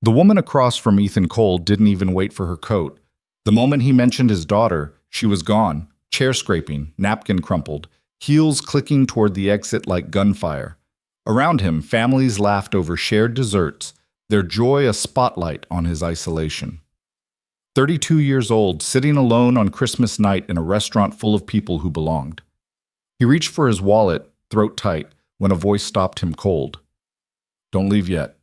The woman across from Ethan Cole didn't even wait for her coat. The moment he mentioned his daughter, she was gone, chair scraping, napkin crumpled, heels clicking toward the exit like gunfire. Around him, families laughed over shared desserts, their joy a spotlight on his isolation. 32 years old, sitting alone on Christmas night in a restaurant full of people who belonged. He reached for his wallet, throat tight, when a voice stopped him cold. "Don't leave yet."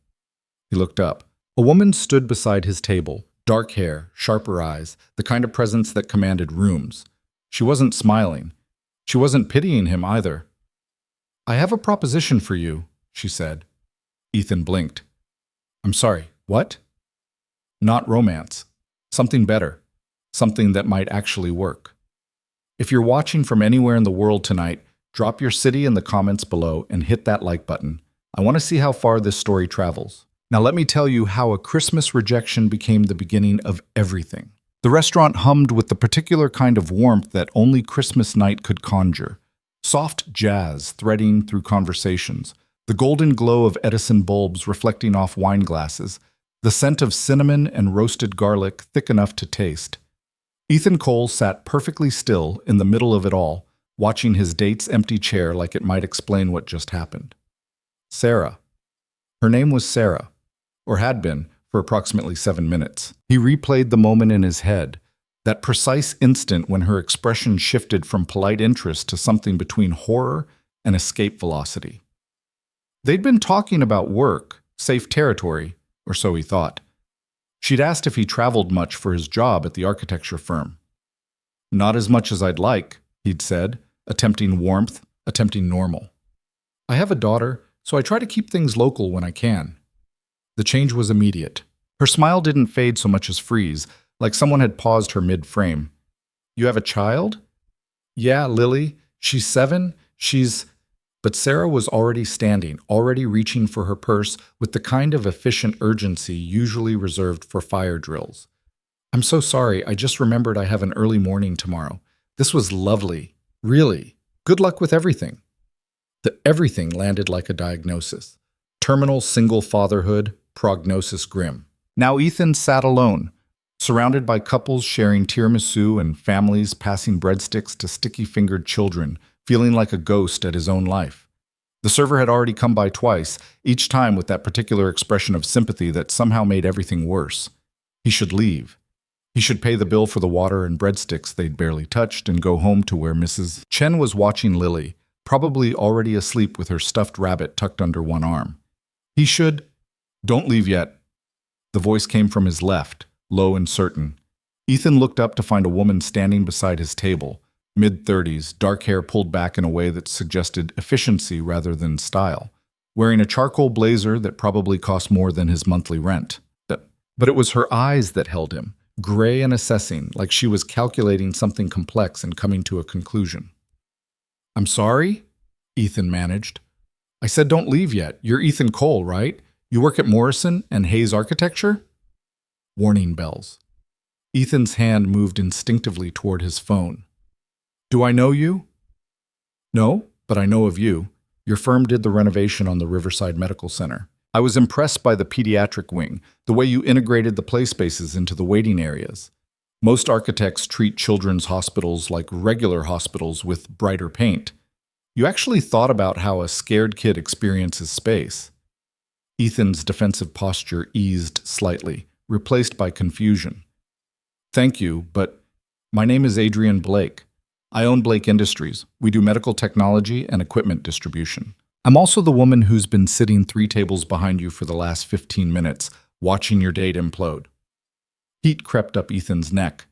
He looked up. A woman stood beside his table, dark hair, sharper eyes, the kind of presence that commanded rooms. She wasn't smiling. She wasn't pitying him either. "I have a proposition for you," she said. Ethan blinked. "I'm sorry, what?" "Not romance. Something better. Something that might actually work. If you're watching from anywhere in the world tonight, drop your city in the comments below and hit that like button. I want to see how far this story travels. Now let me tell you how a Christmas rejection became the beginning of everything. The restaurant hummed with the particular kind of warmth that only Christmas night could conjure. Soft jazz threading through conversations, the golden glow of Edison bulbs reflecting off wine glasses, the scent of cinnamon and roasted garlic thick enough to taste. Ethan Cole sat perfectly still in the middle of it all, watching his date's empty chair like it might explain what just happened. Sarah. Her name was Sarah, or had been, for approximately 7 minutes. He replayed the moment in his head, that precise instant when her expression shifted from polite interest to something between horror and escape velocity. They'd been talking about work, safe territory, or so he thought. She'd asked if he traveled much for his job at the architecture firm. "Not as much as I'd like," he'd said, attempting warmth, attempting normal. "I have a daughter, so I try to keep things local when I can." The change was immediate. Her smile didn't fade so much as freeze, like someone had paused her mid-frame. "You have a child?" "Yeah, Lily. She's 7. But Sarah was already standing, already reaching for her purse with the kind of efficient urgency usually reserved for fire drills. "I'm so sorry, I just remembered I have an early morning tomorrow. This was lovely. Really. Good luck with everything." The everything landed like a diagnosis. Terminal single fatherhood, prognosis grim. Now Ethan sat alone, surrounded by couples sharing tiramisu and families passing breadsticks to sticky-fingered children, feeling like a ghost at his own life. The server had already come by twice, each time with that particular expression of sympathy that somehow made everything worse. He should leave. He should pay the bill for the water and breadsticks they'd barely touched and go home to where Mrs. Chen was watching Lily, probably already asleep with her stuffed rabbit tucked under one arm. He should— "Don't leave yet." The voice came from his left, low and certain. Ethan looked up to find a woman standing beside his table, mid-30s, dark hair pulled back in a way that suggested efficiency rather than style, wearing a charcoal blazer that probably cost more than his monthly rent. But it was her eyes that held him, gray and assessing, like she was calculating something complex and coming to a conclusion. "I'm sorry?" Ethan managed. "I said don't leave yet. You're Ethan Cole, right? You work at Morrison and Hayes Architecture?" Warning bells. Ethan's hand moved instinctively toward his phone. "Do I know you?" "No, but I know of you. Your firm did the renovation on the Riverside Medical Center. I was impressed by the pediatric wing, the way you integrated the play spaces into the waiting areas. Most architects treat children's hospitals like regular hospitals with brighter paint. You actually thought about how a scared kid experiences space." Ethan's defensive posture eased slightly, replaced by confusion. "Thank you, but my name is Adrian Blake. I own Blake Industries. We do medical technology and equipment distribution. I'm also the woman who's been sitting 3 tables behind you for the last 15 minutes, watching your date implode." Heat crept up Ethan's neck.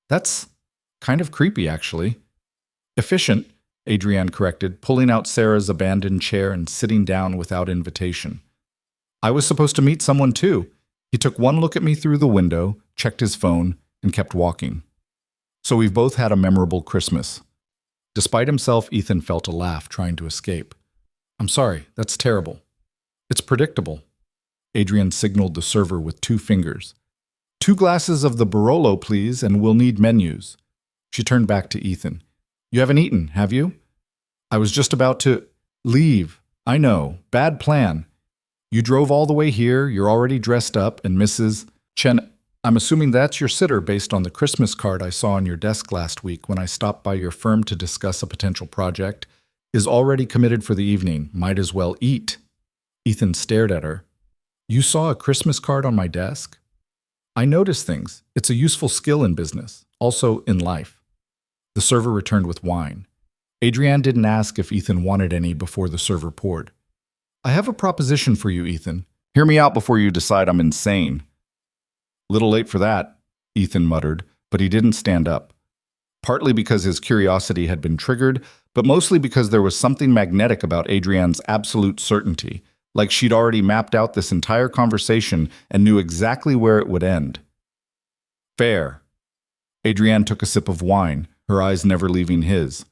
"That's kind of creepy, actually." "Efficient," Adrienne corrected, pulling out Sarah's abandoned chair and sitting down without invitation. "I was supposed to meet someone too." He took one look at me through the window, checked his phone, and kept walking. "So we've both had a memorable Christmas." Despite himself, Ethan felt a laugh, trying to escape. "I'm sorry, that's terrible." "It's predictable." Adrian signaled the server with 2 fingers. 2 glasses of the Barolo, please, and we'll need menus." She turned back to Ethan. "You haven't eaten, have you?" "I was just about to—" "Leave. I know. Bad plan." You drove all the way here, you're already dressed up, and Mrs. Chen, I'm assuming that's your sitter based on the Christmas card I saw on your desk last week when I stopped by your firm to discuss a potential project, is already committed for the evening. Might as well eat. Ethan stared at her. You saw a Christmas card on my desk? I notice things. It's a useful skill in business, also in life. The server returned with wine. Adrienne didn't ask if Ethan wanted any before the server poured. I have a proposition for you, Ethan. Hear me out before you decide I'm insane. Little late for that, Ethan muttered, but he didn't stand up. Partly because his curiosity had been triggered, but mostly because there was something magnetic about Adrienne's absolute certainty, like she'd already mapped out this entire conversation and knew exactly where it would end. Fair. Adrienne took a sip of wine, her eyes never leaving his.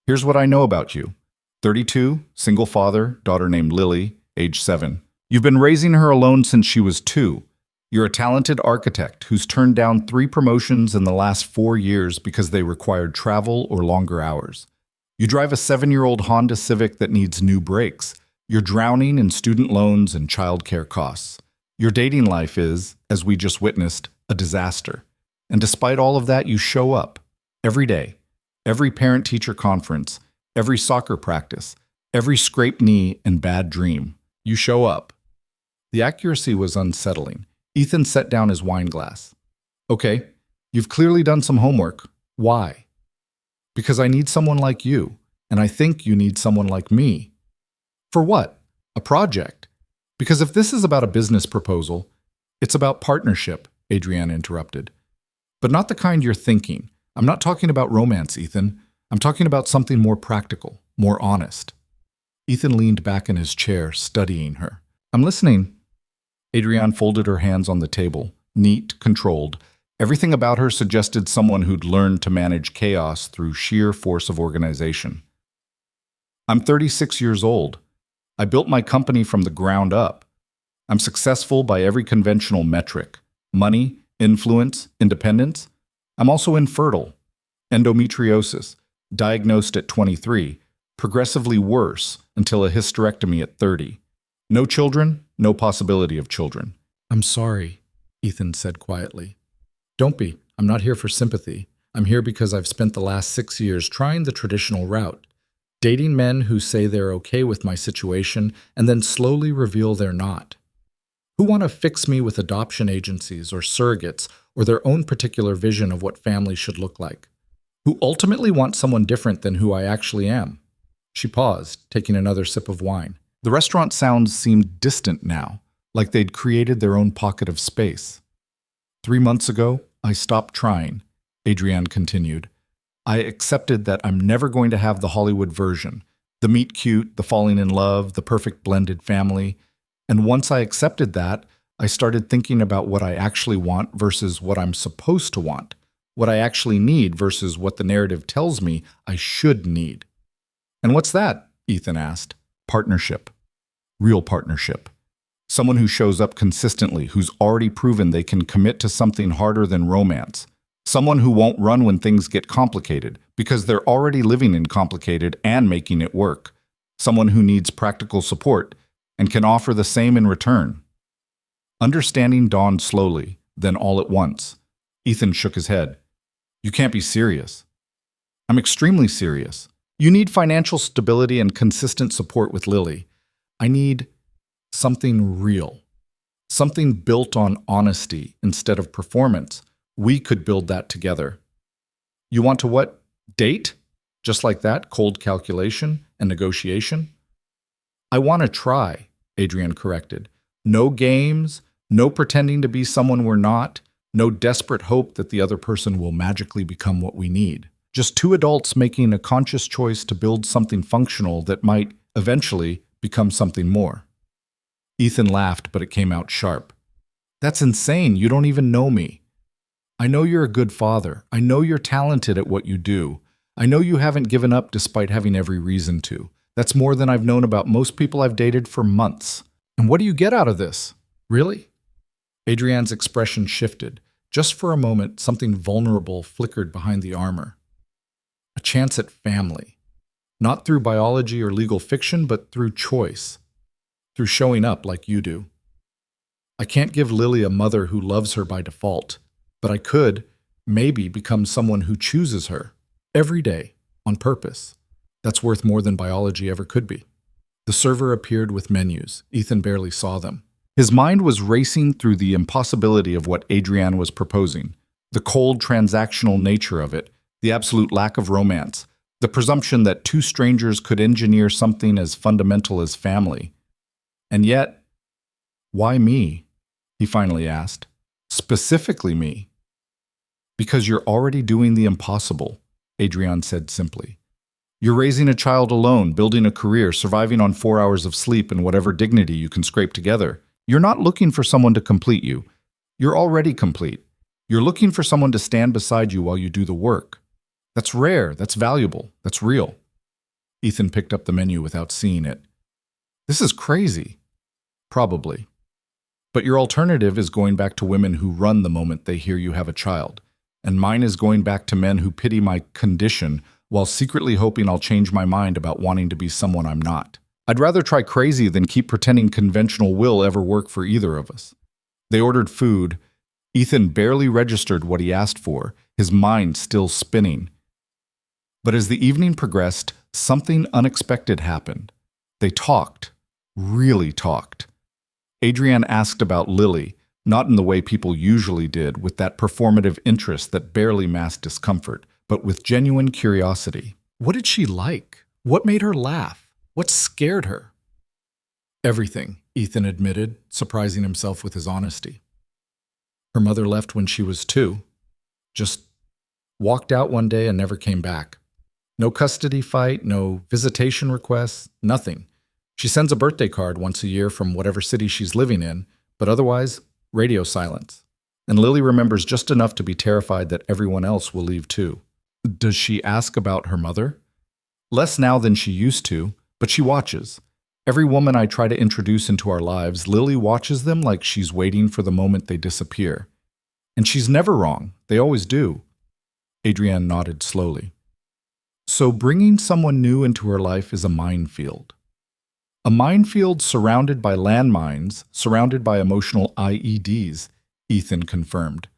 Here's what I know about you. 32, single father, daughter named Lily, age 7. You've been raising her alone since she was 2. You're a talented architect who's turned down 3 promotions in the last 4 years because they required travel or longer hours. You drive a 7-year-old Honda Civic that needs new brakes. You're drowning in student loans and childcare costs. Your dating life is, as we just witnessed, a disaster. And despite all of that, you show up. Every day. Every parent-teacher conference. Every soccer practice. Every scraped knee and bad dream. You show up. The accuracy was unsettling. Ethan set down his wine glass. Okay, you've clearly done some homework. Why? Because I need someone like you, and I think you need someone like me. For what? A project. Because if this is about a business proposal, it's about partnership, Adrienne interrupted. But not the kind you're thinking. I'm not talking about romance, Ethan. I'm talking about something more practical, more honest. Ethan leaned back in his chair, studying her. I'm listening. Adrienne folded her hands on the table, neat, controlled. Everything about her suggested someone who'd learned to manage chaos through sheer force of organization. I'm 36 years old. I built my company from the ground up. I'm successful by every conventional metric. Money, influence, independence. I'm also infertile. Endometriosis, diagnosed at 23, progressively worse until a hysterectomy at 30. No children, no possibility of children. I'm sorry, Ethan said quietly. Don't be. I'm not here for sympathy. I'm here because I've spent the last 6 years trying the traditional route, dating men who say they're okay with my situation and then slowly reveal they're not. Who want to fix me with adoption agencies or surrogates or their own particular vision of what family should look like. Who ultimately want someone different than who I actually am. She paused, taking another sip of wine. The restaurant sounds seemed distant now, like they'd created their own pocket of space. 3 months ago, I stopped trying, Adrienne continued. I accepted that I'm never going to have the Hollywood version, the meet cute, the falling in love, the perfect blended family. And once I accepted that, I started thinking about what I actually want versus what I'm supposed to want, what I actually need versus what the narrative tells me I should need. And what's that? Ethan asked. Partnership. Real partnership. Someone who shows up consistently, who's already proven they can commit to something harder than romance. Someone who won't run when things get complicated, because they're already living in complicated and making it work. Someone who needs practical support and can offer the same in return. Understanding dawned slowly, then all at once. Ethan shook his head. You can't be serious. I'm extremely serious. You need financial stability and consistent support with Lily. I need something real. Something built on honesty instead of performance. We could build that together. You want to what? Date? Just like that, cold calculation and negotiation? I want to try, Adrienne corrected. No games, no pretending to be someone we're not, no desperate hope that the other person will magically become what we need. Just 2 adults making a conscious choice to build something functional that might, eventually, become something more. Ethan laughed, but it came out sharp. That's insane. You don't even know me. I know you're a good father. I know you're talented at what you do. I know you haven't given up despite having every reason to. That's more than I've known about most people I've dated for months. And what do you get out of this? Really? Adrienne's expression shifted. Just for a moment, something vulnerable flickered behind the armor. A chance at family. Not through biology or legal fiction, but through choice. through showing up like you do. I can't give Lily a mother who loves her by default, but I could, maybe, become someone who chooses her every day on purpose. That's worth more than biology ever could be. The server appeared with menus. Ethan barely saw them. His mind was racing through the impossibility of what Adrienne was proposing, the cold transactional nature of it, the absolute lack of romance, the presumption that two strangers could engineer something as fundamental as family. And yet, why me? He finally asked. Specifically me. Because you're already doing the impossible, Adrienne said simply. You're raising a child alone, building a career, surviving on 4 hours of sleep and whatever dignity you can scrape together. You're not looking for someone to complete you. You're already complete. You're looking for someone to stand beside you while you do the work. That's rare, that's valuable, that's real. Ethan picked up the menu without seeing it. This is crazy. Probably. But your alternative is going back to women who run the moment they hear you have a child. And mine is going back to men who pity my condition while secretly hoping I'll change my mind about wanting to be someone I'm not. I'd rather try crazy than keep pretending conventional will ever work for either of us. They ordered food. Ethan barely registered what he asked for, his mind still spinning. But as the evening progressed, something unexpected happened. They talked, really talked. Adrienne asked about Lily, not in the way people usually did, with that performative interest that barely masked discomfort, but with genuine curiosity. What did she like? What made her laugh? What scared her? Everything, Ethan admitted, surprising himself with his honesty. Her mother left when she was 2. Just walked out one day and never came back. No custody fight, no visitation requests, nothing. She sends a birthday card once a year from whatever city she's living in, but otherwise, radio silence. And Lily remembers just enough to be terrified that everyone else will leave too. Does she ask about her mother? Less now than she used to, but she watches. Every woman I try to introduce into our lives, Lily watches them like she's waiting for the moment they disappear. And she's never wrong. They always do. Adrienne nodded slowly. So bringing someone new into her life is a minefield. A minefield surrounded by landmines, surrounded by emotional IEDs, Ethan confirmed.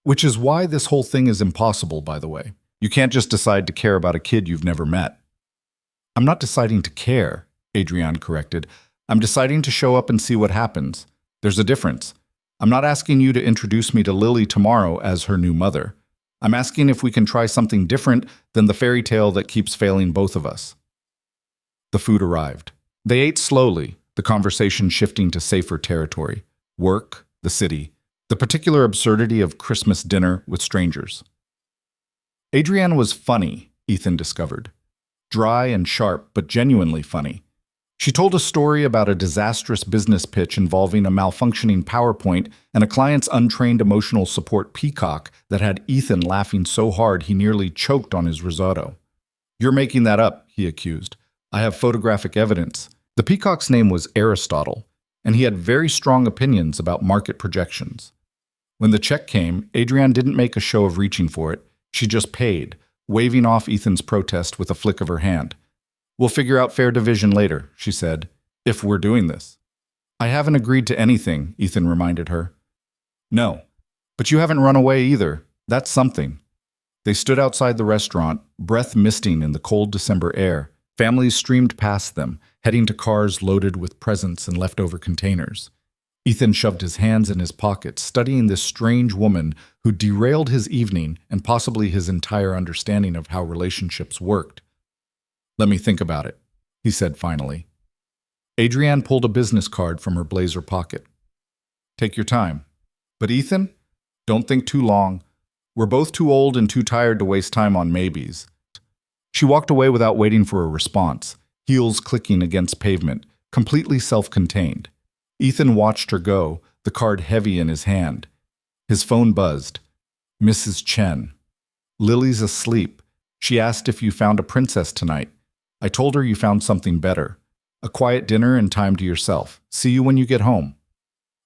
Which is why this whole thing is impossible, by the way. You can't just decide to care about a kid you've never met. I'm not deciding to care, Adrienne corrected. I'm deciding to show up and see what happens. There's a difference. I'm not asking you to introduce me to Lily tomorrow as her new mother. I'm asking if we can try something different than the fairy tale that keeps failing both of us. The food arrived. They ate slowly, the conversation shifting to safer territory. Work, the city, the particular absurdity of Christmas dinner with strangers. Adrienne was funny, Ethan discovered. Dry and sharp, but genuinely funny. She told a story about a disastrous business pitch involving a malfunctioning PowerPoint and a client's untrained emotional support peacock that had Ethan laughing so hard he nearly choked on his risotto. You're making that up, he accused. I have photographic evidence. The peacock's name was Aristotle, and he had very strong opinions about market projections. When the check came, Adrienne didn't make a show of reaching for it. She just paid, waving off Ethan's protest with a flick of her hand. We'll figure out fair division later, she said, if we're doing this. I haven't agreed to anything, Ethan reminded her. No, but you haven't run away either. That's something. They stood outside the restaurant, breath misting in the cold December air. Families streamed past them, heading to cars loaded with presents and leftover containers. Ethan shoved his hands in his pockets, studying this strange woman who derailed his evening and possibly his entire understanding of how relationships worked. Let me think about it, he said finally. Adrienne pulled a business card from her blazer pocket. Take your time. But Ethan, don't think too long. We're both too old and too tired to waste time on maybes. She walked away without waiting for a response, heels clicking against pavement, completely self-contained. Ethan watched her go, the card heavy in his hand. His phone buzzed. Mrs. Chen. Lily's asleep. She asked if you found a princess tonight. I told her you found something better. A quiet dinner and time to yourself. See you when you get home.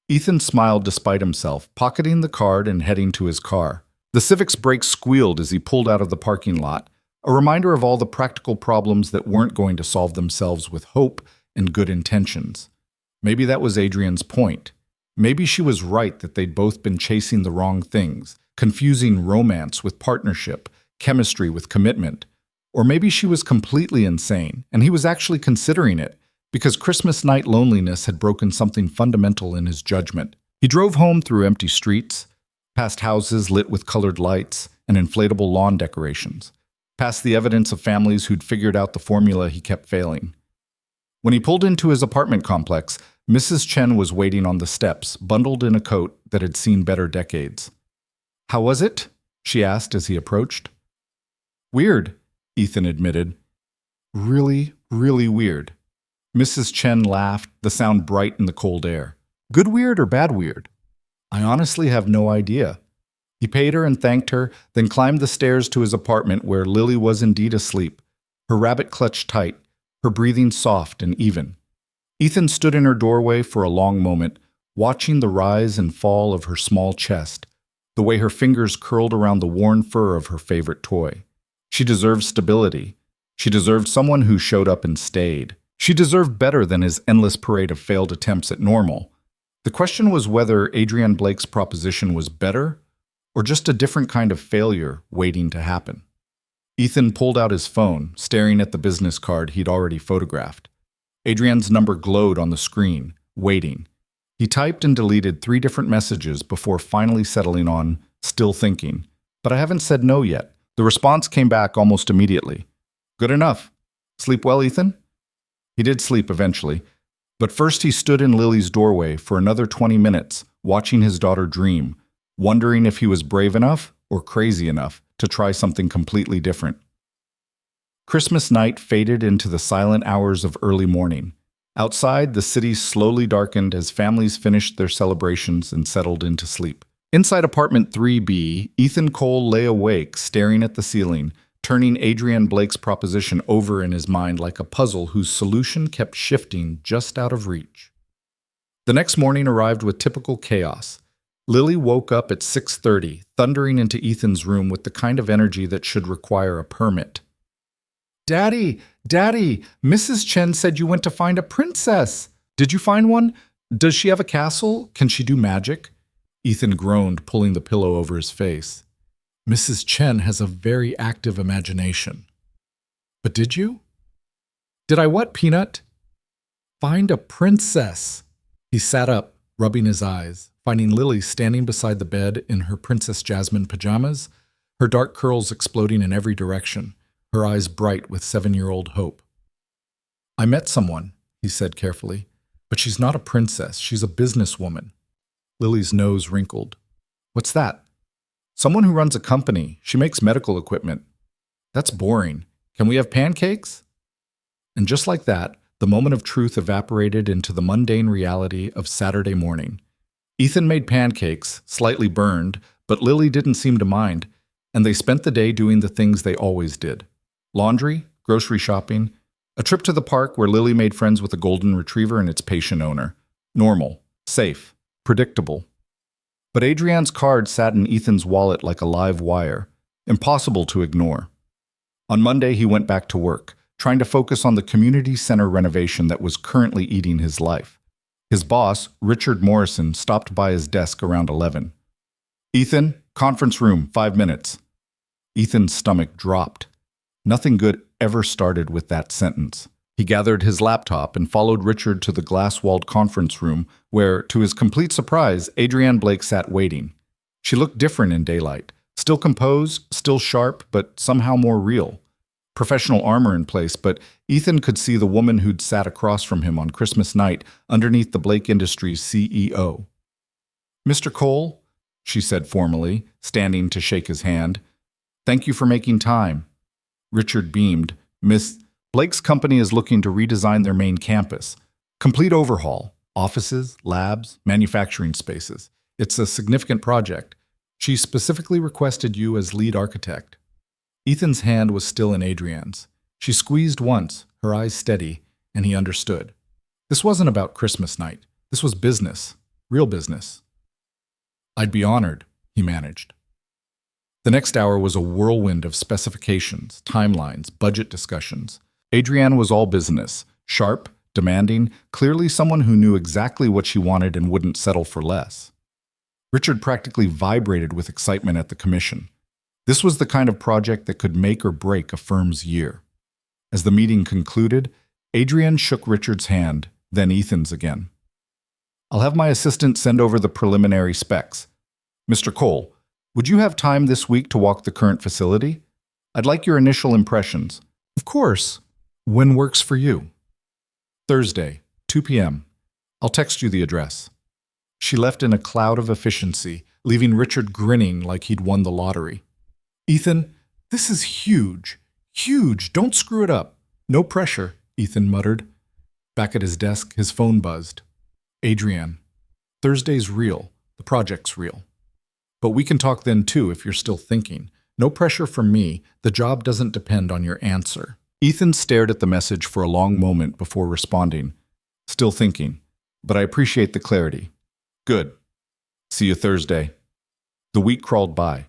Ethan smiled despite himself, pocketing the card and heading to his car. The Civic's brakes squealed as he pulled out of the parking lot, a reminder of all the practical problems that weren't going to solve themselves with hope and good intentions. Maybe that was Adrian's point. Maybe she was right that they'd both been chasing the wrong things, confusing romance with partnership, chemistry with commitment. Or maybe she was completely insane, and he was actually considering it, because Christmas night loneliness had broken something fundamental in his judgment. He drove home through empty streets, past houses lit with colored lights and inflatable lawn decorations, past the evidence of families who'd figured out the formula he kept failing. When he pulled into his apartment complex, Mrs. Chen was waiting on the steps, bundled in a coat that had seen better decades. "How was it?" she asked as he approached. "Weird," Ethan admitted. "Really, really weird." Mrs. Chen laughed, the sound bright in the cold air. "Good weird or bad weird?" "I honestly have no idea." He paid her and thanked her, then climbed the stairs to his apartment where Lily was indeed asleep, her rabbit clutch tight, her breathing soft and even. Ethan stood in her doorway for a long moment, watching the rise and fall of her small chest, the way her fingers curled around the worn fur of her favorite toy. She deserved stability. She deserved someone who showed up and stayed. She deserved better than his endless parade of failed attempts at normal. The question was whether Adrian Blake's proposition was better or just a different kind of failure waiting to happen. Ethan pulled out his phone, staring at the business card he'd already photographed. Adrian's number glowed on the screen, waiting. He typed and deleted 3 different messages before finally settling on, "Still thinking. But I haven't said no yet." The response came back almost immediately. "Good enough. Sleep well, Ethan?" He did sleep eventually, but first he stood in Lily's doorway for another 20 minutes, watching his daughter dream, wondering if he was brave enough or crazy enough to try something completely different. Christmas night faded into the silent hours of early morning. Outside, the city slowly darkened as families finished their celebrations and settled into sleep. Inside apartment 3B, Ethan Cole lay awake, staring at the ceiling, turning Adrian Blake's proposition over in his mind like a puzzle whose solution kept shifting just out of reach. The next morning arrived with typical chaos. Lily woke up at 6:30, thundering into Ethan's room with the kind of energy that should require a permit. "Daddy, Daddy, Mrs. Chen said you went to find a princess. Did you find one? Does she have a castle? Can she do magic?" Ethan groaned, pulling the pillow over his face. "Mrs. Chen has a very active imagination." "But did you?" "Did I what, Peanut?" "Find a princess." He sat up, rubbing his eyes, finding Lily standing beside the bed in her Princess Jasmine pajamas, her dark curls exploding in every direction, her eyes bright with 7-year-old hope. "I met someone," he said carefully, "but she's not a princess, she's a businesswoman." Lily's nose wrinkled. "What's that?" "Someone who runs a company. She makes medical equipment." "That's boring. Can we have pancakes?" And just like that, the moment of truth evaporated into the mundane reality of Saturday morning. Ethan made pancakes, slightly burned, but Lily didn't seem to mind, and they spent the day doing the things they always did. Laundry, grocery shopping, a trip to the park where Lily made friends with a golden retriever and its patient owner. Normal, safe, predictable. But Adrian's card sat in Ethan's wallet like a live wire, impossible to ignore. On Monday, he went back to work, trying to focus on the community center renovation that was currently eating his life. His boss, Richard Morrison, stopped by his desk around 11. "Ethan, conference room, 5 minutes." Ethan's stomach dropped. Nothing good ever started with that sentence. He gathered his laptop and followed Richard to the glass-walled conference room where, to his complete surprise, Adrian Blake sat waiting. She looked different in daylight, still composed, still sharp, but somehow more real. Professional armor in place, but Ethan could see the woman who'd sat across from him on Christmas night underneath the Blake Industries CEO. "Mr. Cole," she said formally, standing to shake his hand. "Thank you for making time." Richard beamed. "Miss, Blake's company is looking to redesign their main campus. Complete overhaul. Offices, labs, manufacturing spaces. It's a significant project. She specifically requested you as lead architect." Ethan's hand was still in Adrian's. She squeezed once, her eyes steady, and he understood. This wasn't about Christmas night. This was business. Real business. "I'd be honored," he managed. The next hour was a whirlwind of specifications, timelines, budget discussions. Adrian was all business, sharp, demanding, clearly someone who knew exactly what she wanted and wouldn't settle for less. Richard practically vibrated with excitement at the commission. This was the kind of project that could make or break a firm's year. As the meeting concluded, Adrienne shook Richard's hand, then Ethan's again. "I'll have my assistant send over the preliminary specs. Mr. Cole, would you have time this week to walk the current facility? I'd like your initial impressions." "Of course. When works for you?" "Thursday, 2 p.m. I'll text you the address." She left in a cloud of efficiency, leaving Richard grinning like he'd won the lottery. "Ethan, this is huge. Huge. Don't screw it up." "No pressure," Ethan muttered. Back at his desk, his phone buzzed. "Adrienne, Thursday's real. The project's real. But we can talk then too if you're still thinking. No pressure from me. The job doesn't depend on your answer." Ethan stared at the message for a long moment before responding. "Still thinking, but I appreciate the clarity." "Good. See you Thursday." The week crawled by.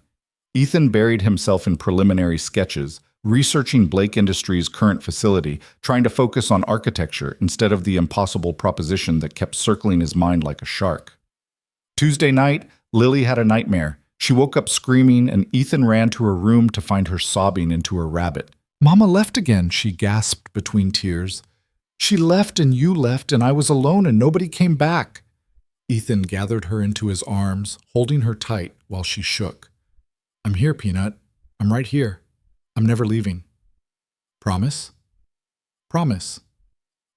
Ethan buried himself in preliminary sketches, researching Blake Industries' current facility, trying to focus on architecture instead of the impossible proposition that kept circling his mind like a shark. Tuesday night, Lily had a nightmare. She woke up screaming, and Ethan ran to her room to find her sobbing into her rabbit. "Mama left again," she gasped between tears. "She left and you left and I was alone and nobody came back." Ethan gathered her into his arms, holding her tight while she shook. "I'm here, Peanut. I'm right here. I'm never leaving." "Promise?" "Promise.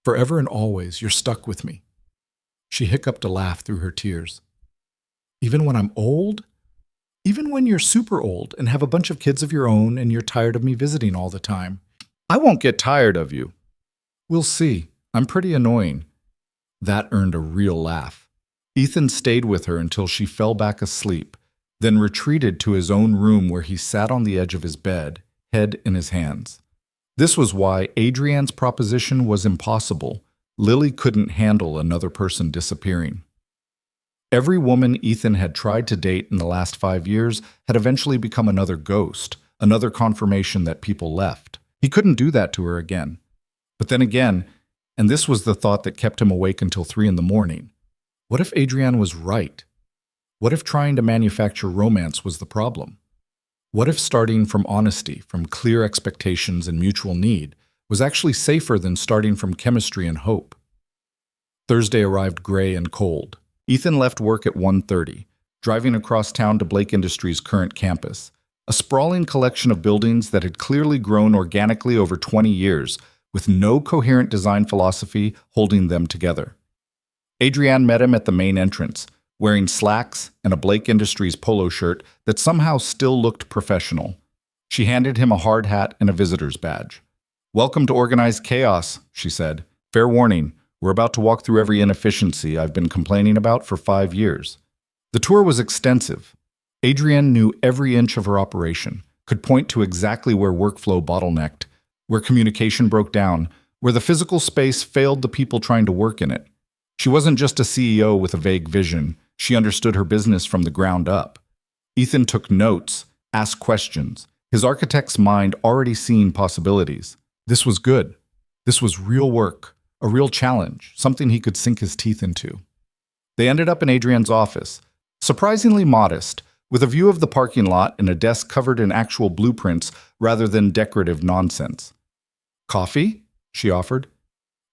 Forever and always, you're stuck with me." She hiccuped a laugh through her tears. "Even when I'm old? Even when you're super old and have a bunch of kids of your own and you're tired of me visiting all the time?" "I won't get tired of you." "We'll see. I'm pretty annoying." That earned a real laugh. Ethan stayed with her until she fell back asleep, then retreated to his own room where he sat on the edge of his bed, head in his hands. This was why Adrienne's proposition was impossible. Lily couldn't handle another person disappearing. Every woman Ethan had tried to date in the last 5 years had eventually become another ghost, another confirmation that people left. He couldn't do that to her again. But then again, and this was the thought that kept him awake until 3 in the morning, what if Adrienne was right? What if trying to manufacture romance was the problem? What if starting from honesty, from clear expectations and mutual need, was actually safer than starting from chemistry and hope? Thursday arrived gray and cold. Ethan left work at 1:30, driving across town to Blake Industries' current campus, a sprawling collection of buildings that had clearly grown organically over 20 years, with no coherent design philosophy holding them together. Adrienne met him at the main entrance, wearing slacks and a Blake Industries polo shirt that somehow still looked professional. She handed him a hard hat and a visitor's badge. "Welcome to organized chaos," she said. "Fair warning, we're about to walk through every inefficiency I've been complaining about for 5 years." The tour was extensive. Adrienne knew every inch of her operation, could point to exactly where workflow bottlenecked, where communication broke down, where the physical space failed the people trying to work in it. She wasn't just a CEO with a vague vision. She understood her business from the ground up. Ethan took notes, asked questions, his architect's mind already seeing possibilities. This was good. This was real work, a real challenge, something he could sink his teeth into. They ended up in Adrienne's office, surprisingly modest, with a view of the parking lot and a desk covered in actual blueprints rather than decorative nonsense. "Coffee?" she offered.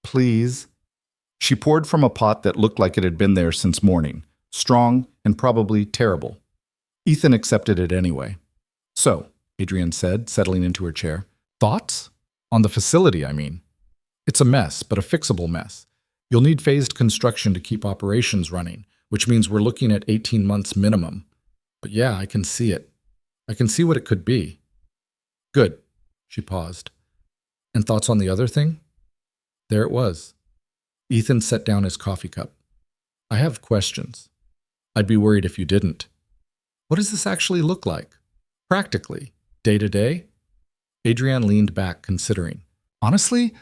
"Please." She poured from a pot that looked like it had been there since morning, strong and probably terrible. Ethan accepted it anyway. "So," Adrienne said, settling into her chair, "thoughts? On the facility, I mean. It's a mess, but a fixable mess. You'll need phased construction to keep operations running, which means we're looking at 18 months minimum. But yeah, I can see it. I can see what it could be." "Good." She paused. "And thoughts on the other thing?" There it was. Ethan set down his coffee cup. "I have questions. I'd be worried if you didn't. What does this actually look like? Practically, day to day?" Adrienne leaned back, considering. "Honestly,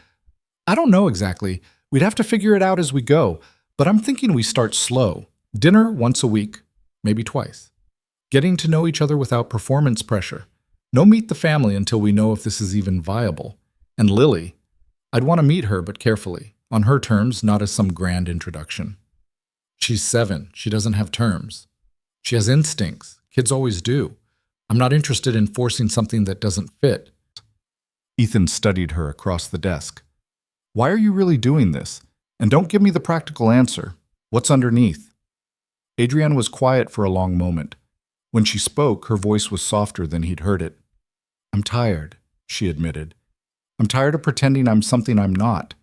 I don't know exactly. We'd have to figure it out as we go, but I'm thinking we start slow. Dinner once a week, maybe twice. Getting to know each other without performance pressure. No meet the family until we know if this is even viable. And Lily, I'd want to meet her, but carefully, On her terms, not as some grand introduction. She's 7. She doesn't have terms. She has instincts. Kids always do. I'm not interested in forcing something that doesn't fit. Ethan studied her across the desk. Why are you really doing this? And don't give me the practical answer. What's underneath? Adrienne was quiet for a long moment. When she spoke, her voice was softer than he'd heard it. I'm tired, she admitted. I'm tired of pretending I'm something I'm not.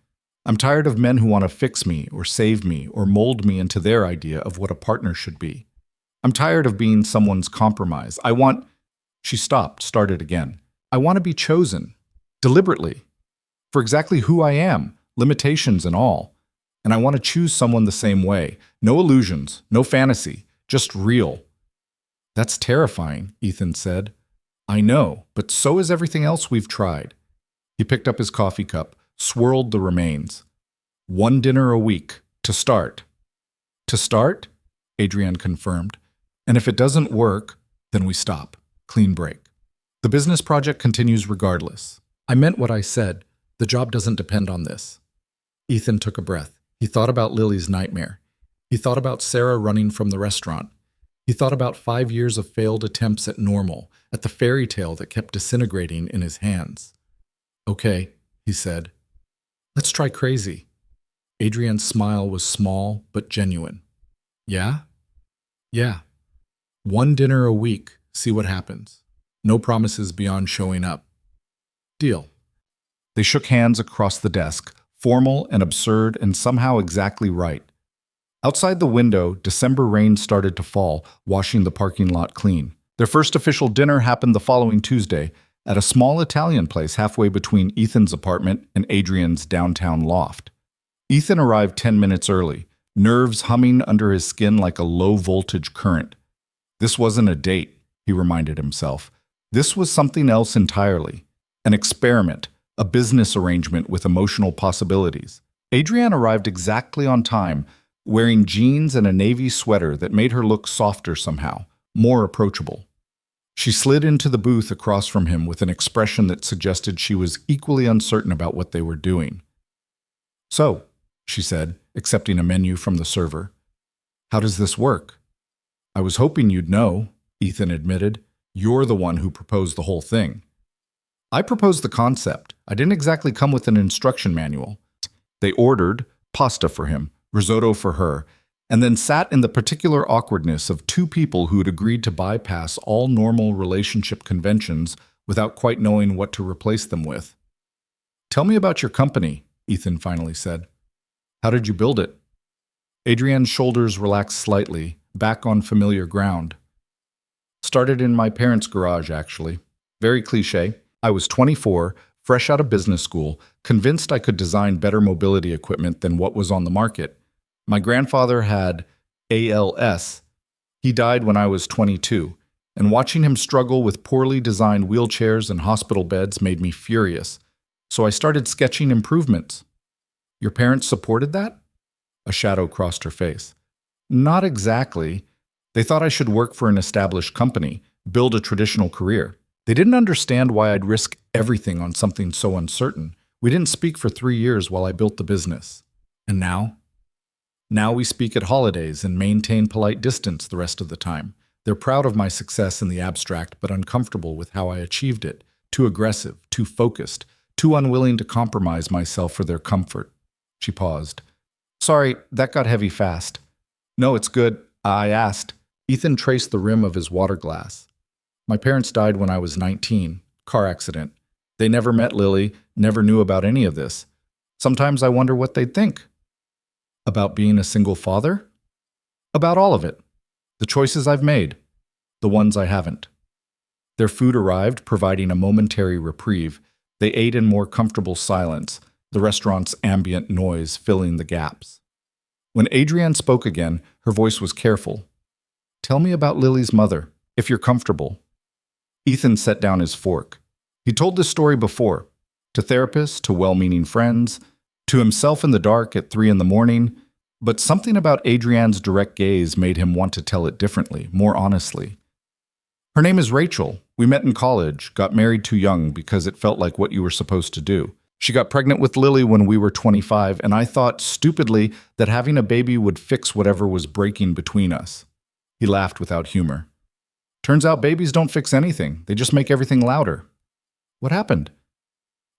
I'm tired of men who want to fix me or save me or mold me into their idea of what a partner should be. I'm tired of being someone's compromise. She stopped, started again. I want to be chosen, deliberately, for exactly who I am, limitations and all. And I want to choose someone the same way. No illusions, no fantasy, just real. That's terrifying, Ethan said. I know, but so is everything else we've tried. He picked up his coffee cup, swirled the remains. 1 dinner a week, to start. To start? Adrienne confirmed. And if it doesn't work, then we stop. Clean break. The business project continues regardless. I meant what I said. The job doesn't depend on this. Ethan took a breath. He thought about Lily's nightmare. He thought about Sarah running from the restaurant. He thought about 5 years of failed attempts at normal, at the fairy tale that kept disintegrating in his hands. Okay, he said. Let's try crazy. Adrienne's smile was small but genuine. Yeah? Yeah. 1 dinner a week, see what happens. No promises beyond showing up. Deal. They shook hands across the desk, formal and absurd and somehow exactly right. Outside the window, December rain started to fall, washing the parking lot clean. Their first official dinner happened the following Tuesday at a small Italian place halfway between Ethan's apartment and Adrienne's downtown loft. Ethan arrived 10 minutes early, nerves humming under his skin like a low-voltage current. This wasn't a date, he reminded himself. This was something else entirely. An experiment, a business arrangement with emotional possibilities. Adrienne arrived exactly on time, wearing jeans and a navy sweater that made her look softer somehow, more approachable. She slid into the booth across from him with an expression that suggested she was equally uncertain about what they were doing. So, she said, accepting a menu from the server. How does this work? I was hoping you'd know, Ethan admitted. You're the one who proposed the whole thing. I proposed the concept. I didn't exactly come with an instruction manual. They ordered pasta for him, risotto for her, and then sat in the particular awkwardness of 2 people who had agreed to bypass all normal relationship conventions without quite knowing what to replace them with. Tell me about your company, Ethan finally said. How did you build it? Adrienne's shoulders relaxed slightly, back on familiar ground. Started in my parents' garage, actually. Very cliché. I was 24, fresh out of business school, convinced I could design better mobility equipment than what was on the market. My grandfather had ALS. He died when I was 22, and watching him struggle with poorly designed wheelchairs and hospital beds made me furious. So I started sketching improvements. Your parents supported that? A shadow crossed her face. Not exactly. They thought I should work for an established company, build a traditional career. They didn't understand why I'd risk everything on something so uncertain. We didn't speak for 3 years while I built the business. And now? Now we speak at holidays and maintain polite distance the rest of the time. They're proud of my success in the abstract, but uncomfortable with how I achieved it. Too aggressive, too focused, too unwilling to compromise myself for their comfort. She paused. Sorry, that got heavy fast. No, it's good. I asked. Ethan traced the rim of his water glass. My parents died when I was 19. Car accident. They never met Lily, never knew about any of this. Sometimes I wonder what they'd think. About being a single father? About all of it. The choices I've made. The ones I haven't. Their food arrived, providing a momentary reprieve. They ate in more comfortable silence, the restaurant's ambient noise filling the gaps. When Adrienne spoke again, her voice was careful. Tell me about Lily's mother, if you're comfortable. Ethan set down his fork. He told this story before, to therapists, to well-meaning friends, to himself in the dark at 3 a.m, but something about Adrienne's direct gaze made him want to tell it differently, more honestly. Her name is Rachel. We met in college, got married too young because it felt like what you were supposed to do. She got pregnant with Lily when we were 25, and I thought, stupidly, that having a baby would fix whatever was breaking between us. He laughed without humor. Turns out babies don't fix anything. They just make everything louder. What happened?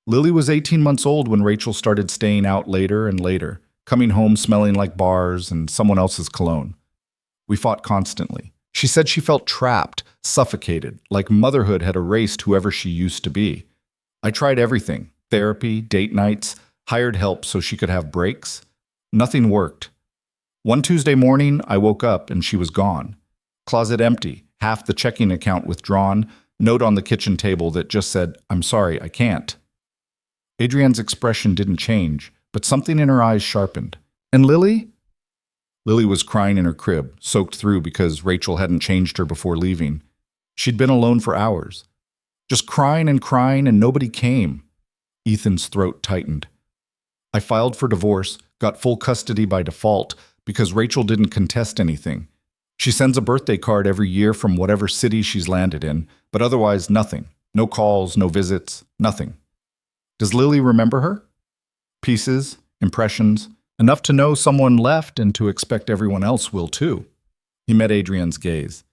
Lily was 18 months old when Rachel started staying out later and later, coming home smelling like bars and someone else's cologne. We fought constantly. She said she felt trapped, suffocated, like motherhood had erased whoever she used to be. I tried everything. Therapy, date nights, hired help so she could have breaks. Nothing worked. One Tuesday morning, I woke up and she was gone. Closet empty, half the checking account withdrawn, note on the kitchen table that just said, "I'm sorry, I can't." Adrienne's expression didn't change, but something in her eyes sharpened. And Lily? Lily was crying in her crib, soaked through because Rachel hadn't changed her before leaving. She'd been alone for hours. Just crying and nobody came. Ethan's throat tightened. I filed for divorce, got full custody by default because Rachel didn't contest anything. She sends a birthday card every year from whatever city she's landed in, but otherwise nothing. No calls, no visits, nothing. Does Lily remember her? Pieces, impressions, enough to know someone left and to expect everyone else will too. He met Adrienne's gaze.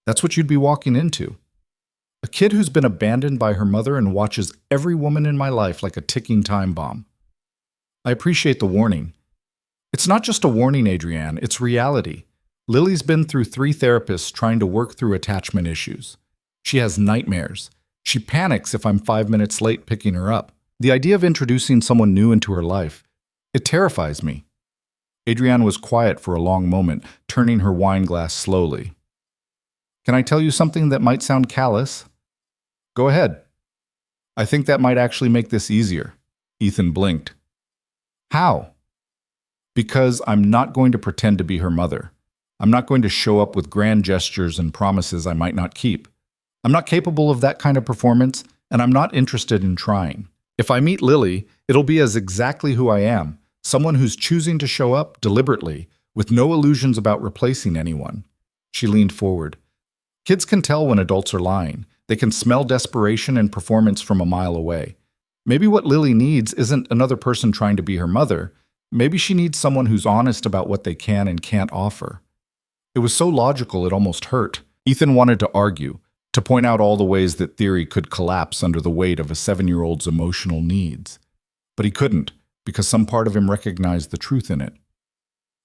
That's what you'd be walking into. A kid who's been abandoned by her mother and watches every woman in my life like a ticking time bomb. I appreciate the warning. It's not just a warning, Adrienne, it's reality. Lily's been through 3 therapists trying to work through attachment issues. She has nightmares. She panics if I'm 5 minutes late picking her up. The idea of introducing someone new into her life, it terrifies me. Adrienne was quiet for a long moment, turning her wine glass slowly. Can I tell you something that might sound callous? Go ahead. I think that might actually make this easier. Ethan blinked. How? Because I'm not going to pretend to be her mother. I'm not going to show up with grand gestures and promises I might not keep. I'm not capable of that kind of performance, and I'm not interested in trying. If I meet Lily, it'll be as exactly who I am, someone who's choosing to show up deliberately, with no illusions about replacing anyone. She leaned forward. Kids can tell when adults are lying. They can smell desperation and performance from a mile away. Maybe what Lily needs isn't another person trying to be her mother. Maybe she needs someone who's honest about what they can and can't offer. It was so logical it almost hurt. Ethan wanted to argue, to point out all the ways that theory could collapse under the weight of a 7-year-old's emotional needs. But he couldn't, because some part of him recognized the truth in it.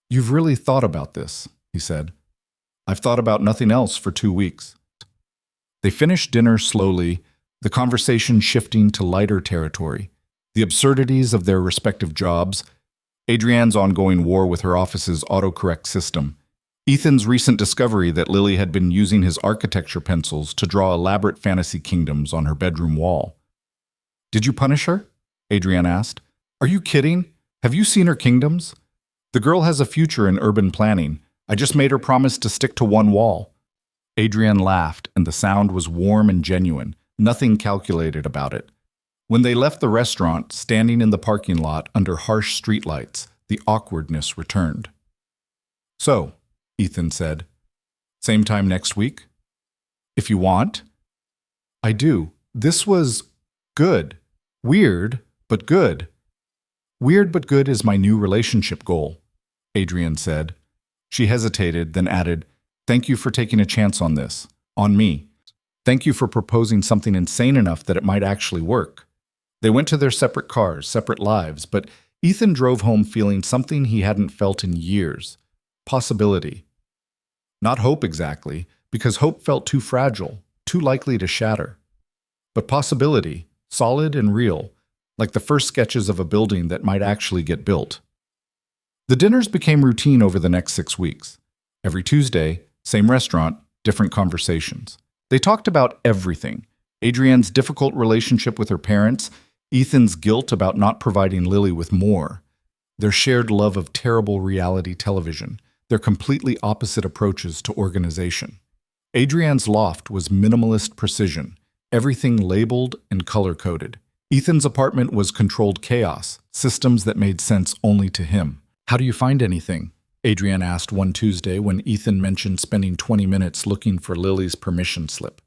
You've really thought about this, he said. I've thought about nothing else for 2 weeks. They finished dinner slowly, the conversation shifting to lighter territory, the absurdities of their respective jobs, Adrienne's ongoing war with her office's autocorrect system, Ethan's recent discovery that Lily had been using his architecture pencils to draw elaborate fantasy kingdoms on her bedroom wall. Did you punish her? Adrienne asked. Are you kidding? Have you seen her kingdoms? The girl has a future in urban planning. I just made her promise to stick to one wall. Adrienne laughed, and the sound was warm and genuine, nothing calculated about it. When they left the restaurant, standing in the parking lot under harsh streetlights, the awkwardness returned. So, Ethan said, same time next week? If you want. I do. This was good. Weird, but good. Weird but good is my new relationship goal, Adrienne said. She hesitated, then added, thank you for taking a chance on this, on me. Thank you for proposing something insane enough that it might actually work. They went to their separate cars, separate lives, but Ethan drove home feeling something he hadn't felt in years. Possibility. Not hope exactly, because hope felt too fragile, too likely to shatter. But possibility, solid and real, like the first sketches of a building that might actually get built. The dinners became routine over the next 6 weeks. Every Tuesday, same restaurant, different conversations. They talked about everything. Adrienne's difficult relationship with her parents, Ethan's guilt about not providing Lily with more, their shared love of terrible reality television, their completely opposite approaches to organization. Adrienne's loft was minimalist precision, everything labeled and color-coded. Ethan's apartment was controlled chaos, systems that made sense only to him. How do you find anything? Adrienne asked one Tuesday when Ethan mentioned spending 20 minutes looking for Lily's permission slip.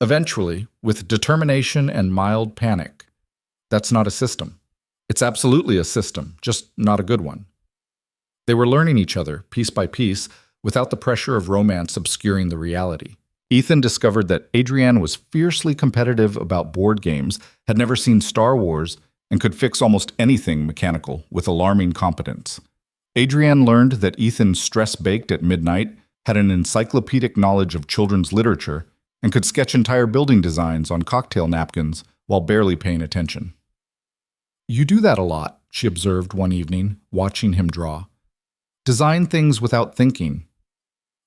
Eventually, with determination and mild panic. That's not a system. It's absolutely a system, just not a good one. They were learning each other, piece by piece, without the pressure of romance obscuring the reality. Ethan discovered that Adrienne was fiercely competitive about board games, had never seen Star Wars, and could fix almost anything mechanical with alarming competence. Adrienne learned that Ethan stress-baked at midnight, had an encyclopedic knowledge of children's literature, and could sketch entire building designs on cocktail napkins while barely paying attention. "You do that a lot," she observed one evening, watching him draw. "Design things without thinking.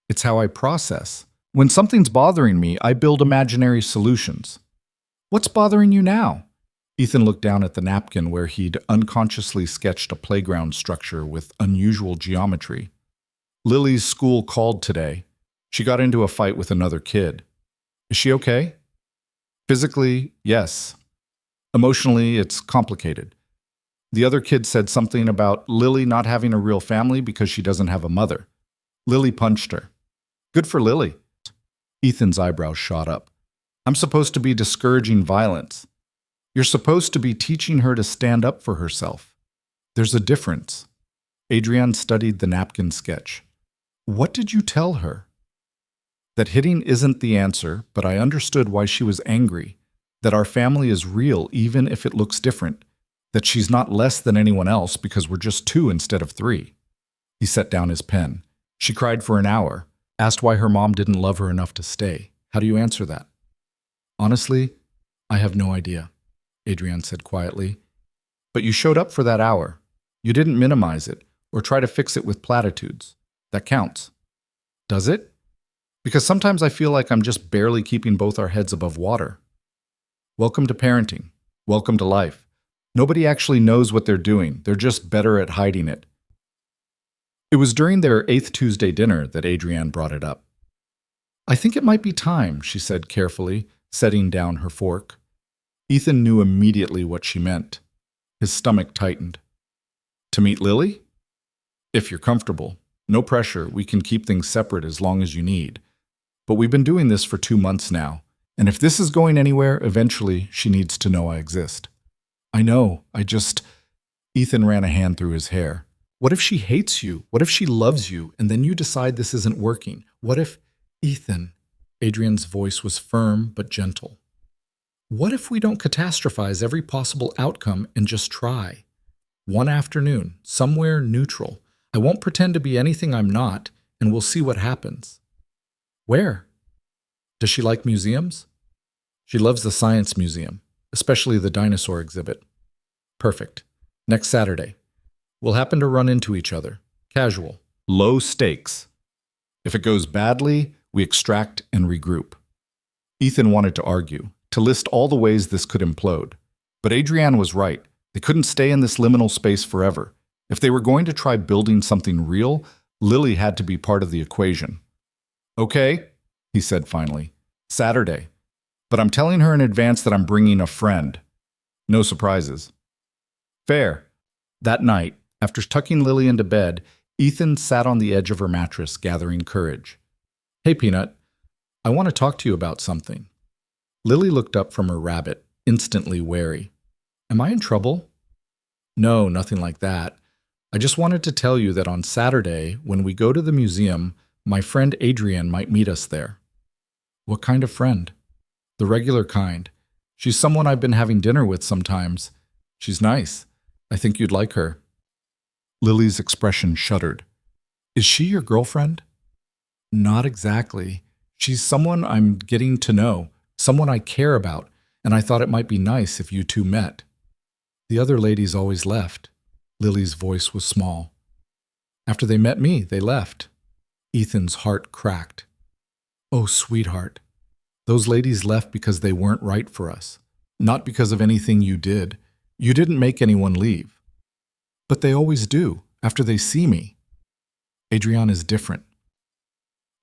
It's how I process. When something's bothering me, I build imaginary solutions." "What's bothering you now?" Ethan looked down at the napkin where he'd unconsciously sketched a playground structure with unusual geometry. "Lily's school called today. She got into a fight with another kid. Is she okay?" "Physically, yes. Emotionally, it's complicated. The other kid said something about Lily not having a real family because she doesn't have a mother. Lily punched her. Good for Lily." Ethan's eyebrows shot up. "I'm supposed to be discouraging violence. You're supposed to be teaching her to stand up for herself. There's a difference." Adrienne studied the napkin sketch. "What did you tell her?" "That hitting isn't the answer, but I understood why she was angry. That our family is real even if it looks different. That she's not less than anyone else because we're just two instead of three." He set down his pen. "She cried for an hour, asked why her mom didn't love her enough to stay. How do you answer that?" "Honestly, I have no idea," Adrienne said quietly. "But you showed up for that hour. You didn't minimize it or try to fix it with platitudes. That counts." "Does it? Because sometimes I feel like I'm just barely keeping both our heads above water." "Welcome to parenting. Welcome to life. Nobody actually knows what they're doing. They're just better at hiding it." It was during their 8th Tuesday dinner that Adrienne brought it up. "I think it might be time," she said carefully, setting down her fork. Ethan knew immediately what she meant. His stomach tightened. "To meet Lily?" "If you're comfortable. No pressure. We can keep things separate as long as you need. But we've been doing this for 2 months now, and if this is going anywhere, eventually she needs to know I exist." "I know. Ethan ran a hand through his hair. "What if she hates you? What if she loves you, and then you decide this isn't working? What if—" "Ethan," Adrienne's voice was firm but gentle. "What if we don't catastrophize every possible outcome and just try? One afternoon, somewhere neutral. I won't pretend to be anything I'm not, and we'll see what happens." "Where?" "Does she like museums?" "She loves the science museum, especially the dinosaur exhibit." "Perfect. Next Saturday. We'll happen to run into each other. Casual. Low stakes. If it goes badly, we extract and regroup." Ethan wanted to argue, to list all the ways this could implode. But Adrienne was right. They couldn't stay in this liminal space forever. If they were going to try building something real, Lily had to be part of the equation. "Okay," he said finally. "Saturday. But I'm telling her in advance that I'm bringing a friend. No surprises." "Fair." That night, after tucking Lily into bed, Ethan sat on the edge of her mattress, gathering courage. "Hey, Peanut, I want to talk to you about something." Lily looked up from her rabbit, instantly wary. "Am I in trouble?" "No, nothing like that. I just wanted to tell you that on Saturday, when we go to the museum, my friend Adrienne might meet us there." "What kind of friend?" "The regular kind. She's someone I've been having dinner with sometimes. She's nice. I think you'd like her." Lily's expression shuddered. "Is she your girlfriend?" "Not exactly. She's someone I'm getting to know, someone I care about, and I thought it might be nice if you two met." "The other ladies always left." Lily's voice was small. "After they met me, they left." Ethan's heart cracked. "Oh, sweetheart. Those ladies left because they weren't right for us. Not because of anything you did. You didn't make anyone leave." "But they always do, after they see me." "Adrienne is different."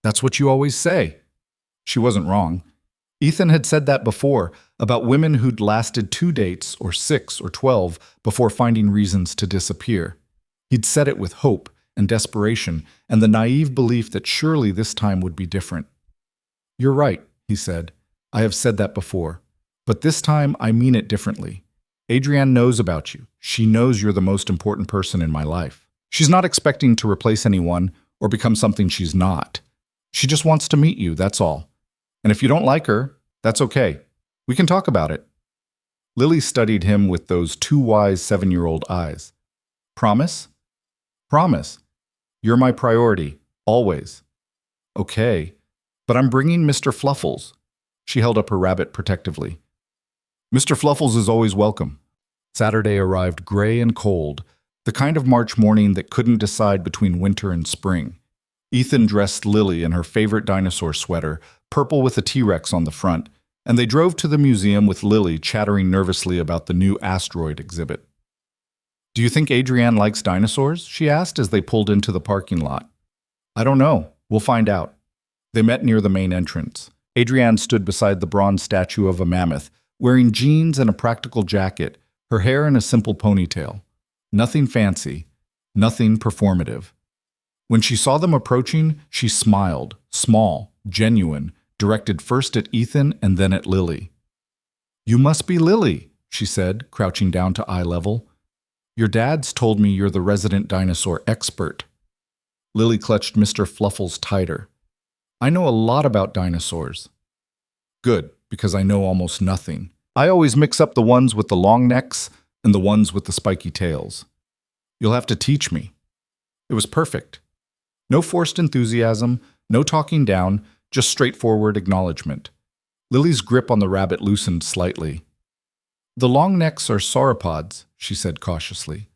"That's what you always say." She wasn't wrong. Ethan had said that before, about women who'd lasted 2 dates, or 6 or 12, before finding reasons to disappear. He'd said it with hope and desperation, and the naive belief that surely this time would be different. "You're right," he said. "I have said that before. But this time I mean it differently. Adrienne knows about you. She knows you're the most important person in my life. She's not expecting to replace anyone or become something she's not. She just wants to meet you, that's all. And if you don't like her, that's okay. We can talk about it. Lily studied him with those two wise 7-year-old eyes. Promise? Promise. You're my priority, always. Okay, but I'm bringing Mr. Fluffles. She held up her rabbit protectively. Mr. Fluffles is always welcome. Saturday arrived gray and cold, the kind of March morning that couldn't decide between winter and spring. Ethan dressed Lily in her favorite dinosaur sweater, purple with a T-Rex on the front, and they drove to the museum with Lily chattering nervously about the new asteroid exhibit. Do you think Adrienne likes dinosaurs? She asked as they pulled into the parking lot. I don't know. We'll find out. They met near the main entrance. Adrienne stood beside the bronze statue of a mammoth, wearing jeans and a practical jacket, her hair in a simple ponytail. Nothing fancy, nothing performative. When she saw them approaching, she smiled, small, genuine, directed first at Ethan and then at Lily. You must be Lily, she said, crouching down to eye level. Your dad's told me you're the resident dinosaur expert. Lily clutched Mr. Fluffles tighter. I know a lot about dinosaurs. Good, because I know almost nothing. I always mix up the ones with the long necks and the ones with the spiky tails. You'll have to teach me. It was perfect. No forced enthusiasm, no talking down, just straightforward acknowledgement. Lily's grip on the rabbit loosened slightly. The long necks are sauropods, she said cautiously.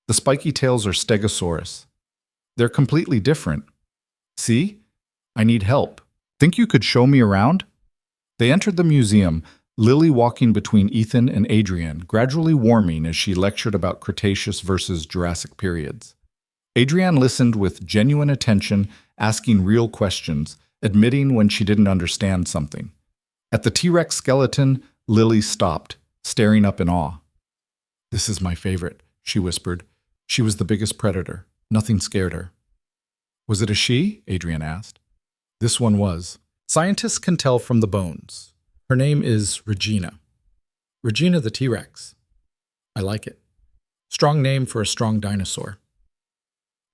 The spiky tails are stegosaurus. They're completely different. See? I need help. Think you could show me around? They entered the museum, Lily walking between Ethan and Adrienne, gradually warming as she lectured about Cretaceous versus Jurassic periods. Adrienne listened with genuine attention, asking real questions, admitting when she didn't understand something. At the T-Rex skeleton, Lily stopped, staring up in awe. This is my favorite, she whispered. She was the biggest predator. Nothing scared her. Was it a she? Adrienne asked. This one was. Scientists can tell from the bones. Her name is Regina. Regina the T-Rex. I like it. Strong name for a strong dinosaur.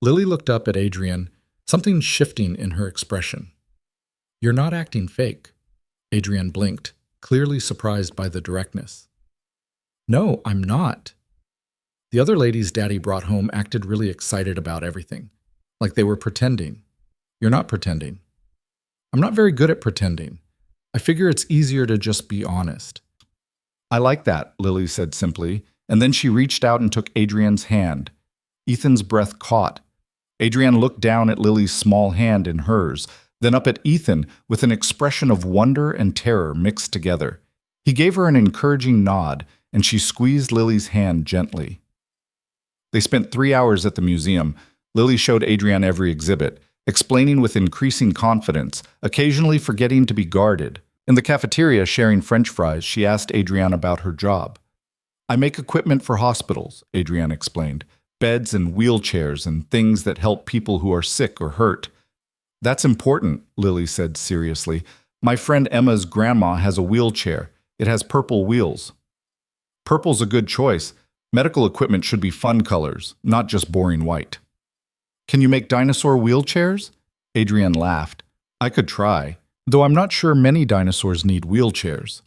Lily looked up at Adrienne, something shifting in her expression. You're not acting fake. Adrienne blinked, clearly surprised by the directness. No, I'm not. The other ladies Daddy brought home acted really excited about everything, like they were pretending. You're not pretending. I'm not very good at pretending. I figure it's easier to just be honest. I like that, Lily said simply, and then she reached out and took Adrienne's hand. Ethan's breath caught. Adrienne looked down at Lily's small hand in hers, then up at Ethan with an expression of wonder and terror mixed together. He gave her an encouraging nod, and she squeezed Lily's hand gently. They spent 3 hours at the museum. Lily showed Adrienne every exhibit, explaining with increasing confidence, occasionally forgetting to be guarded. In the cafeteria, sharing French fries, she asked Adrienne about her job. I make equipment for hospitals, Adrienne explained. Beds and wheelchairs and things that help people who are sick or hurt. That's important, Lily said seriously. My friend Emma's grandma has a wheelchair. It has purple wheels. Purple's a good choice. Medical equipment should be fun colors, not just boring white. Can you make dinosaur wheelchairs? Adrienne laughed. I could try, though I'm not sure many dinosaurs need wheelchairs.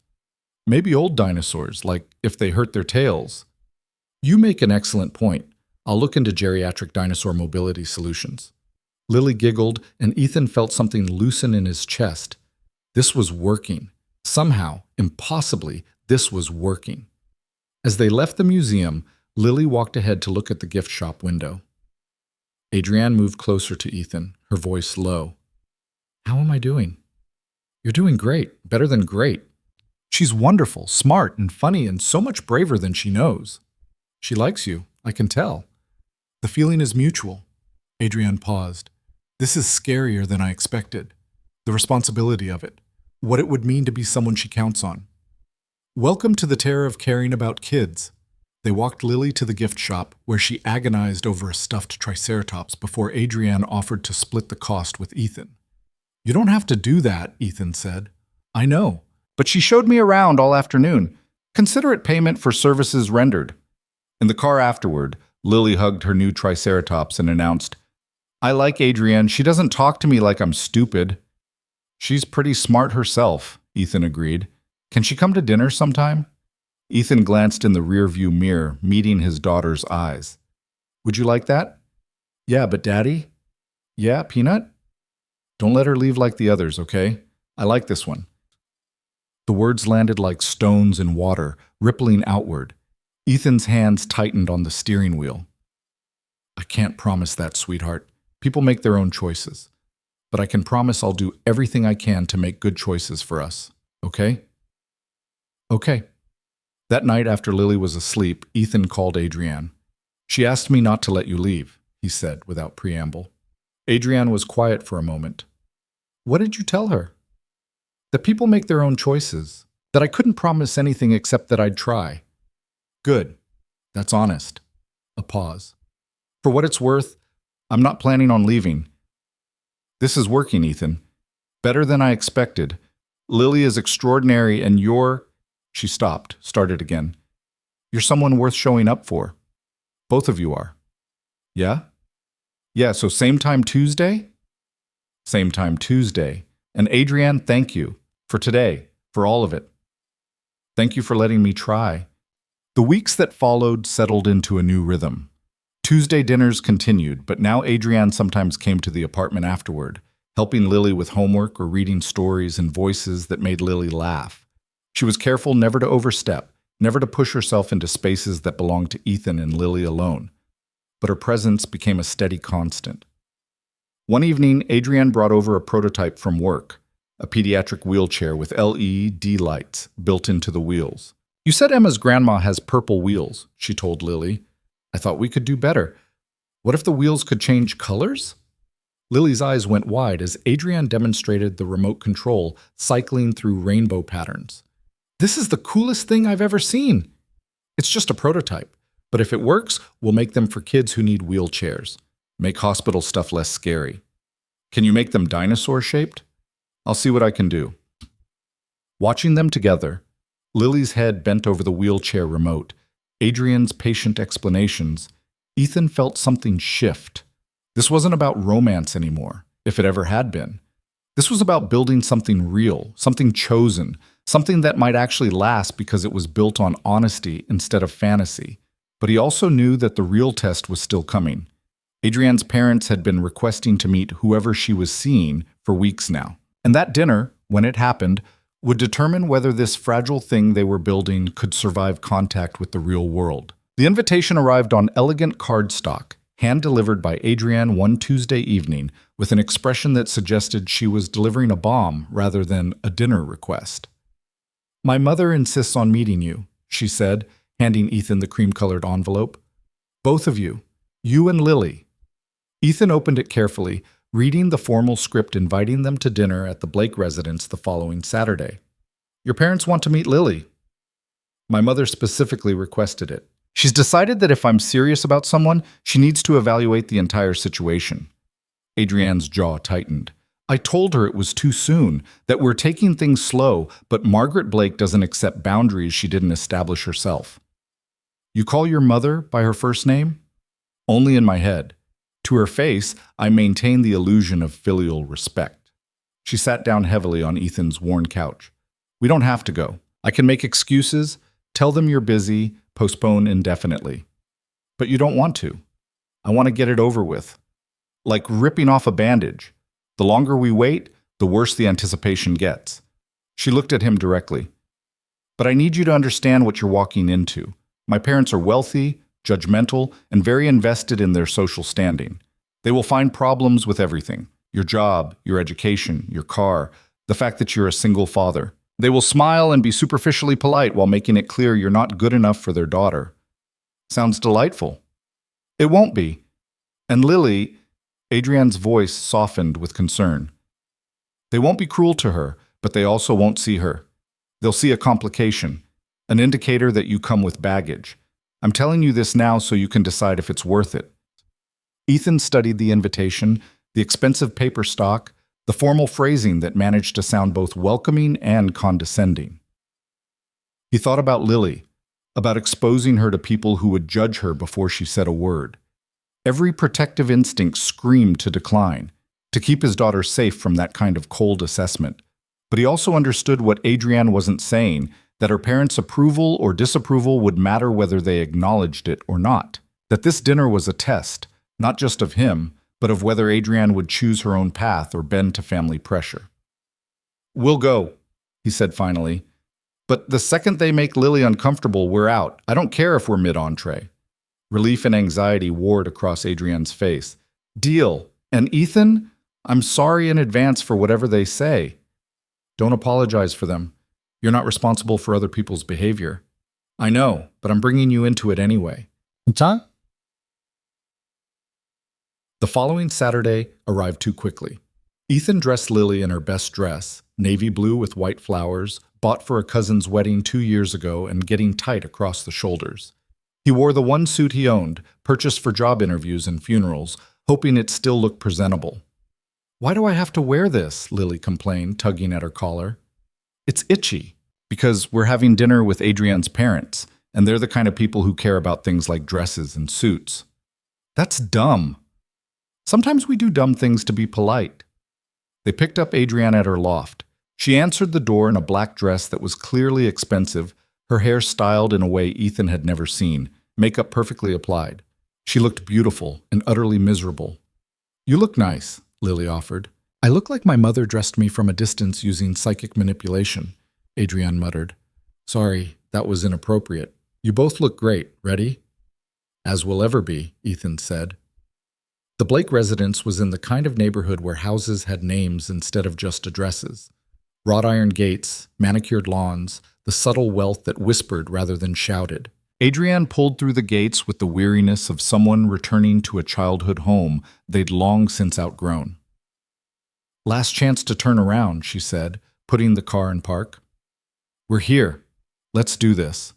Maybe old dinosaurs, like if they hurt their tails. You make an excellent point. I'll look into geriatric dinosaur mobility solutions. Lily giggled, and Ethan felt something loosen in his chest. This was working. Somehow, impossibly, this was working. As they left the museum, Lily walked ahead to look at the gift shop window. Adrienne moved closer to Ethan, her voice low. How am I doing? You're doing great, better than great. She's wonderful, smart, and funny, and so much braver than she knows. She likes you, I can tell. The feeling is mutual. Adrienne paused. This is scarier than I expected. The responsibility of it. What it would mean to be someone she counts on. Welcome to the terror of caring about kids. They walked Lily to the gift shop, where she agonized over a stuffed triceratops before Adrienne offered to split the cost with Ethan. You don't have to do that, Ethan said. I know, but she showed me around all afternoon. Considerate payment for services rendered. In the car afterward, Lily hugged her new Triceratops and announced, I like Adrienne. She doesn't talk to me like I'm stupid. She's pretty smart herself, Ethan agreed. Can she come to dinner sometime? Ethan glanced in the rearview mirror, meeting his daughter's eyes. Would you like that? Yeah, but Daddy? Yeah, Peanut? Don't let her leave like the others, okay? I like this one. The words landed like stones in water, rippling outward. Ethan's hands tightened on the steering wheel. I can't promise that, sweetheart. People make their own choices. But I can promise I'll do everything I can to make good choices for us, okay? Okay. That night after Lily was asleep, Ethan called Adrienne. She asked me not to let you leave, he said without preamble. Adrienne was quiet for a moment. What did you tell her? That people make their own choices. That I couldn't promise anything except that I'd try. Good. That's honest. A pause. For what it's worth, I'm not planning on leaving. This is working, Ethan. Better than I expected. Lily is extraordinary and you're... She stopped, started again. You're someone worth showing up for. Both of you are. Yeah? Yeah, so same time Tuesday? Same time Tuesday. And Adrienne, thank you. For today. For all of it. Thank you for letting me try. The weeks that followed settled into a new rhythm. Tuesday dinners continued, but now Adrienne sometimes came to the apartment afterward, helping Lily with homework or reading stories in voices that made Lily laugh. She was careful never to overstep, never to push herself into spaces that belonged to Ethan and Lily alone. But her presence became a steady constant. One evening, Adrienne brought over a prototype from work, a pediatric wheelchair with LED lights built into the wheels. You said Emma's grandma has purple wheels, she told Lily. I thought we could do better. What if the wheels could change colors? Lily's eyes went wide as Adrienne demonstrated the remote control cycling through rainbow patterns. This is the coolest thing I've ever seen. It's just a prototype, but if it works, we'll make them for kids who need wheelchairs. Make hospital stuff less scary. Can you make them dinosaur-shaped? I'll see what I can do. Watching them together, Lily's head bent over the wheelchair remote, Adrienne's patient explanations, Ethan felt something shift. This wasn't about romance anymore, if it ever had been. This was about building something real, something chosen, something that might actually last because it was built on honesty instead of fantasy. But he also knew that the real test was still coming. Adrienne's parents had been requesting to meet whoever she was seeing for weeks now. And that dinner, when it happened, would determine whether this fragile thing they were building could survive contact with the real world. The invitation arrived on elegant cardstock, hand-delivered by Adrienne one Tuesday evening, with an expression that suggested she was delivering a bomb rather than a dinner request. My mother insists on meeting you, she said, handing Ethan the cream-colored envelope. Both of you. You and Lily. Ethan opened it carefully, reading the formal script inviting them to dinner at the Blake residence the following Saturday. Your parents want to meet Lily. My mother specifically requested it. She's decided that if I'm serious about someone, she needs to evaluate the entire situation. Adrienne's jaw tightened. I told her it was too soon, that we're taking things slow, but Margaret Blake doesn't accept boundaries she didn't establish herself. You call your mother by her first name? Only in my head. To her face, I maintained the illusion of filial respect. She sat down heavily on Ethan's worn couch. We don't have to go. I can make excuses, tell them you're busy, postpone indefinitely. But you don't want to. I want to get it over with. Like ripping off a bandage. The longer we wait, the worse the anticipation gets. She looked at him directly. But I need you to understand what you're walking into. My parents are wealthy, judgmental, and very invested in their social standing. They will find problems with everything. Your job, your education, your car, the fact that you're a single father. They will smile and be superficially polite while making it clear you're not good enough for their daughter. Sounds delightful. It won't be. And Lily, Adrienne's voice softened with concern. They won't be cruel to her, but they also won't see her. They'll see a complication, an indicator that you come with baggage. I'm telling you this now so you can decide if it's worth it. Ethan studied the invitation, the expensive paper stock, the formal phrasing that managed to sound both welcoming and condescending. He thought about Lily, about exposing her to people who would judge her before she said a word. Every protective instinct screamed to decline, to keep his daughter safe from that kind of cold assessment. But he also understood what Adrienne wasn't saying, that her parents' approval or disapproval would matter whether they acknowledged it or not. That this dinner was a test, not just of him, but of whether Adrienne would choose her own path or bend to family pressure. "We'll go," he said finally. "But the second they make Lily uncomfortable, we're out. I don't care if we're mid-entree." Relief and anxiety warred across Adrienne's face. "Deal. And Ethan, I'm sorry in advance for whatever they say." "Don't apologize for them. You're not responsible for other people's behavior." "I know, but I'm bringing you into it anyway." 괜찮아? The following Saturday arrived too quickly. Ethan dressed Lily in her best dress, navy blue with white flowers, bought for a cousin's wedding 2 years ago and getting tight across the shoulders. He wore the one suit he owned, purchased for job interviews and funerals, hoping it still looked presentable. "Why do I have to wear this?" Lily complained, tugging at her collar. "It's itchy, because we're having dinner with Adrienne's parents, and they're the kind of people who care about things like dresses and suits." "That's dumb." "Sometimes we do dumb things to be polite." They picked up Adrienne at her loft. She answered the door in a black dress that was clearly expensive, her hair styled in a way Ethan had never seen, makeup perfectly applied. She looked beautiful and utterly miserable. "You look nice," Lily offered. "I look like my mother dressed me from a distance using psychic manipulation," Adrienne muttered. "Sorry, that was inappropriate. You both look great. Ready?" "As we'll ever be," Ethan said. The Blake residence was in the kind of neighborhood where houses had names instead of just addresses. Wrought iron gates, manicured lawns, the subtle wealth that whispered rather than shouted. Adrienne pulled through the gates with the weariness of someone returning to a childhood home they'd long since outgrown. "Last chance to turn around," she said, putting the car in park. "We're here. Let's do this."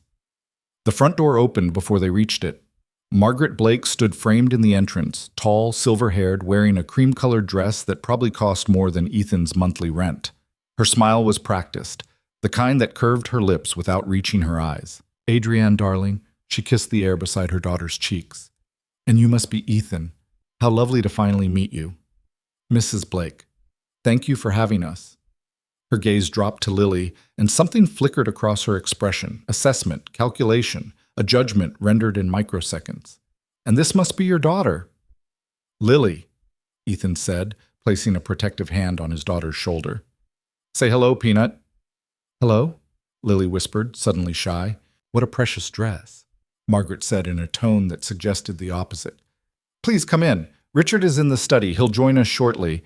The front door opened before they reached it. Margaret Blake stood framed in the entrance, tall, silver-haired, wearing a cream-colored dress that probably cost more than Ethan's monthly rent. Her smile was practiced, the kind that curved her lips without reaching her eyes. "Adrienne, darling," she kissed the air beside her daughter's cheeks. "And you must be Ethan. How lovely to finally meet you. Mrs. Blake, thank you for having us." Her gaze dropped to Lily, and something flickered across her expression, assessment, calculation, a judgment rendered in microseconds. "And this must be your daughter." "Lily," Ethan said, placing a protective hand on his daughter's shoulder. "Say hello, Peanut." "Hello," Lily whispered, suddenly shy. "What a precious dress," Margaret said in a tone that suggested the opposite. "Please come in. Richard is in the study. He'll join us shortly."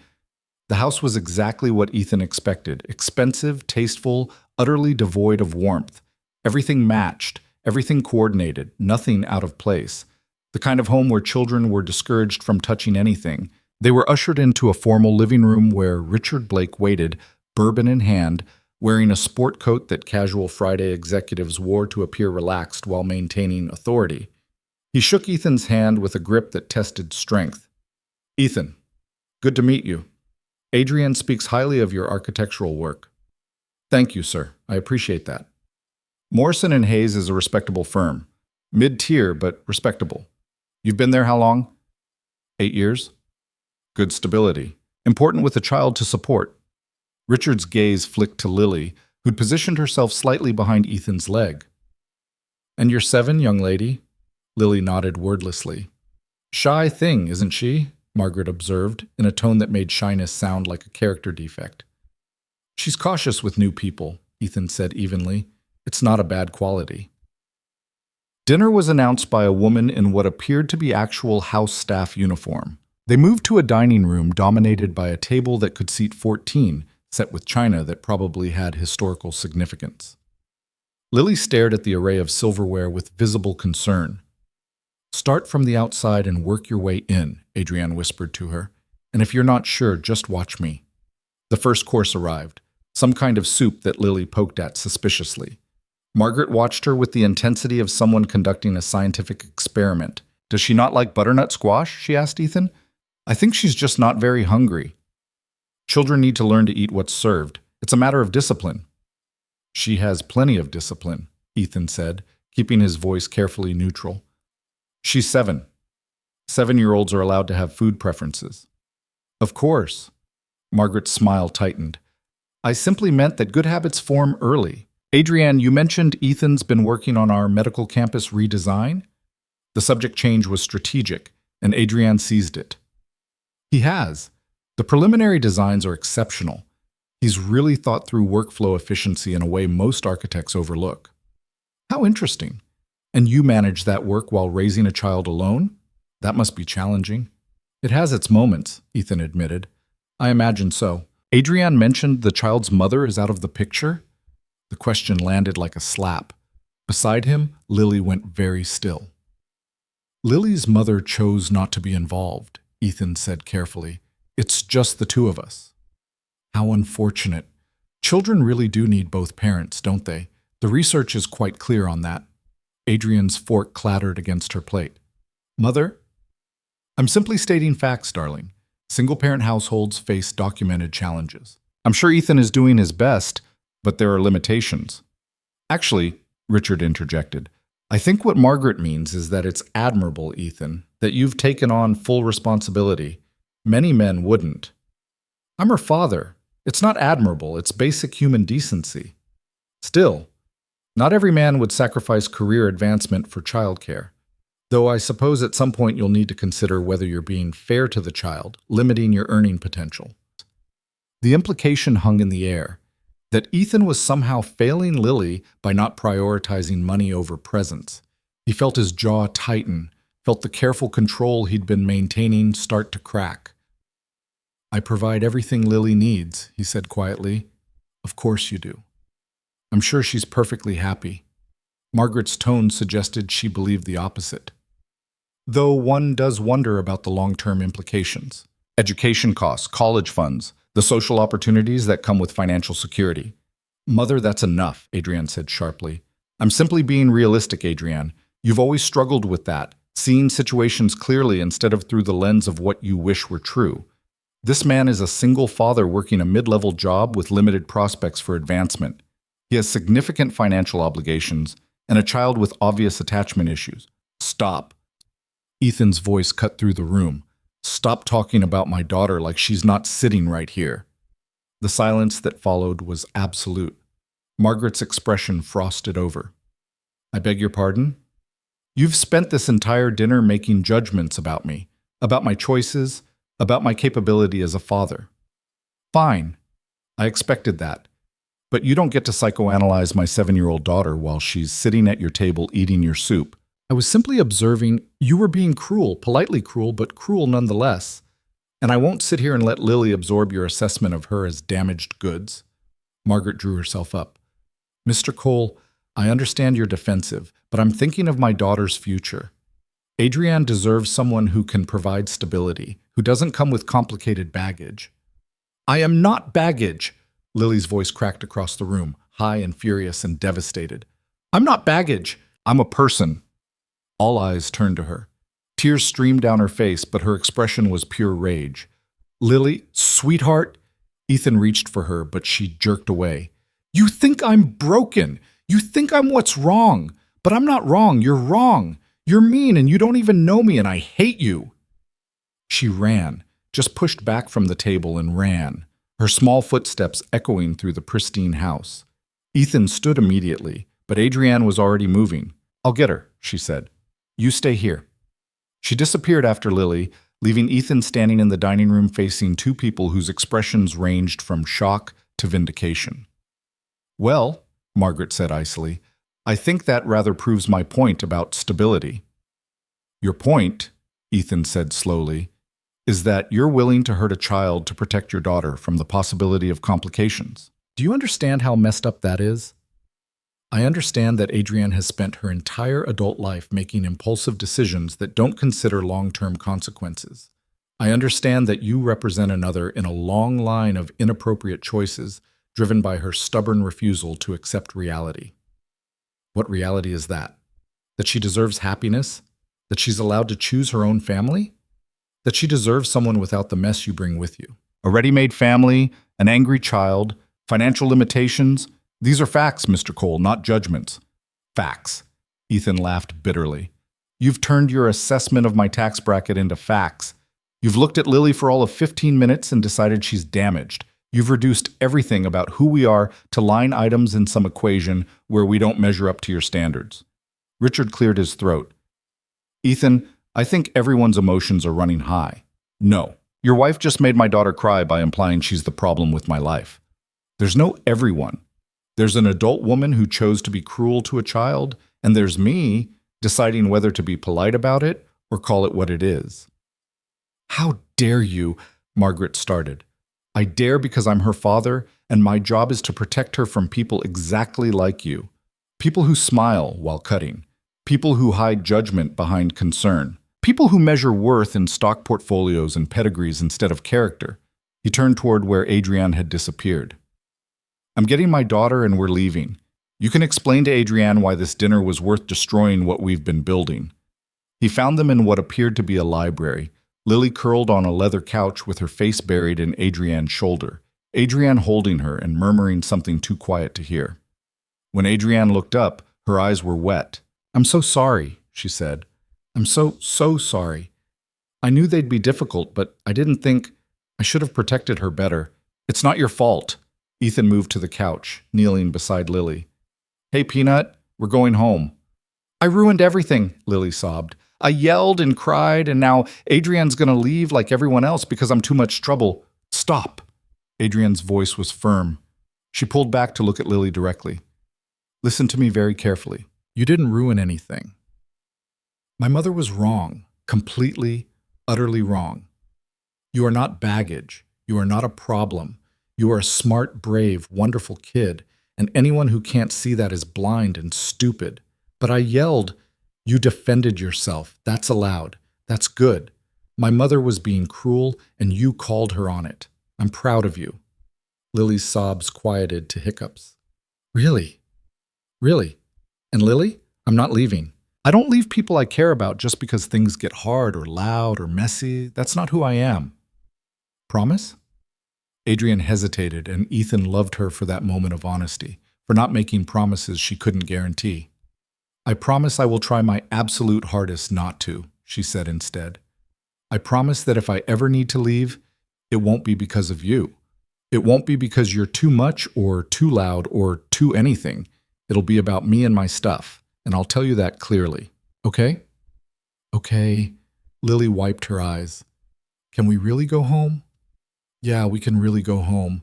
The house was exactly what Ethan expected, expensive, tasteful, utterly devoid of warmth. Everything matched, everything coordinated, nothing out of place. The kind of home where children were discouraged from touching anything. They were ushered into a formal living room where Richard Blake waited, bourbon in hand, wearing a sport coat that casual Friday executives wore to appear relaxed while maintaining authority. He shook Ethan's hand with a grip that tested strength. "Ethan, good to meet you. Adrienne speaks highly of your architectural work." "Thank you, sir. I appreciate that." "Morrison and Hayes is a respectable firm. Mid-tier, but respectable. You've been there how long?" 8 years. "Good stability. Important with a child to support." Richard's gaze flicked to Lily, who'd positioned herself slightly behind Ethan's leg. "And you're 7, young lady?" Lily nodded wordlessly. "Shy thing, isn't she?" Margaret observed, in a tone that made shyness sound like a character defect. "She's cautious with new people," Ethan said evenly. "It's not a bad quality." Dinner was announced by a woman in what appeared to be actual house staff uniform. They moved to a dining room dominated by a table that could seat 14, set with china that probably had historical significance. Lily stared at the array of silverware with visible concern. "Start from the outside and work your way in," Adrienne whispered to her. "And if you're not sure, just watch me." The first course arrived, some kind of soup that Lily poked at suspiciously. Margaret watched her with the intensity of someone conducting a scientific experiment. "Does she not like butternut squash?" she asked Ethan. "I think she's just not very hungry." "Children need to learn to eat what's served. It's a matter of discipline." "She has plenty of discipline," Ethan said, keeping his voice carefully neutral. She's 7. 7-year-olds are allowed to have food preferences. Of course. Margaret's smile tightened. I simply meant that good habits form early. Adrienne, you mentioned Ethan's been working on our medical campus redesign? The subject change was strategic, and Adrienne seized it. He has. The preliminary designs are exceptional. He's really thought through workflow efficiency in a way most architects overlook. How interesting. And you manage that work while raising a child alone? That must be challenging. It has its moments, Ethan admitted. I imagine so. Adrienne mentioned the child's mother is out of the picture? The question landed like a slap. Beside him, Lily went very still. Lily's mother chose not to be involved, Ethan said carefully. It's just the two of us. How unfortunate. Children really do need both parents, don't they? The research is quite clear on that. Adrienne's fork clattered against her plate. Mother? I'm simply stating facts, darling. Single-parent households face documented challenges. I'm sure Ethan is doing his best, but there are limitations. Actually, Richard interjected, I think what Margaret means is that it's admirable, Ethan, that you've taken on full responsibility. Many men wouldn't. I'm her father. It's not admirable, it's basic human decency. Still, not every man would sacrifice career advancement for childcare. Though I suppose at some point you'll need to consider whether you're being fair to the child, limiting your earning potential. The implication hung in the air, that Ethan was somehow failing Lily by not prioritizing money over presents. He felt his jaw tighten, felt the careful control he'd been maintaining start to crack. I provide everything Lily needs, he said quietly. Of course you do. I'm sure she's perfectly happy. Margaret's tone suggested she believed the opposite. Though one does wonder about the long-term implications. Education costs, college funds, the social opportunities that come with financial security. Mother, that's enough, Adrienne said sharply. I'm simply being realistic, Adrienne. You've always struggled with that, seeing situations clearly instead of through the lens of what you wish were true. This man is a single father working a mid-level job with limited prospects for advancement. He has significant financial obligations and a child with obvious attachment issues. Stop. Ethan's voice cut through the room. Stop talking about my daughter like she's not sitting right here. The silence that followed was absolute. Margaret's expression frosted over. I beg your pardon? You've spent this entire dinner making judgments about me, about my choices, about my capability as a father. Fine. I expected that. But you don't get to psychoanalyze my 7-year-old daughter while she's sitting at your table eating your soup. I was simply observing you were being cruel, politely cruel, but cruel nonetheless. And I won't sit here and let Lily absorb your assessment of her as damaged goods. Margaret drew herself up. Mr. Cole, I understand you're defensive, but I'm thinking of my daughter's future. Adrienne deserves someone who can provide stability, who doesn't come with complicated baggage. I am not baggage. Lily's voice cracked across the room, high and furious and devastated. I'm not baggage. I'm a person. All eyes turned to her. Tears streamed down her face, but her expression was pure rage. Lily, sweetheart. Ethan reached for her, but she jerked away. You think I'm broken. You think I'm what's wrong. But I'm not wrong. You're wrong. You're mean and you don't even know me and I hate you. She ran, just pushed back from the table and ran, her small footsteps echoing through the pristine house. Ethan stood immediately, but Adrienne was already moving. I'll get her, she said. You stay here. She disappeared after Lily, leaving Ethan standing in the dining room facing two people whose expressions ranged from shock to vindication. Well, Margaret said icily, I think that rather proves my point about stability. Your point, Ethan said slowly, is that you're willing to hurt a child to protect your daughter from the possibility of complications. Do you understand how messed up that is? I understand that Adrienne has spent her entire adult life making impulsive decisions that don't consider long-term consequences. I understand that you represent another in a long line of inappropriate choices driven by her stubborn refusal to accept reality. What reality is that? That she deserves happiness? That she's allowed to choose her own family? That she deserves someone without the mess you bring with you? A ready-made family, an angry child, financial limitations? These are facts, Mr. Cole, not judgments. Facts. Ethan laughed bitterly. You've turned your assessment of my tax bracket into facts. You've looked at Lily for all of 15 minutes and decided she's damaged. You've reduced everything about who we are to line items in some equation where we don't measure up to your standards. Richard cleared his throat. Ethan, I think everyone's emotions are running high. No, your wife just made my daughter cry by implying she's the problem with my life. There's no everyone. There's an adult woman who chose to be cruel to a child, and there's me deciding whether to be polite about it or call it what it is. How dare you? Margaret started. I dare because I'm her father, and my job is to protect her from people exactly like you. People who smile while cutting. People who hide judgment behind concern. People who measure worth in stock portfolios and pedigrees instead of character. He turned toward where Adrienne had disappeared. I'm getting my daughter and we're leaving. You can explain to Adrienne why this dinner was worth destroying what we've been building. He found them in what appeared to be a library. Lily curled on a leather couch with her face buried in Adrienne's shoulder, Adrienne holding her and murmuring something too quiet to hear. When Adrienne looked up, her eyes were wet. I'm so sorry, she said. I'm so sorry. I knew they'd be difficult, but I didn't think I should have protected her better. It's not your fault. Ethan moved to the couch, kneeling beside Lily. Hey, Peanut, we're going home. I ruined everything, Lily sobbed. I yelled and cried, and now Adrienne's going to leave like everyone else because I'm too much trouble. Stop. Adrienne's voice was firm. She pulled back to look at Lily directly. Listen to me very carefully. You didn't ruin anything. My mother was wrong, completely, utterly wrong. You are not baggage. You are not a problem. You are a smart, brave, wonderful kid, and anyone who can't see that is blind and stupid. But I yelled. You defended yourself. That's allowed. That's good. My mother was being cruel, and you called her on it. I'm proud of you. Lily's sobs quieted to hiccups. Really? Really? And Lily, I'm not leaving. I don't leave people I care about just because things get hard or loud or messy. That's not who I am. Promise? Adrienne hesitated, and Ethan loved her for that moment of honesty, for not making promises she couldn't guarantee. I promise I will try my absolute hardest not to, she said instead. I promise that if I ever need to leave, it won't be because of you. It won't be because you're too much or too loud or too anything. It'll be about me and my stuff, and I'll tell you that clearly. Okay? Okay. Lily wiped her eyes. Can we really go home? Yeah, we can really go home.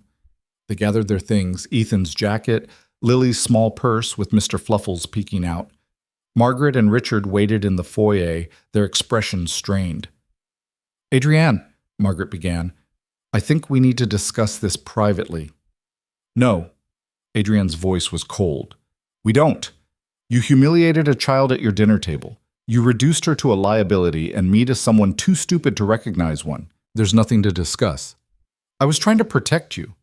They gathered their things, Ethan's jacket, Lily's small purse with Mr. Fluffles peeking out. Margaret and Richard waited in the foyer, their expressions strained. Adrienne, Margaret began, I think we need to discuss this privately. No. Adrienne's voice was cold. We don't. You humiliated a child at your dinner table. You reduced her to a liability and me to someone too stupid to recognize one. There's nothing to discuss. I was trying to protect you.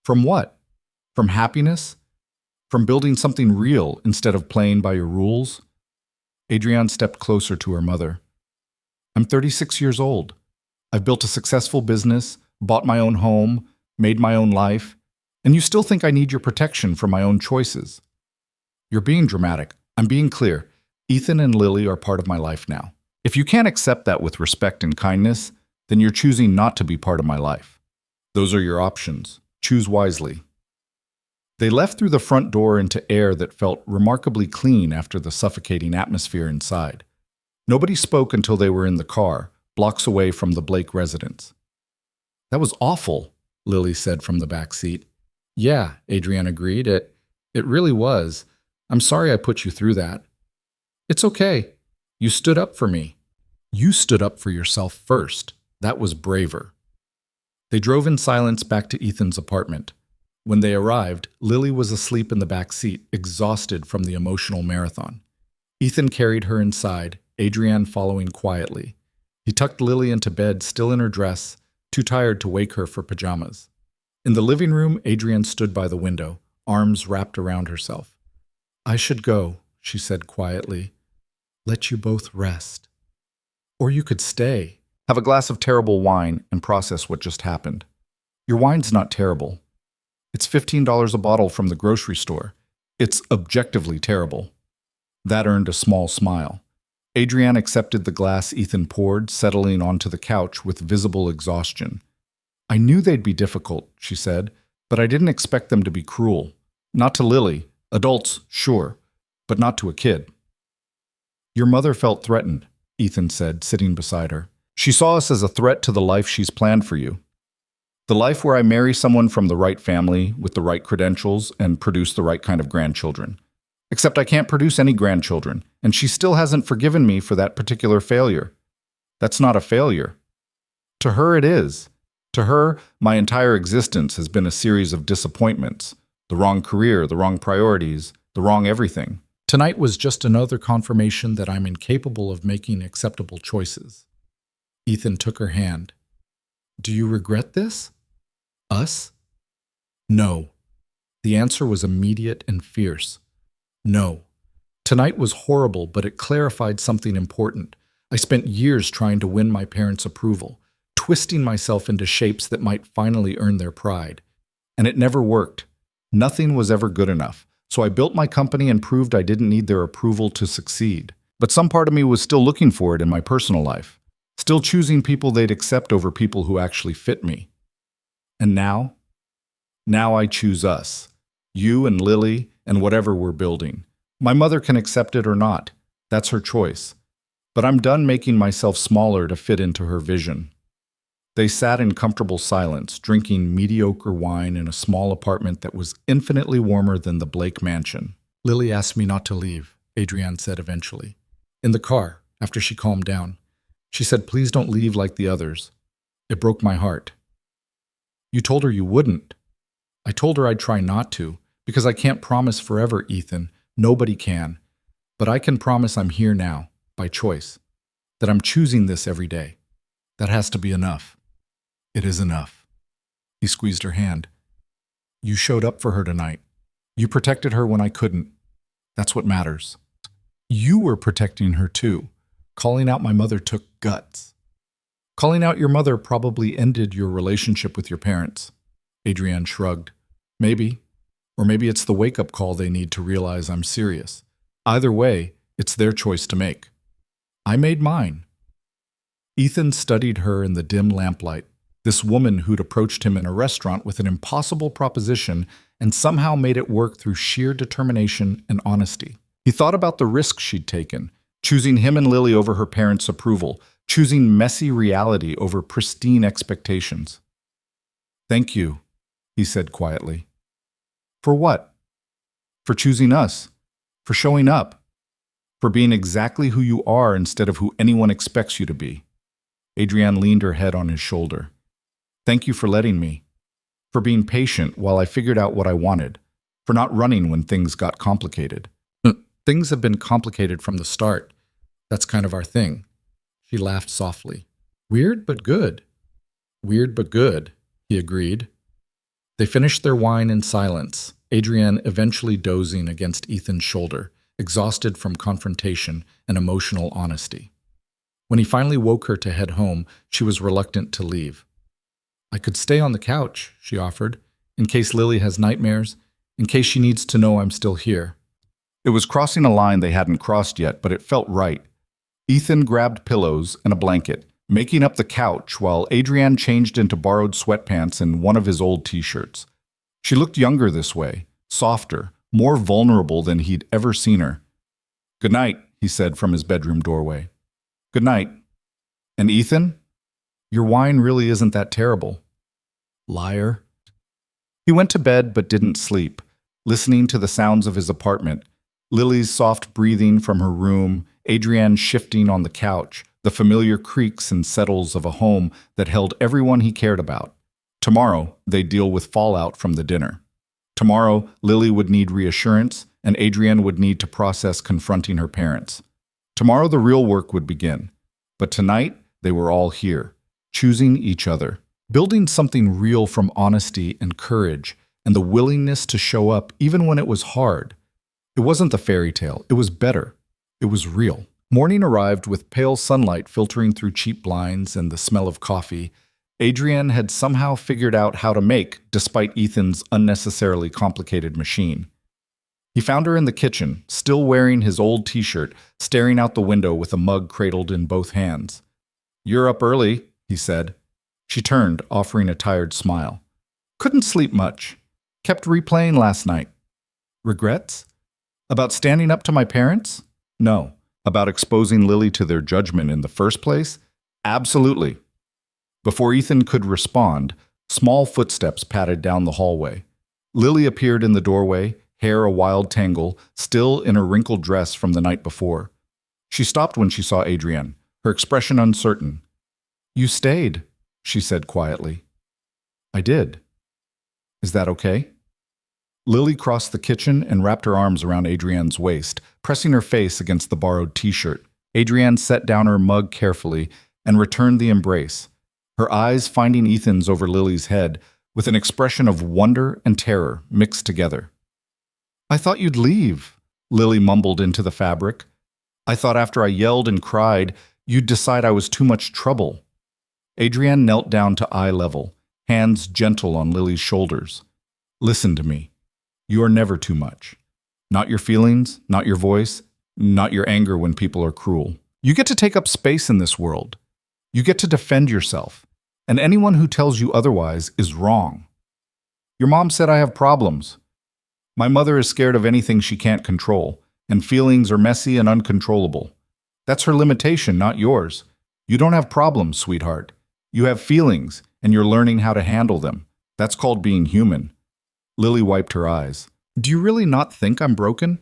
From what? From happiness? From building something real instead of playing by your rules? Adrienne stepped closer to her mother. I'm 36 years old. I've built a successful business, bought my own home, made my own life, and you still think I need your protection for my own choices. You're being dramatic. I'm being clear. Ethan and Lily are part of my life now. If you can't accept that with respect and kindness, then you're choosing not to be part of my life. Those are your options. Choose wisely. They left through the front door into air that felt remarkably clean after the suffocating atmosphere inside. Nobody spoke until they were in the car, blocks away from the Blake residence. That was awful, Lily said from the back seat. Yeah, Adrienne agreed. It really was. I'm sorry I put you through that. It's okay. You stood up for me. You stood up for yourself first. That was braver. They drove in silence back to Ethan's apartment. When they arrived, Lily was asleep in the back seat, exhausted from the emotional marathon. Ethan carried her inside, Adrienne following quietly. He tucked Lily into bed, still in her dress, too tired to wake her for pajamas. In the living room, Adrienne stood by the window, arms wrapped around herself. I should go, she said quietly. Let you both rest. Or you could stay. Have a glass of terrible wine and process what just happened. Your wine's not terrible. It's $15 a bottle from the grocery store. It's objectively terrible. That earned a small smile. Adrienne accepted the glass Ethan poured, settling onto the couch with visible exhaustion. I knew they'd be difficult, she said, but I didn't expect them to be cruel. Not to Lily. Adults, sure, but not to a kid. Your mother felt threatened, Ethan said, sitting beside her. She saw us as a threat to the life she's planned for you. The life where I marry someone from the right family, with the right credentials, and produce the right kind of grandchildren. Except I can't produce any grandchildren, and she still hasn't forgiven me for that particular failure. That's not a failure. To her it is. To her, my entire existence has been a series of disappointments. The wrong career, the wrong priorities, the wrong everything. Tonight was just another confirmation that I'm incapable of making acceptable choices. Ethan took her hand. Do you regret this? Us? No. The answer was immediate and fierce. No. Tonight was horrible, but it clarified something important. I spent years trying to win my parents' approval, twisting myself into shapes that might finally earn their pride. And it never worked. Nothing was ever good enough. So I built my company and proved I didn't need their approval to succeed. But some part of me was still looking for it in my personal life, still choosing people they'd accept over people who actually fit me. And now? Now I choose us. You and Lily and whatever we're building. My mother can accept it or not. That's her choice. But I'm done making myself smaller to fit into her vision. They sat in comfortable silence, drinking mediocre wine in a small apartment that was infinitely warmer than the Blake mansion. Lily asked me not to leave, Adrienne said eventually. In the car, after she calmed down. She said, please don't leave like the others. It broke my heart. You told her you wouldn't. I told her I'd try not to, because I can't promise forever, Ethan. Nobody can. But I can promise I'm here now, by choice. That I'm choosing this every day. That has to be enough. It is enough. He squeezed her hand. You showed up for her tonight. You protected her when I couldn't. That's what matters. You were protecting her too. Calling out my mother took guts. Calling out your mother probably ended your relationship with your parents. Adrienne shrugged. Maybe. Or maybe it's the wake-up call they need to realize I'm serious. Either way, it's their choice to make. I made mine. Ethan studied her in the dim lamplight. This woman who'd approached him in a restaurant with an impossible proposition and somehow made it work through sheer determination and honesty. He thought about the risks she'd taken, choosing him and Lily over her parents' approval, choosing messy reality over pristine expectations. Thank you, he said quietly. For what? For choosing us. For showing up. For being exactly who you are instead of who anyone expects you to be. Adrienne leaned her head on his shoulder. Thank you for letting me. For being patient while I figured out what I wanted. For not running when things got complicated. Things have been complicated from the start. That's kind of our thing. She laughed softly. Weird but good. Weird but good, he agreed. They finished their wine in silence, Adrienne eventually dozing against Ethan's shoulder, exhausted from confrontation and emotional honesty. When he finally woke her to head home, she was reluctant to leave. I could stay on the couch, she offered, in case Lily has nightmares, in case she needs to know I'm still here. It was crossing a line they hadn't crossed yet, but it felt right. Ethan grabbed pillows and a blanket, making up the couch while Adrienne changed into borrowed sweatpants and one of his old t-shirts. She looked younger this way, softer, more vulnerable than he'd ever seen her. Good night, he said from his bedroom doorway. Good night. And Ethan? Your wine really isn't that terrible. Liar. He went to bed but didn't sleep, listening to the sounds of his apartment, Lily's soft breathing from her room, Adrienne shifting on the couch, the familiar creaks and settles of a home that held everyone he cared about. Tomorrow, they'd deal with fallout from the dinner. Tomorrow, Lily would need reassurance, and Adrienne would need to process confronting her parents. Tomorrow, the real work would begin. But tonight, they were all here, choosing each other, building something real from honesty and courage, and the willingness to show up even when it was hard. It wasn't the fairy tale, it was better. It was real. Morning arrived with pale sunlight filtering through cheap blinds and the smell of coffee. Adrienne had somehow figured out how to make, despite Ethan's unnecessarily complicated machine. He found her in the kitchen, still wearing his old t-shirt, staring out the window with a mug cradled in both hands. "You're up early," he said. She turned, offering a tired smile. "Couldn't sleep much. Kept replaying last night." "Regrets? About standing up to my parents?" "No. About exposing Lily to their judgment in the first place?" "Absolutely." Before Ethan could respond, small footsteps padded down the hallway. Lily appeared in the doorway, hair a wild tangle, still in her wrinkled dress from the night before. She stopped when she saw Adrienne, her expression uncertain. "You stayed," she said quietly. "I did. Is that okay?" Lily crossed the kitchen and wrapped her arms around Adrienne's waist, pressing her face against the borrowed t-shirt. Adrienne set down her mug carefully and returned the embrace, her eyes finding Ethan's over Lily's head with an expression of wonder and terror mixed together. "I thought you'd leave," Lily mumbled into the fabric. "I thought after I yelled and cried, you'd decide I was too much trouble." Adrienne knelt down to eye level, hands gentle on Lily's shoulders. "Listen to me. You are never too much. Not your feelings, not your voice, not your anger when people are cruel. You get to take up space in this world. You get to defend yourself. And anyone who tells you otherwise is wrong. Your mom said I have problems. My mother is scared of anything she can't control, and feelings are messy and uncontrollable. That's her limitation, not yours. You don't have problems, sweetheart. You have feelings, and you're learning how to handle them. That's called being human." Lily wiped her eyes. "Do you really not think I'm broken?"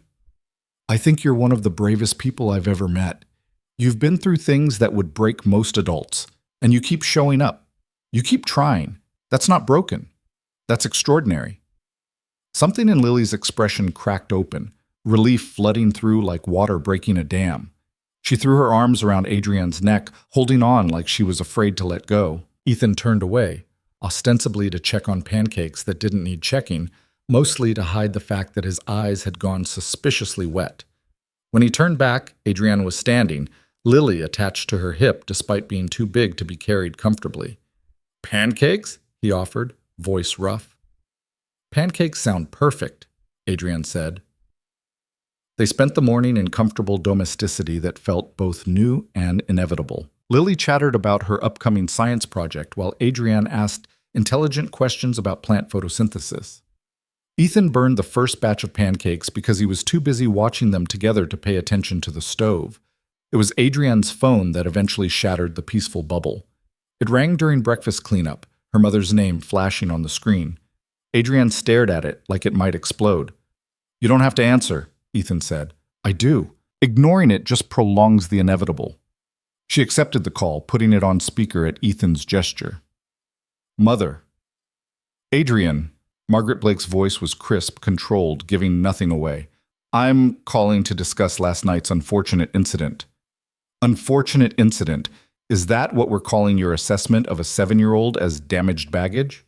"I think you're one of the bravest people I've ever met. You've been through things that would break most adults, and you keep showing up. You keep trying. That's not broken. That's extraordinary." Something in Lily's expression cracked open, relief flooding through like water breaking a dam. She threw her arms around Adrienne's neck, holding on like she was afraid to let go. Ethan turned away, ostensibly to check on pancakes that didn't need checking, mostly to hide the fact that his eyes had gone suspiciously wet. When he turned back, Adrienne was standing, Lily attached to her hip despite being too big to be carried comfortably. "Pancakes?" he offered, voice rough. "Pancakes sound perfect," Adrienne said. They spent the morning in comfortable domesticity that felt both new and inevitable. Lily chattered about her upcoming science project while Adrienne asked intelligent questions about plant photosynthesis. Ethan burned the first batch of pancakes because he was too busy watching them together to pay attention to the stove. It was Adrienne's phone that eventually shattered the peaceful bubble. It rang during breakfast cleanup, her mother's name flashing on the screen. Adrienne stared at it like it might explode. "You don't have to answer," Ethan said. "I do. Ignoring it just prolongs the inevitable." She accepted the call, putting it on speaker at Ethan's gesture. "Mother." "Adrienne." Margaret Blake's voice was crisp, controlled, giving nothing away. "I'm calling to discuss last night's unfortunate incident." "Unfortunate incident? Is that what we're calling your assessment of a 7-year-old as damaged baggage?"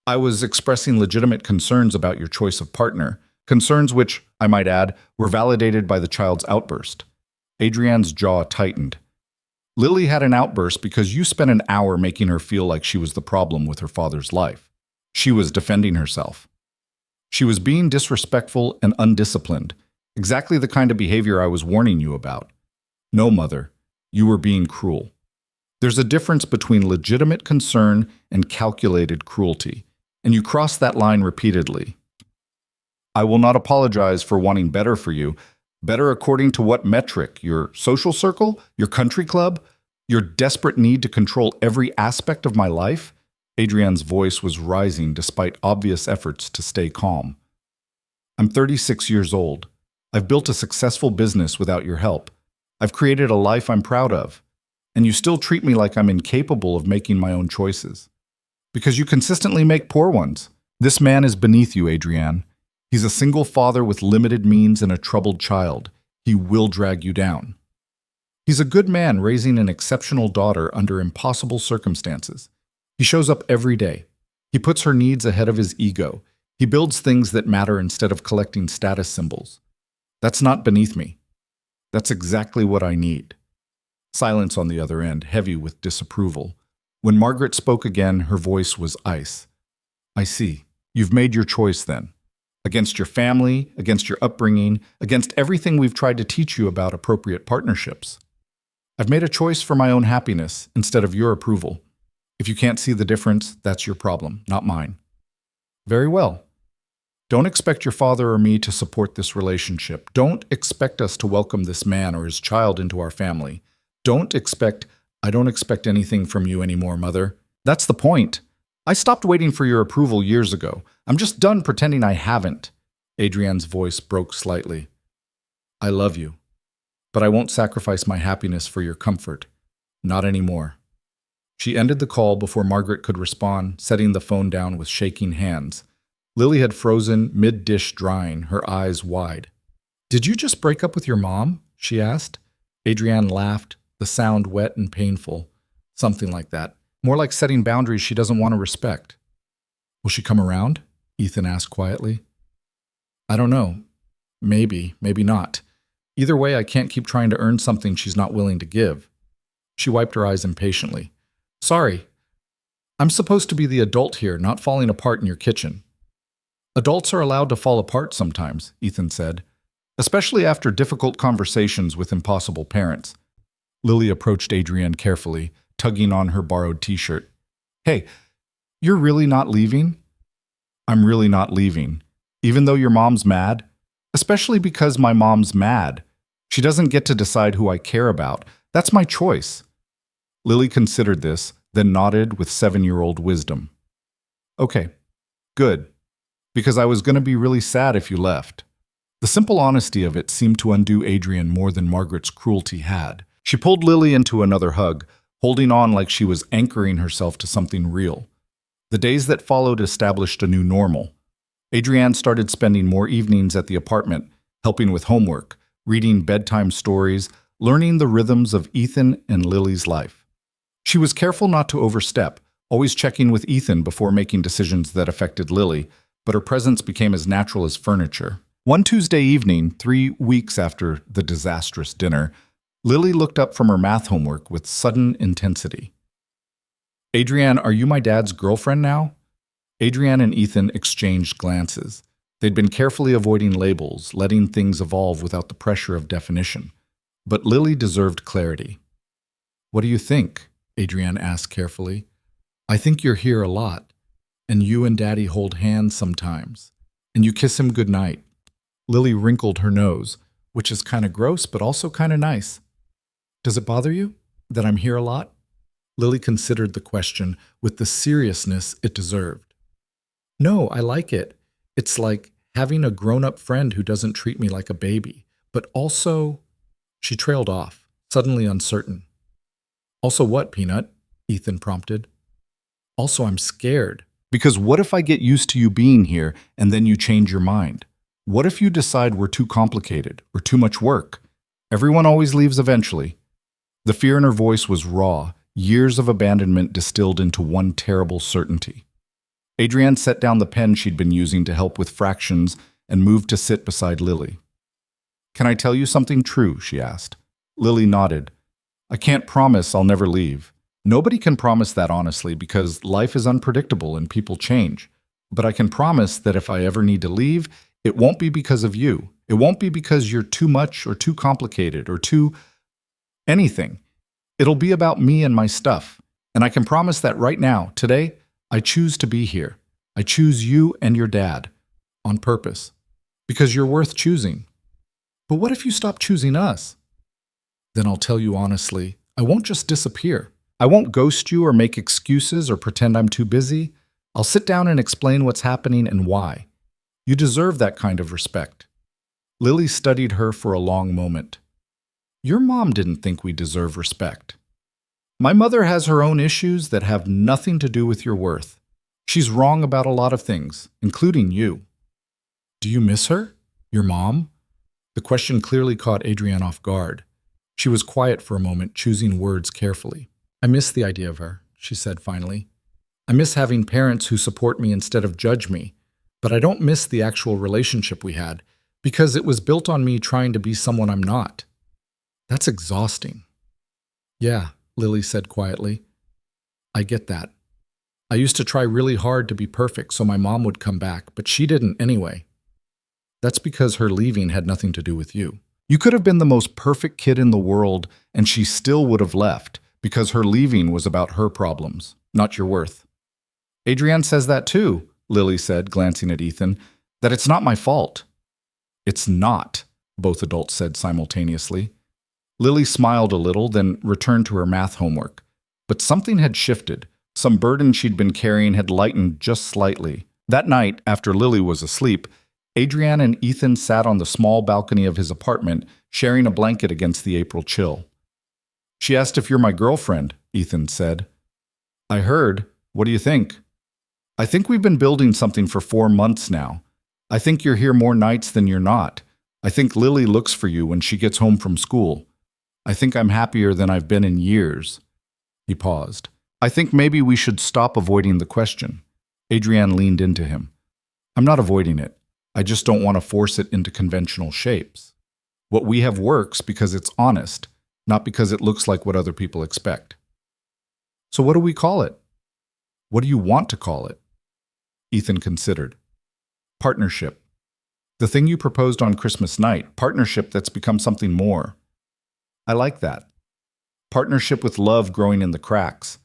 "I was expressing legitimate concerns about your choice of partner, concerns which, I might add, were validated by the child's outburst." Adrienne's jaw tightened. "Lily had an outburst because you spent an hour making her feel like she was the problem with her father's life. She was defending herself. She was being disrespectful and undisciplined, exactly the kind of behavior I was warning you about. No, Mother, you were being cruel. There's a difference between legitimate concern and calculated cruelty, and you crossed that line repeatedly. I will not apologize for wanting better for you. Better according to what metric? Your social circle? Your country club? Your desperate need to control every aspect of my life?" Adrienne's voice was rising despite obvious efforts to stay calm. "I'm 36 years old. I've built a successful business without your help. I've created a life I'm proud of. And you still treat me like I'm incapable of making my own choices. Because you consistently make poor ones. This man is beneath you, Adrienne. He's a single father with limited means and a troubled child. He will drag you down. He's a good man raising an exceptional daughter under impossible circumstances. He shows up every day. He puts her needs ahead of his ego. He builds things that matter instead of collecting status symbols. That's not beneath me. That's exactly what I need." Silence on the other end, heavy with disapproval. When Margaret spoke again, her voice was ice. "I see. You've made your choice then. against your family, against your upbringing, against everything we've tried to teach you about appropriate partnerships. I've made a choice for my own happiness instead of your approval. If you can't see the difference, that's your problem, not mine. Very well. Don't expect your father or me to support this relationship. Don't expect us to welcome this man or his child into our family. I don't expect anything from you anymore, Mother. That's the point. I stopped waiting for your approval years ago. I'm just done pretending I haven't. Adrian's voice broke slightly. I love you, but I won't sacrifice my happiness for your comfort. Not anymore. She ended the call before Margaret could respond, setting the phone down with shaking hands. Lily had frozen, mid-dish drying, her eyes wide. Did you just break up with your mom? She asked. Adrienne laughed, the sound wet and painful. Something like that. More like setting boundaries she doesn't want to respect. Will she come around? Ethan asked quietly. I don't know. Maybe, maybe not. Either way, I can't keep trying to earn something she's not willing to give. She wiped her eyes impatiently. Sorry. I'm supposed to be the adult here, not falling apart in your kitchen. Adults are allowed to fall apart sometimes, Ethan said, especially after difficult conversations with impossible parents. Lily approached Adrienne carefully, tugging on her borrowed t-shirt. Hey, you're really not leaving? I'm really not leaving, even though your mom's mad, especially because my mom's mad. She doesn't get to decide who I care about. That's my choice. Lily considered this, then nodded with 7-year-old wisdom. Okay, good. Because I was going to be really sad if you left. The simple honesty of it seemed to undo Adrienne more than Margaret's cruelty had. She pulled Lily into another hug, holding on like she was anchoring herself to something real. The days that followed established a new normal. Adrienne started spending more evenings at the apartment, helping with homework, reading bedtime stories, learning the rhythms of Ethan and Lily's life. She was careful not to overstep, always checking with Ethan before making decisions that affected Lily, but her presence became as natural as furniture. One Tuesday evening, 3 weeks after the disastrous dinner, Lily looked up from her math homework with sudden intensity. Adrienne, are you my dad's girlfriend now? Adrienne and Ethan exchanged glances. They'd been carefully avoiding labels, letting things evolve without the pressure of definition. But Lily deserved clarity. What do you think? Adrienne asked carefully. I think you're here a lot. And you and Daddy hold hands sometimes. And you kiss him goodnight. Lily wrinkled her nose, which is kind of gross, but also kind of nice. Does it bother you that I'm here a lot? Lily considered the question with the seriousness it deserved. No, I like it. It's like having a grown-up friend who doesn't treat me like a baby, but also... She trailed off, suddenly uncertain. Also what, Peanut? Ethan prompted. Also, I'm scared. Because what if I get used to you being here and then you change your mind? What if you decide we're too complicated or too much work? Everyone always leaves eventually. The fear in her voice was raw, years of abandonment distilled into one terrible certainty. Adrienne set down the pen she'd been using to help with fractions and moved to sit beside Lily. Can I tell you something true? She asked. Lily nodded. I can't promise I'll never leave. Nobody can promise that honestly because life is unpredictable and people change. But I can promise that if I ever need to leave, it won't be because of you. It won't be because you're too much or too complicated or too anything. It'll be about me and my stuff. And I can promise that right now, today, I choose to be here. I choose you and your dad. On purpose. Because you're worth choosing. But what if you stop choosing us? Then I'll tell you honestly, I won't just disappear. I won't ghost you or make excuses or pretend I'm too busy. I'll sit down and explain what's happening and why. You deserve that kind of respect. Lily studied her for a long moment. Your mom didn't think we deserve respect. My mother has her own issues that have nothing to do with your worth. She's wrong about a lot of things, including you. Do you miss her? Your mom? The question clearly caught Adrienne off guard. She was quiet for a moment, choosing words carefully. I miss the idea of her, she said finally. I miss having parents who support me instead of judge me, but I don't miss the actual relationship we had, because it was built on me trying to be someone I'm not. That's exhausting. Yeah, Lily said quietly. I get that. I used to try really hard to be perfect so my mom would come back, but she didn't anyway. That's because her leaving had nothing to do with you. You could have been the most perfect kid in the world, and she still would have left, because her leaving was about her problems, not your worth. Adrienne says that too, Lily said, glancing at Ethan, that it's not my fault. It's not, both adults said simultaneously. Lily smiled a little, then returned to her math homework. But something had shifted. Some burden she'd been carrying had lightened just slightly. That night, after Lily was asleep, Adrienne and Ethan sat on the small balcony of his apartment, sharing a blanket against the April chill. She asked if you're my girlfriend, Ethan said. I heard. What do you think? I think we've been building something for 4 months now. I think you're here more nights than you're not. I think Lily looks for you when she gets home from school. I think I'm happier than I've been in years. He paused. I think maybe we should stop avoiding the question. Adrienne leaned into him. I'm not avoiding it. I just don't want to force it into conventional shapes. What we have works because it's honest, not because it looks like what other people expect. So what do we call it? What do you want to call it? Ethan considered. Partnership. The thing you proposed on Christmas night, partnership that's become something more. I like that. Partnership with love growing in the cracks.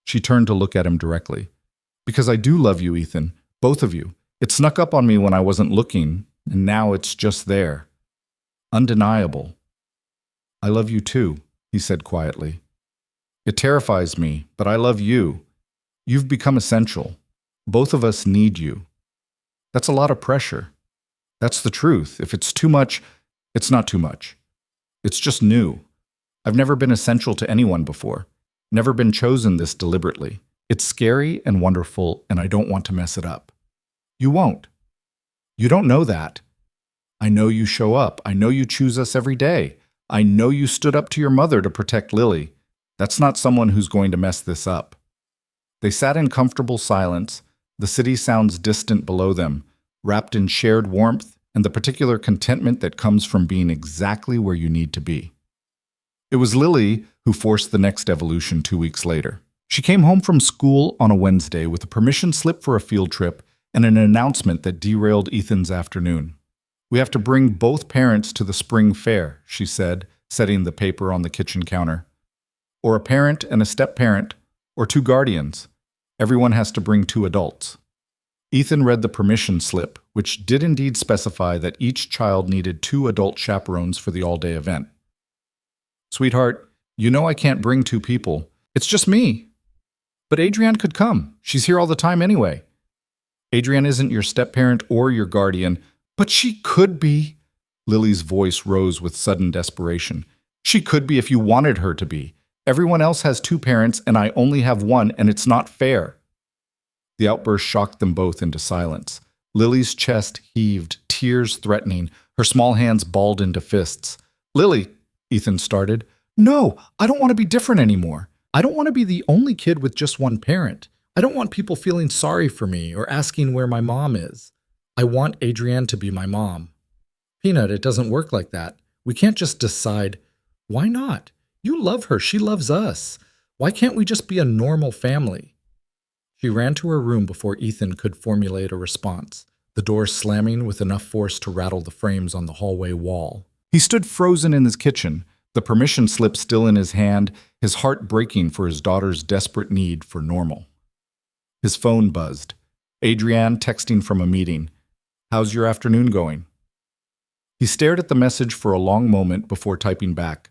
She turned to look at him directly. Because I do love you, Ethan. Both of you. It snuck up on me when I wasn't looking, and now it's just there. Undeniable. I love you too, he said quietly. It terrifies me, but I love you. You've become essential. Both of us need you. That's a lot of pressure. That's the truth. If it's too much, it's not too much. It's just new. I've never been essential to anyone before. Never been chosen this deliberately. It's scary and wonderful, and I don't want to mess it up. You won't. You don't know that. I know you show up. I know you choose us every day. I know you stood up to your mother to protect Lily. That's not someone who's going to mess this up. They sat in comfortable silence, the city sounds distant below them, wrapped in shared warmth and the particular contentment that comes from being exactly where you need to be. It was Lily who forced the next evolution 2 weeks later. She came home from school on a Wednesday with a permission slip for a field trip and an announcement that derailed Ethan's afternoon. We have to bring both parents to the spring fair, she said, setting the paper on the kitchen counter. Or a parent and a step-parent, or 2 guardians. Everyone has to bring 2 adults. Ethan read the permission slip, which did indeed specify that each child needed 2 adult chaperones for the all-day event. Sweetheart, you know I can't bring 2 people. It's just me. But Adrienne could come. She's here all the time anyway. Adrienne isn't your step-parent or your guardian, but she could be. Lily's voice rose with sudden desperation. She could be if you wanted her to be. Everyone else has 2 parents, and I only have 1, and it's not fair. The outburst shocked them both into silence. Lily's chest heaved, tears threatening, her small hands balled into fists. Lily, Ethan started. No, I don't want to be different anymore. I don't want to be the only kid with just 1 parent. I don't want people feeling sorry for me or asking where my mom is. I want Adrienne to be my mom. Peanut, it doesn't work like that. We can't just decide. Why not? You love her. She loves us. Why can't we just be a normal family? She ran to her room before Ethan could formulate a response, the door slamming with enough force to rattle the frames on the hallway wall. He stood frozen in his kitchen, the permission slip still in his hand, his heart breaking for his daughter's desperate need for normal. His phone buzzed. Adrienne texting from a meeting. How's your afternoon going? He stared at the message for a long moment before typing back.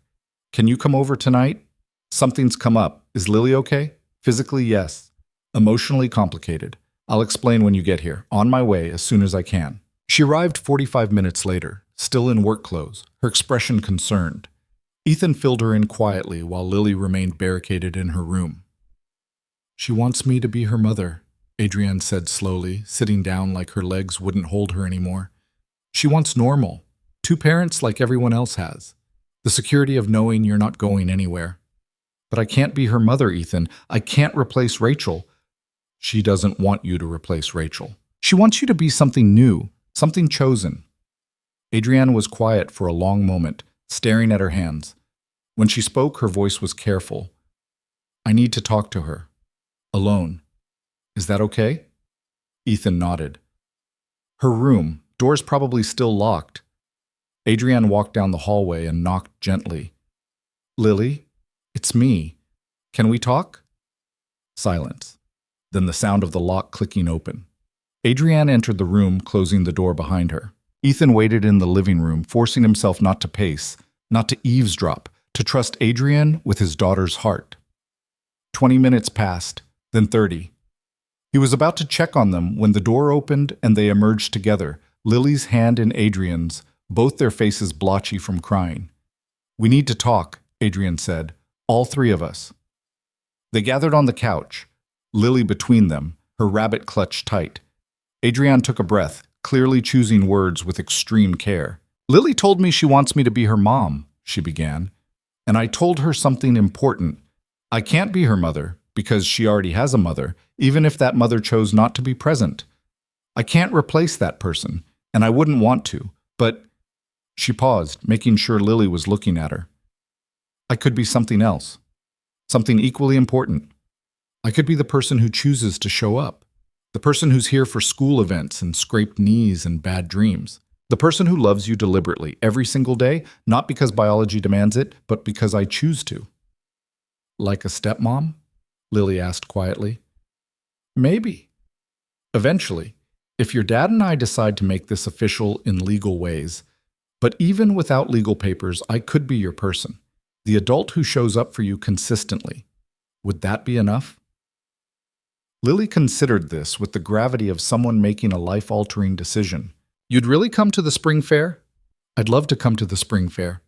Can you come over tonight? Something's come up. Is Lily okay? Physically, yes. Emotionally complicated. I'll explain when you get here. On my way as soon as I can. She arrived 45 minutes later, still in work clothes, her expression concerned. Ethan filled her in quietly while Lily remained barricaded in her room. She wants me to be her mother, Adrienne said slowly, sitting down like her legs wouldn't hold her anymore. She wants normal. 2 parents like everyone else has. The security of knowing you're not going anywhere. But I can't be her mother, Ethan. I can't replace Rachel. She doesn't want you to replace Rachel. She wants you to be something new, something chosen. Adrienne was quiet for a long moment, staring at her hands. When she spoke, her voice was careful. I need to talk to her. Alone. Is that okay? Ethan nodded. Her room, Door's probably still locked. Adrienne walked down the hallway and knocked gently. Lily, it's me. Can we talk? Silence. Then the sound of the lock clicking open. Adrienne entered the room, closing the door behind her. Ethan waited in the living room, forcing himself not to pace, not to eavesdrop, to trust Adrienne with his daughter's heart. 20 minutes passed, then 30. He was about to check on them when the door opened and they emerged together, Lily's hand in Adrienne's, both their faces blotchy from crying. We need to talk, Adrienne said, all three of us. They gathered on the couch, Lily between them, her rabbit clutch tight. Adrienne took a breath, clearly choosing words with extreme care. Lily told me she wants me to be her mom, she began, and I told her something important. I can't be her mother, because she already has a mother, even if that mother chose not to be present. I can't replace that person, and I wouldn't want to, but... She paused, making sure Lily was looking at her. I could be something else, something equally important. I could be the person who chooses to show up, the person who's here for school events and scraped knees and bad dreams, the person who loves you deliberately every single day, not because biology demands it, but because I choose to. Like a stepmom? Lily asked quietly. Maybe. Eventually, if your dad and I decide to make this official in legal ways, but even without legal papers, I could be your person, the adult who shows up for you consistently. Would that be enough? Lily considered this with the gravity of someone making a life-altering decision. You'd really come to the spring fair? I'd love to come to the spring fair.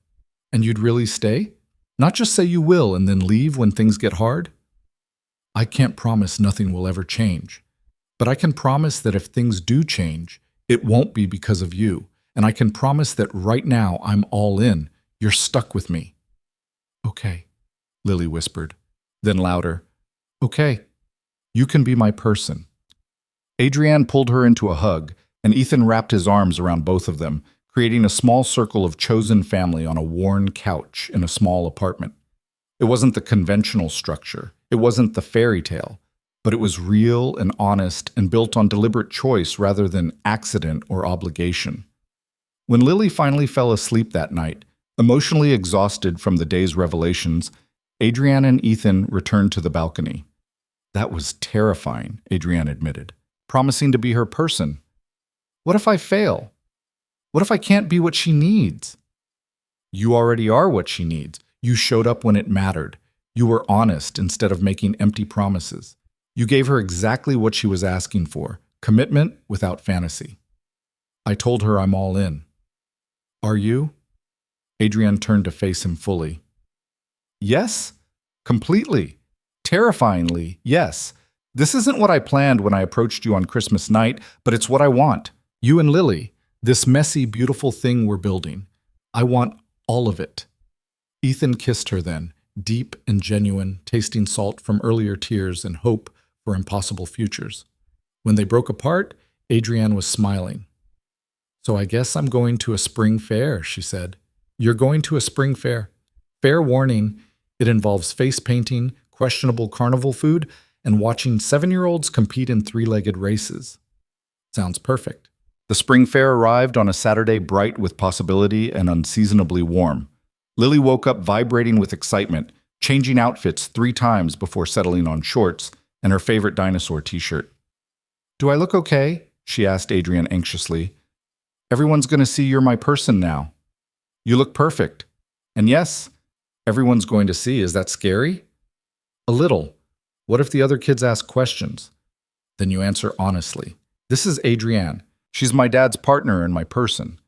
And you'd really stay? Not just say you will and then leave when things get hard? I can't promise nothing will ever change. But I can promise that if things do change, it won't be because of you. And I can promise that right now I'm all in. You're stuck with me. Okay, Lily whispered. Then louder, okay, you can be my person. Adrienne pulled her into a hug, and Ethan wrapped his arms around both of them, creating a small circle of chosen family on a worn couch in a small apartment. It wasn't the conventional structure. It wasn't the fairy tale. But it was real and honest and built on deliberate choice rather than accident or obligation. When Lily finally fell asleep that night, emotionally exhausted from the day's revelations, Adrienne and Ethan returned to the balcony. That was terrifying, Adrienne admitted, promising to be her person. What if I fail? What if I can't be what she needs? You already are what she needs. You showed up when it mattered. You were honest instead of making empty promises. You gave her exactly what she was asking for, commitment without fantasy. I told her I'm all in. Are you? Adrienne turned to face him fully. Yes, completely. Terrifyingly, yes. This isn't what I planned when I approached you on Christmas night, but it's what I want. You and Lily, this messy, beautiful thing we're building. I want all of it. Ethan kissed her then, deep and genuine, tasting salt from earlier tears and hope for impossible futures. When they broke apart, Adrienne was smiling. So I guess I'm going to a spring fair, she said. You're going to a spring fair. Fair warning, it involves face painting, questionable carnival food, and watching 7-year-olds compete in 3-legged races. Sounds perfect. The spring fair arrived on a Saturday bright with possibility and unseasonably warm. Lily woke up vibrating with excitement, changing outfits 3 times before settling on shorts and her favorite dinosaur t-shirt. Do I look okay? She asked Adrienne anxiously. Everyone's going to see you're my person now. You look perfect. And yes, everyone's going to see. Is that scary? A little. What if the other kids ask questions? Then you answer honestly. This is Adrienne. She's my dad's partner and my person.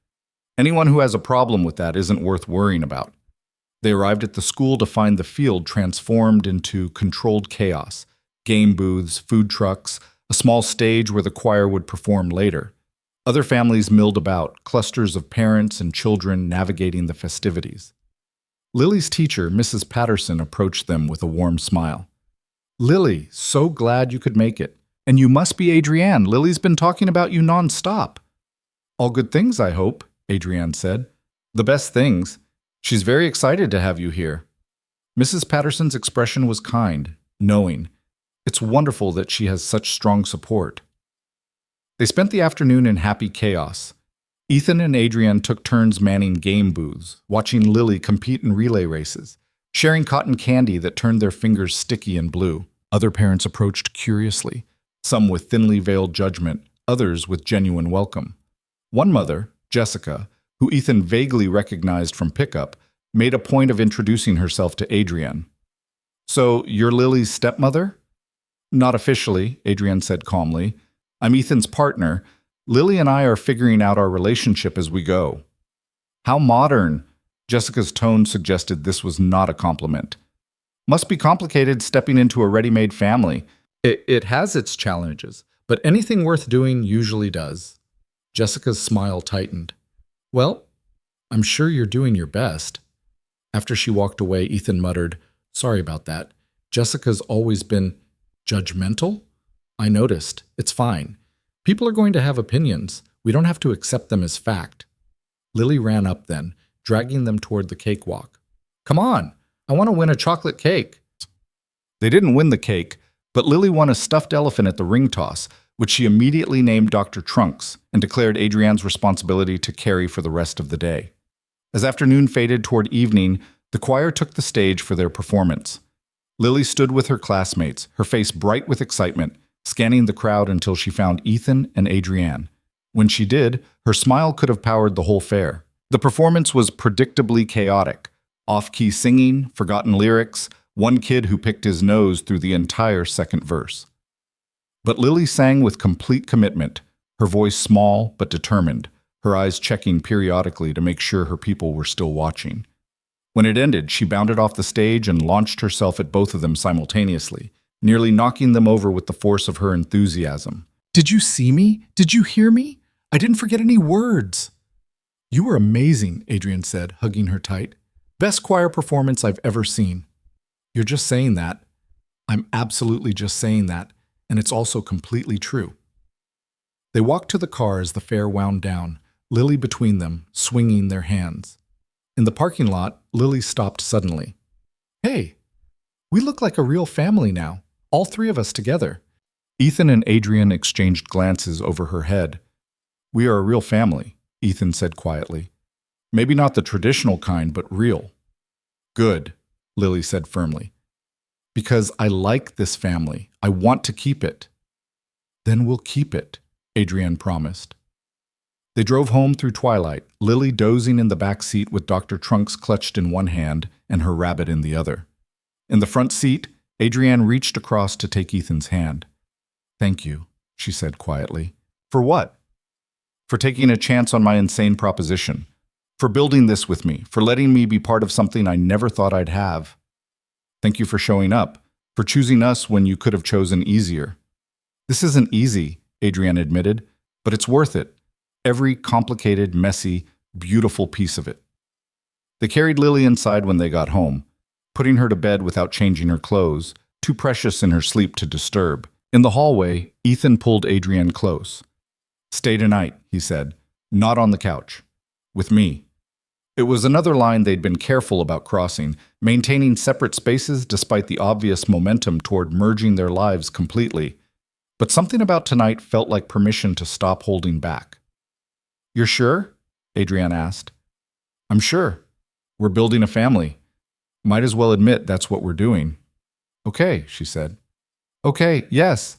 Anyone who has a problem with that isn't worth worrying about. They arrived at the school to find the field transformed into controlled chaos. Game booths, food trucks, a small stage where the choir would perform later. Other families milled about, clusters of parents and children navigating the festivities. Lily's teacher, Mrs. Patterson, approached them with a warm smile. Lily, so glad you could make it. And you must be Adrienne. Lily's been talking about you nonstop. All good things, I hope, Adrienne said. The best things. She's very excited to have you here. Mrs. Patterson's expression was kind, knowing. It's wonderful that she has such strong support. They spent the afternoon in happy chaos. Ethan and Adrienne took turns manning game booths, watching Lily compete in relay races, sharing cotton candy that turned their fingers sticky and blue. Other parents approached curiously, some with thinly veiled judgment, others with genuine welcome. One mother, Jessica, who Ethan vaguely recognized from pickup, made a point of introducing herself to Adrienne. "So, you're Lily's stepmother?" "Not officially," Adrienne said calmly. "I'm Ethan's partner. Lily and I are figuring out our relationship as we go." "How modern!" Jessica's tone suggested this was not a compliment. "Must be complicated stepping into a ready-made family." It has its challenges, but anything worth doing usually does. Jessica's smile tightened. "Well, I'm sure you're doing your best." After she walked away, Ethan muttered, "Sorry about that. Jessica's always been judgmental?" "I noticed. It's fine. People are going to have opinions. We don't have to accept them as fact." Lily ran up then, dragging them toward the cakewalk. "Come on, I want to win a chocolate cake." They didn't win the cake, but Lily won a stuffed elephant at the ring toss, which she immediately named Dr. Trunks and declared Adrienne's responsibility to carry for the rest of the day. As afternoon faded toward evening, the choir took the stage for their performance. Lily stood with her classmates, her face bright with excitement, scanning the crowd until she found Ethan and Adrienne. When she did, her smile could have powered the whole fair. The performance was predictably chaotic. Off-key singing, forgotten lyrics, one kid who picked his nose through the entire second verse. But Lily sang with complete commitment, her voice small but determined, her eyes checking periodically to make sure her people were still watching. When it ended, she bounded off the stage and launched herself at both of them simultaneously, nearly knocking them over with the force of her enthusiasm. "Did you see me? Did you hear me? I didn't forget any words." "You were amazing," Adrienne said, hugging her tight. "Best choir performance I've ever seen." "You're just saying that." "I'm absolutely just saying that, and it's also completely true." They walked to the car as the fair wound down, Lily between them, swinging their hands. In the parking lot, Lily stopped suddenly. "Hey, we look like a real family now, all three of us together." Ethan and Adrienne exchanged glances over her head. "We are a real family," Ethan said quietly. "Maybe not the traditional kind, but real." "Good," Lily said firmly. "Because I like this family. I want to keep it." "Then we'll keep it," Adrienne promised. They drove home through twilight, Lily dozing in the back seat with Dr. Trunks clutched in one hand and her rabbit in the other. In the front seat, Adrienne reached across to take Ethan's hand. "Thank you," she said quietly. "For what?" "For taking a chance on my insane proposition. For building this with me, for letting me be part of something I never thought I'd have. Thank you for showing up, for choosing us when you could have chosen easier." "This isn't easy," Adrienne admitted, "but it's worth it. Every complicated, messy, beautiful piece of it." They carried Lily inside when they got home, putting her to bed without changing her clothes, too precious in her sleep to disturb. In the hallway, Ethan pulled Adrienne close. "Stay tonight," he said, "not on the couch. With me." It was another line they'd been careful about crossing, maintaining separate spaces despite the obvious momentum toward merging their lives completely. But something about tonight felt like permission to stop holding back. "You're sure?" Adrienne asked. "I'm sure. We're building a family. Might as well admit that's what we're doing." "Okay," she said. "Okay, yes."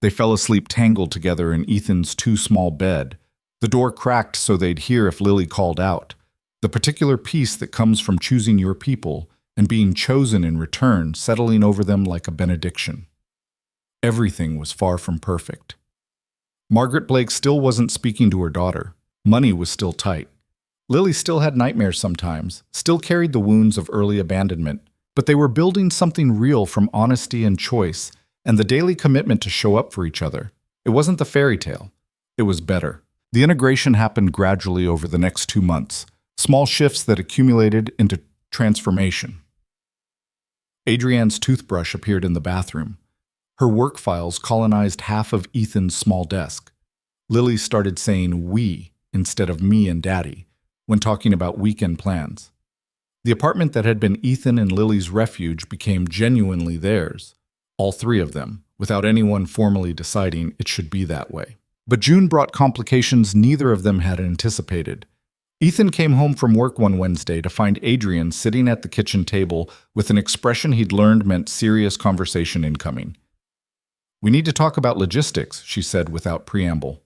They fell asleep tangled together in Ethan's too-small bed. The door cracked so they'd hear if Lily called out. The particular peace that comes from choosing your people and being chosen in return, settling over them like a benediction. Everything was far from perfect. Margaret Blake still wasn't speaking to her daughter. Money was still tight. Lily still had nightmares sometimes, still carried the wounds of early abandonment, but they were building something real from honesty and choice and the daily commitment to show up for each other. It wasn't the fairy tale. It was better. The integration happened gradually over the next 2 months, small shifts that accumulated into transformation. Adrienne's toothbrush appeared in the bathroom. Her work files colonized half of Ethan's small desk. Lily started saying "we" instead of "me and Daddy" when talking about weekend plans. The apartment that had been Ethan and Lily's refuge became genuinely theirs, all three of them, without anyone formally deciding it should be that way. But June brought complications neither of them had anticipated. Ethan came home from work one Wednesday to find Adrian sitting at the kitchen table with an expression he'd learned meant serious conversation incoming. "We need to talk about logistics," she said without preamble.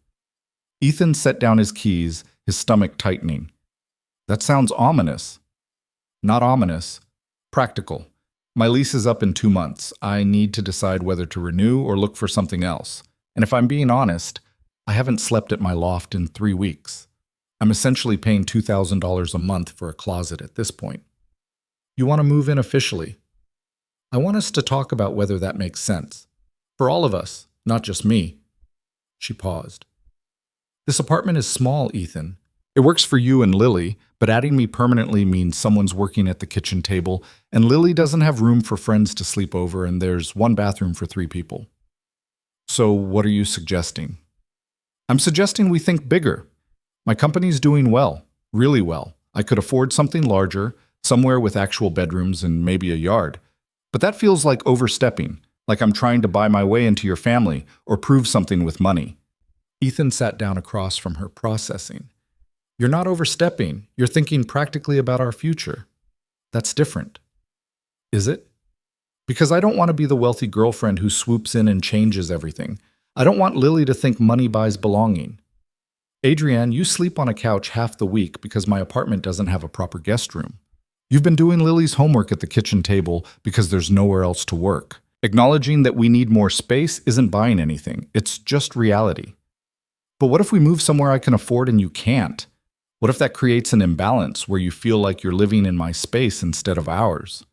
Ethan set down his keys, his stomach tightening. "That sounds ominous." "Not ominous. Practical. My lease is up in 2 months. I need to decide whether to renew or look for something else. And if I'm being honest, I haven't slept at my loft in 3 weeks. I'm essentially paying $2,000 a month for a closet at this point. You want to move in officially? I want us to talk about whether that makes sense. For all of us, not just me." She paused. "This apartment is small, Ethan. It works for you and Lily, but adding me permanently means someone's working at the kitchen table, and Lily doesn't have room for friends to sleep over, and there's 1 bathroom for 3 people. So what are you suggesting?" "I'm suggesting we think bigger. My company's doing well, really well. I could afford something larger, somewhere with actual bedrooms and maybe a yard. But that feels like overstepping, like I'm trying to buy my way into your family or prove something with money." Ethan sat down across from her, processing. "You're not overstepping. You're thinking practically about our future. That's different." "Is it?" "Because I don't want to be the wealthy girlfriend who swoops in and changes everything. I don't want Lily to think money buys belonging. Adrienne, you sleep on a couch half the week because my apartment doesn't have a proper guest room. You've been doing Lily's homework at the kitchen table because there's nowhere else to work. Acknowledging that we need more space isn't buying anything. It's just reality. But what if we move somewhere I can afford and you can't? What if that creates an imbalance where you feel like you're living in my space instead of ours?"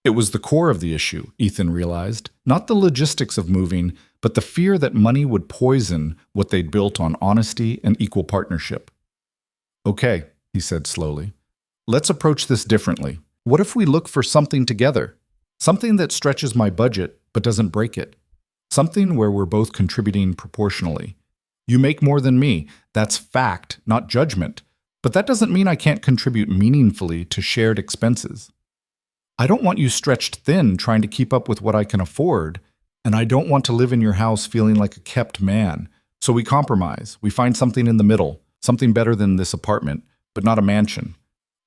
It was the core of the issue, Ethan realized, not the logistics of moving, but the fear that money would poison what they'd built on honesty and equal partnership. "Okay," he said slowly. "Let's approach this differently. What if we look for something together? Something that stretches my budget but doesn't break it. Something where we're both contributing proportionally. You make more than me. That's fact, not judgment. But that doesn't mean I can't contribute meaningfully to shared expenses. I don't want you stretched thin trying to keep up with what I can afford, and I don't want to live in your house feeling like a kept man. So we compromise. We find something in the middle, something better than this apartment, but not a mansion.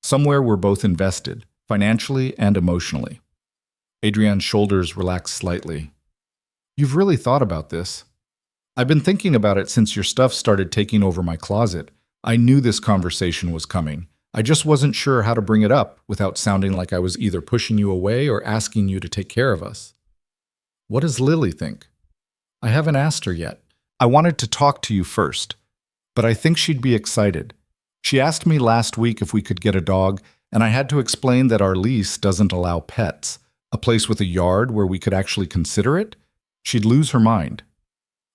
Somewhere we're both invested, financially and emotionally." Adrienne's shoulders relaxed slightly. "You've really thought about this." "I've been thinking about it since your stuff started taking over my closet. I knew this conversation was coming. I just wasn't sure how to bring it up without sounding like I was either pushing you away or asking you to take care of us." "What does Lily think?" "I haven't asked her yet. I wanted to talk to you first, but I think she'd be excited. She asked me last week if we could get a dog, and I had to explain that our lease doesn't allow pets. A place with a yard where we could actually consider it? She'd lose her mind."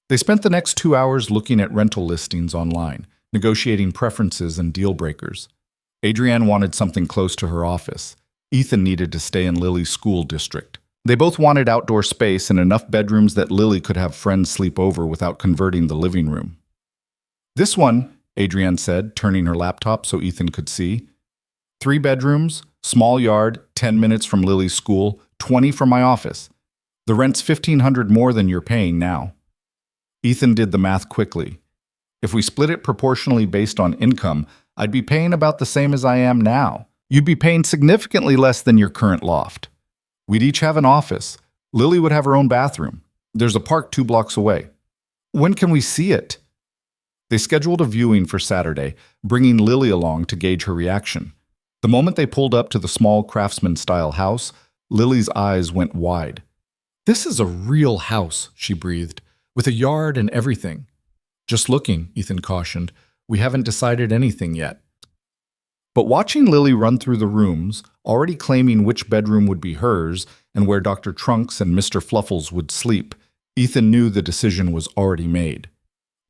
They spent the next 2 hours looking at rental listings online, negotiating preferences and deal breakers. Adrienne wanted something close to her office. Ethan needed to stay in Lily's school district. They both wanted outdoor space and enough bedrooms that Lily could have friends sleep over without converting the living room. "This one," Adrienne said, turning her laptop so Ethan could see. 3 bedrooms, small yard, 10 minutes from Lily's school, 20 from my office. The rent's $1,500 more than you're paying now." Ethan did the math quickly. "If we split it proportionally based on income, I'd be paying about the same as I am now. You'd be paying significantly less than your current loft. We'd each have an office. Lily would have her own bathroom. There's a park 2 blocks away. When can we see it?" They scheduled a viewing for Saturday, bringing Lily along to gauge her reaction. The moment they pulled up to the small craftsman-style house, Lily's eyes went wide. "This is a real house," she breathed, "with a yard and everything." "Just looking," Ethan cautioned. "We haven't decided anything yet." But watching Lily run through the rooms, already claiming which bedroom would be hers and where Dr. Trunks and Mr. Fluffles would sleep, Ethan knew the decision was already made.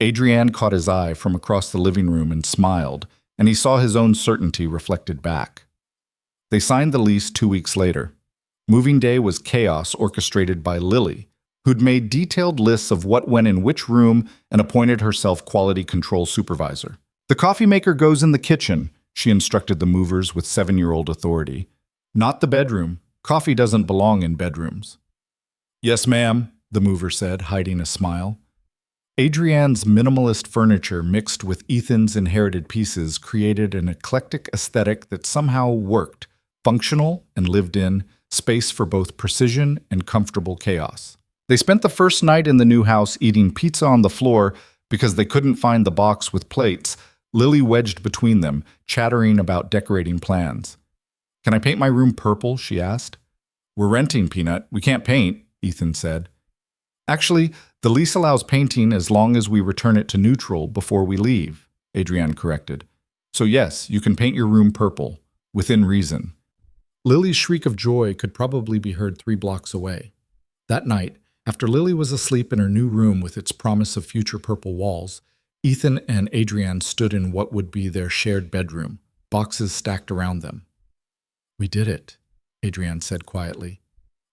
Adrienne caught his eye from across the living room and smiled, and he saw his own certainty reflected back. They signed the lease 2 weeks later. Moving day was chaos orchestrated by Lily, who'd made detailed lists of what went in which room and appointed herself quality control supervisor. "The coffee maker goes in the kitchen," she instructed the movers with 7-year-old authority. "Not the bedroom. Coffee doesn't belong in bedrooms." "Yes, ma'am," the mover said, hiding a smile. Adrienne's minimalist furniture mixed with Ethan's inherited pieces created an eclectic aesthetic that somehow worked, functional and lived in, space for both precision and comfortable chaos. They spent the first night in the new house eating pizza on the floor because they couldn't find the box with plates, Lily wedged between them, chattering about decorating plans. "Can I paint my room purple?" she asked. "We're renting, Peanut. We can't paint," Ethan said. "Actually, the lease allows painting as long as we return it to neutral before we leave," Adrienne corrected. "So yes, you can paint your room purple, within reason." Lily's shriek of joy could probably be heard 3 blocks away. That night, after Lily was asleep in her new room with its promise of future purple walls, Ethan and Adrienne stood in what would be their shared bedroom, boxes stacked around them. "We did it," Adrienne said quietly.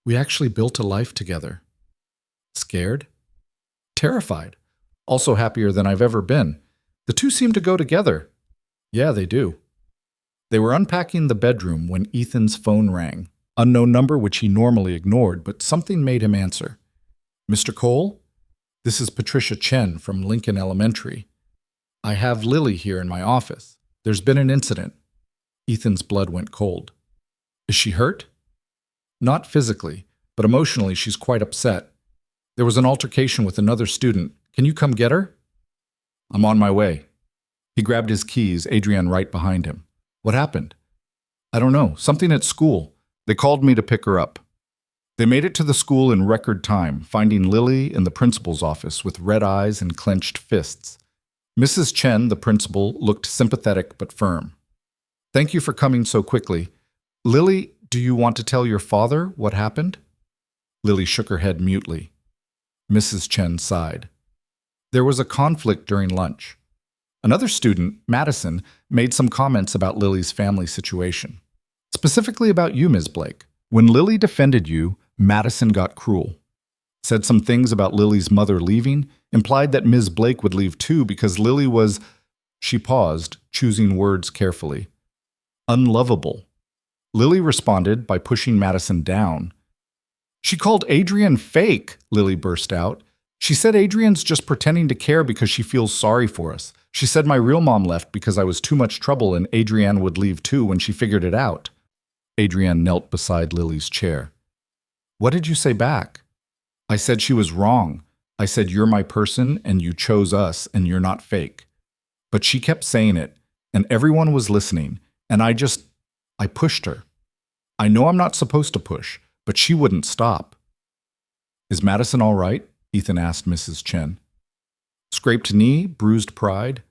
"We actually built a life together." Scared? Terrified. Also happier than I've ever been. The two seem to go together. Yeah, they do. They were unpacking the bedroom when Ethan's phone rang. Unknown number which he normally ignored, but something made him answer. "Mr. Cole? This is Patricia Chen from Lincoln Elementary. I have Lily here in my office. There's been an incident." Ethan's blood went cold. "Is she hurt?" "Not physically, but emotionally she's quite upset. There was an altercation with another student. Can you come get her?" "I'm on my way." He grabbed his keys, Adrienne right behind him. "What happened?" "I don't know. Something at school. They called me to pick her up." They made it to the school in record time, finding Lily in the principal's office with red eyes and clenched fists. Mrs. Chen, the principal, looked sympathetic but firm. "Thank you for coming so quickly. Lily, do you want to tell your father what happened?" Lily shook her head mutely. Mrs. Chen sighed. "There was a conflict during lunch. Another student, Madison, made some comments about Lily's family situation. Specifically about you, Ms. Blake. When Lily defended you, Madison got cruel. Said some things about Lily's mother leaving, implied that Ms. Blake would leave too because Lily was," she paused, choosing words carefully, "unlovable." Lily responded by pushing Madison down. "She called Adrienne fake," Lily burst out. "She said Adrienne's just pretending to care because she feels sorry for us. She said my real mom left because I was too much trouble and Adrienne would leave too when she figured it out." Adrienne knelt beside Lily's chair. "What did you say back?" "I said she was wrong. I said you're my person and you chose us and you're not fake." But she kept saying it, and everyone was listening, and I pushed her. I know I'm not supposed to push, but she wouldn't stop. "Is Madison all right?" Ethan asked Mrs. Chen. "Scraped knee, bruised pride.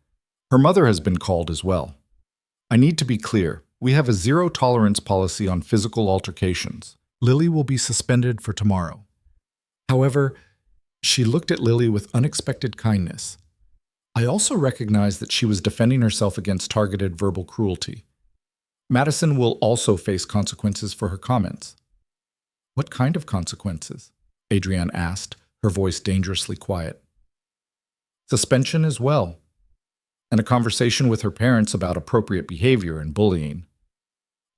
Her mother has been called as well. I need to be clear. We have a zero-tolerance policy on physical altercations. Lily will be suspended for tomorrow." However, she looked at Lily with unexpected kindness. "I also recognize that she was defending herself against targeted verbal cruelty. Madison will also face consequences for her comments." "What kind of consequences?" Adrienne asked, her voice dangerously quiet. "Suspension as well, and a conversation with her parents about appropriate behavior and bullying."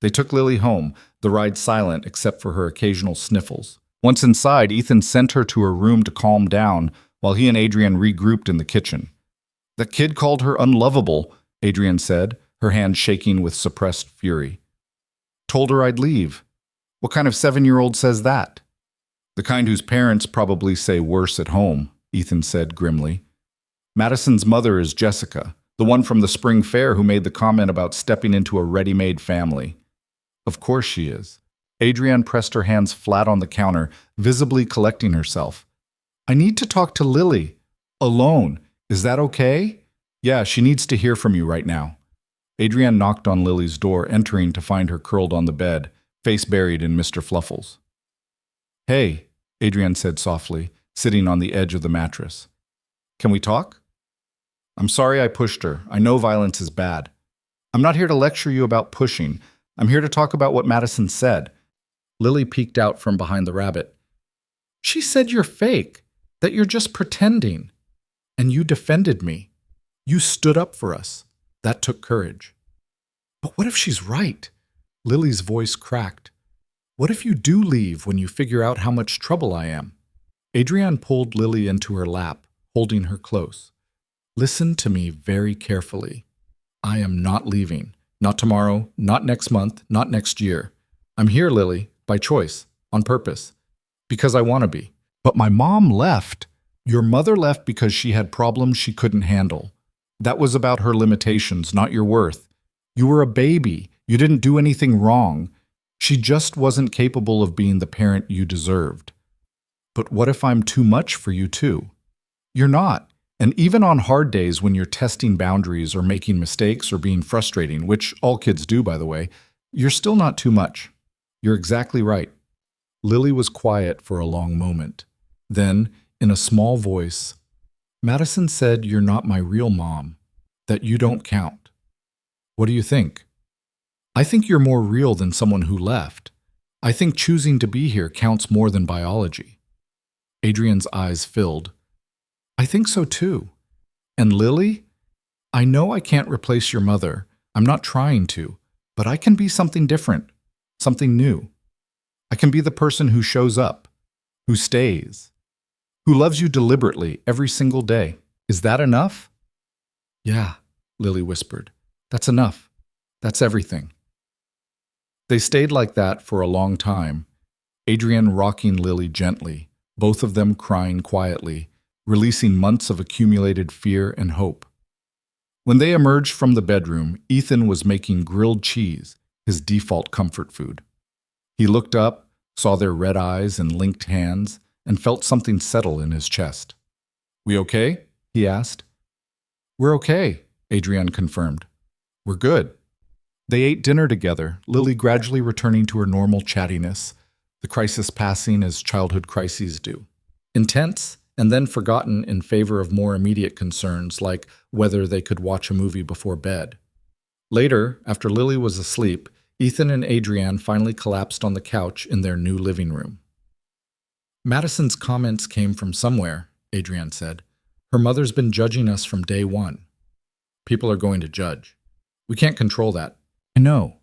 They took Lily home, the ride silent except for her occasional sniffles. Once inside, Ethan sent her to her room to calm down while he and Adrienne regrouped in the kitchen. "That kid called her unlovable," Adrienne said, her hand shaking with suppressed fury. "Told her I'd leave. What kind of 7-year-old says that?" "The kind whose parents probably say worse at home," Ethan said grimly. "Madison's mother is Jessica, the one from the spring fair who made the comment about stepping into a ready-made family." "Of course she is." Adrienne pressed her hands flat on the counter, visibly collecting herself. "I need to talk to Lily. Alone. Is that okay?" "Yeah, she needs to hear from you right now." Adrienne knocked on Lily's door, entering to find her curled on the bed, face buried in Mr. Fluffles. "Hey," Adrienne said softly, sitting on the edge of the mattress. "Can we talk?" "I'm sorry I pushed her. I know violence is bad. I'm not here to lecture you about pushing. I'm here to talk about what Madison said." Lily peeked out from behind the rabbit. "She said you're fake, that you're just pretending. And you defended me. You stood up for us. That took courage." "But what if she's right?" Lily's voice cracked. "What if you do leave when you figure out how much trouble I am?" Adrienne pulled Lily into her lap, holding her close. Listen to me very carefully. I am not leaving. Not tomorrow, not next month, not next year. I'm here, Lily, by choice, on purpose, because I want to be. But my mom left. Your mother left because she had problems she couldn't handle. That was about her limitations, not your worth. You were a baby. You didn't do anything wrong. She just wasn't capable of being the parent you deserved. But what if I'm too much for you too? You're not. And even on hard days when you're testing boundaries or making mistakes or being frustrating, which all kids do, by the way, you're still not too much. You're exactly right. Lily was quiet for a long moment. Then, in a small voice, Madison said, "You're not my real mom, that you don't count." What do you think? I think you're more real than someone who left. I think choosing to be here counts more than biology. Adrian's eyes filled. I think so too. And Lily? I know I can't replace your mother. I'm not trying to, but I can be something different, something new. I can be the person who shows up, who stays, who loves you deliberately every single day. Is that enough? Yeah, Lily whispered. That's enough. That's everything. They stayed like that for a long time, Adrian rocking Lily gently, both of them crying quietly, releasing months of accumulated fear and hope. When they emerged from the bedroom, Ethan was making grilled cheese, his default comfort food. He looked up, saw their red eyes and linked hands, and felt something settle in his chest. We okay? He asked. We're okay, Adrian confirmed. We're good. They ate dinner together, Lily gradually returning to her normal chattiness, the crisis passing as childhood crises do. Intense, and then forgotten in favor of more immediate concerns like whether they could watch a movie before bed. Later, after Lily was asleep, Ethan and Adrian finally collapsed on the couch in their new living room. Madison's comments came from somewhere, Adrian said. Her mother's been judging us from day one. People are going to judge. We can't control that. I know.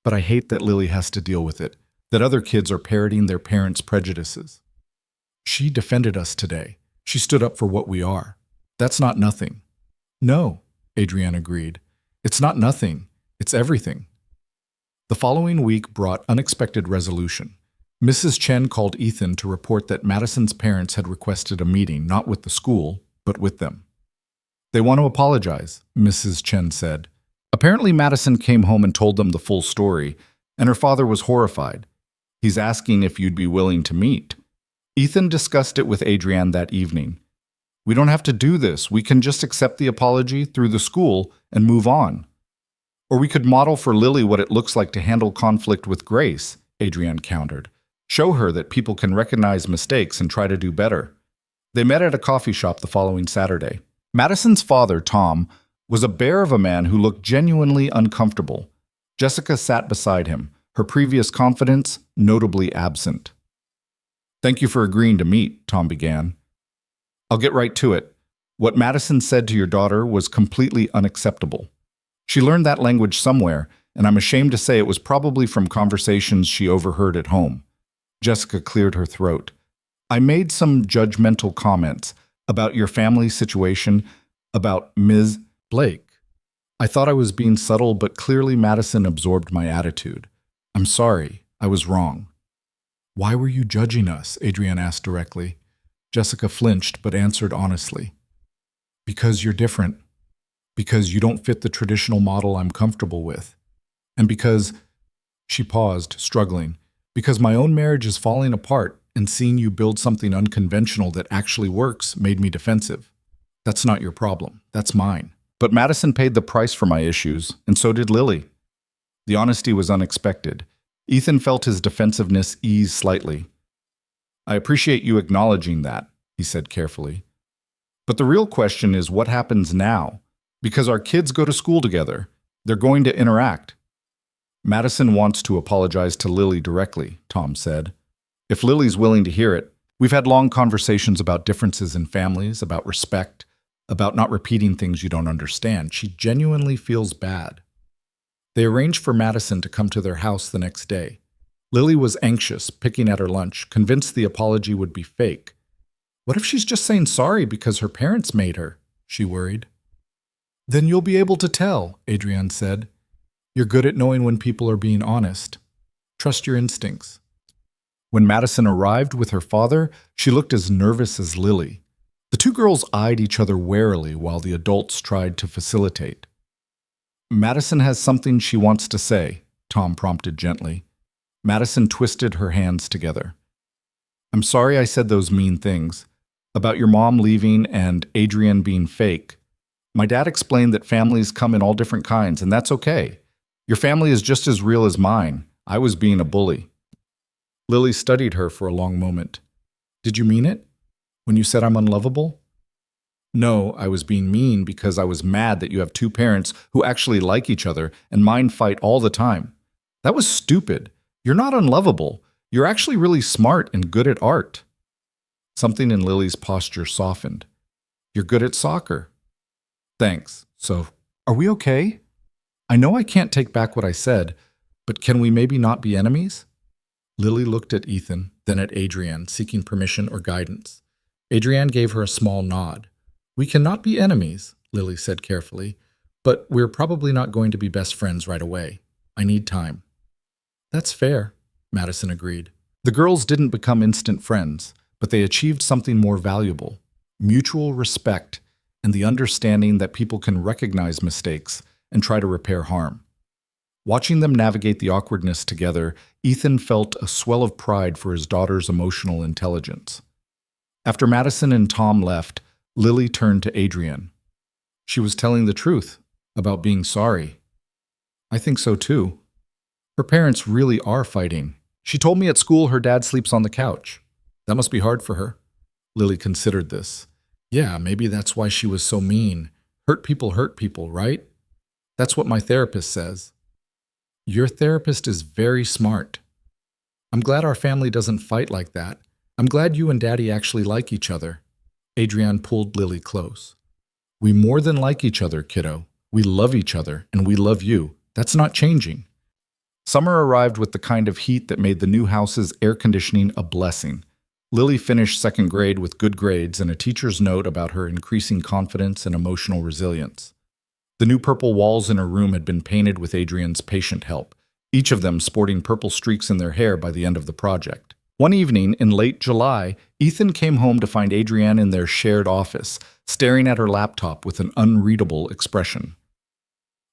But I hate that Lily has to deal with it, that other kids are parroting their parents' prejudices. She defended us today. She stood up for what we are. That's not nothing. No, Adrian agreed. It's not nothing. It's everything. The following week brought unexpected resolution. Mrs. Chen called Ethan to report that Madison's parents had requested a meeting, not with the school, but with them. They want to apologize, Mrs. Chen said. Apparently Madison came home and told them the full story, and her father was horrified. He's asking if you'd be willing to meet. Ethan discussed it with Adrian that evening. We don't have to do this. We can just accept the apology through the school and move on. Or we could model for Lily what it looks like to handle conflict with grace, Adrian countered. Show her that people can recognize mistakes and try to do better. They met at a coffee shop the following Saturday. Madison's father, Tom, was a bear of a man who looked genuinely uncomfortable. Jessica sat beside him, her previous confidence notably absent. Thank you for agreeing to meet, Tom began. I'll get right to it. What Madison said to your daughter was completely unacceptable. She learned that language somewhere, and I'm ashamed to say it was probably from conversations she overheard at home. Jessica cleared her throat. I made some judgmental comments about your family situation, about Ms. Blake. I thought I was being subtle, but clearly Madison absorbed my attitude. I'm sorry, I was wrong. Why were you judging us? Adrian asked directly. Jessica flinched, but answered honestly. Because you're different. Because you don't fit the traditional model I'm comfortable with. And because, she paused, struggling, because my own marriage is falling apart and seeing you build something unconventional that actually works made me defensive. That's not your problem. That's mine. But Madison paid the price for my issues, and so did Lily. The honesty was unexpected. Ethan felt his defensiveness ease slightly. I appreciate you acknowledging that, he said carefully. But the real question is what happens now? Because our kids go to school together. They're going to interact. Madison wants to apologize to Lily directly, Tom said. If Lily's willing to hear it, we've had long conversations about differences in families, about respect, about not repeating things you don't understand. She genuinely feels bad. They arranged for Madison to come to their house the next day. Lily was anxious, picking at her lunch, convinced the apology would be fake. What if she's just saying sorry because her parents made her? She worried. Then you'll be able to tell, Adrienne said. You're good at knowing when people are being honest. Trust your instincts. When Madison arrived with her father, she looked as nervous as Lily. The two girls eyed each other warily while the adults tried to facilitate. Madison has something she wants to say, Tom prompted gently. Madison twisted her hands together. I'm sorry I said those mean things. About your mom leaving and Adrienne being fake. My dad explained that families come in all different kinds, and that's okay. Your family is just as real as mine. I was being a bully. Lily studied her for a long moment. Did you mean it? When you said I'm unlovable? No, I was being mean because I was mad that you have two parents who actually like each other and mine fight all the time. That was stupid. You're not unlovable. You're actually really smart and good at art. Something in Lily's posture softened. You're good at soccer. Thanks. So, are we okay? I know I can't take back what I said, but can we maybe not be enemies? Lily looked at Ethan, then at Adrienne, seeking permission or guidance. Adrienne gave her a small nod. We cannot be enemies, Lily said carefully, but we're probably not going to be best friends right away. I need time. That's fair, Madison agreed. The girls didn't become instant friends, but they achieved something more valuable: mutual respect and the understanding that people can recognize mistakes and try to repair harm. Watching them navigate the awkwardness together, Ethan felt a swell of pride for his daughter's emotional intelligence. After Madison and Tom left, Lily turned to Adrienne. She was telling the truth about being sorry. I think so too. Her parents really are fighting. She told me at school her dad sleeps on the couch. That must be hard for her. Lily considered this. Yeah, maybe that's why she was so mean. Hurt people, right? That's what my therapist says. Your therapist is very smart. I'm glad our family doesn't fight like that. I'm glad you and Daddy actually like each other. Adrienne pulled Lily close. We more than like each other, kiddo. We love each other, and we love you. That's not changing. Summer arrived with the kind of heat that made the new house's air conditioning a blessing. Lily finished second grade with good grades and a teacher's note about her increasing confidence and emotional resilience. The new purple walls in her room had been painted with Adrienne's patient help, each of them sporting purple streaks in their hair by the end of the project. One evening in late July, Ethan came home to find Adrienne in their shared office, staring at her laptop with an unreadable expression.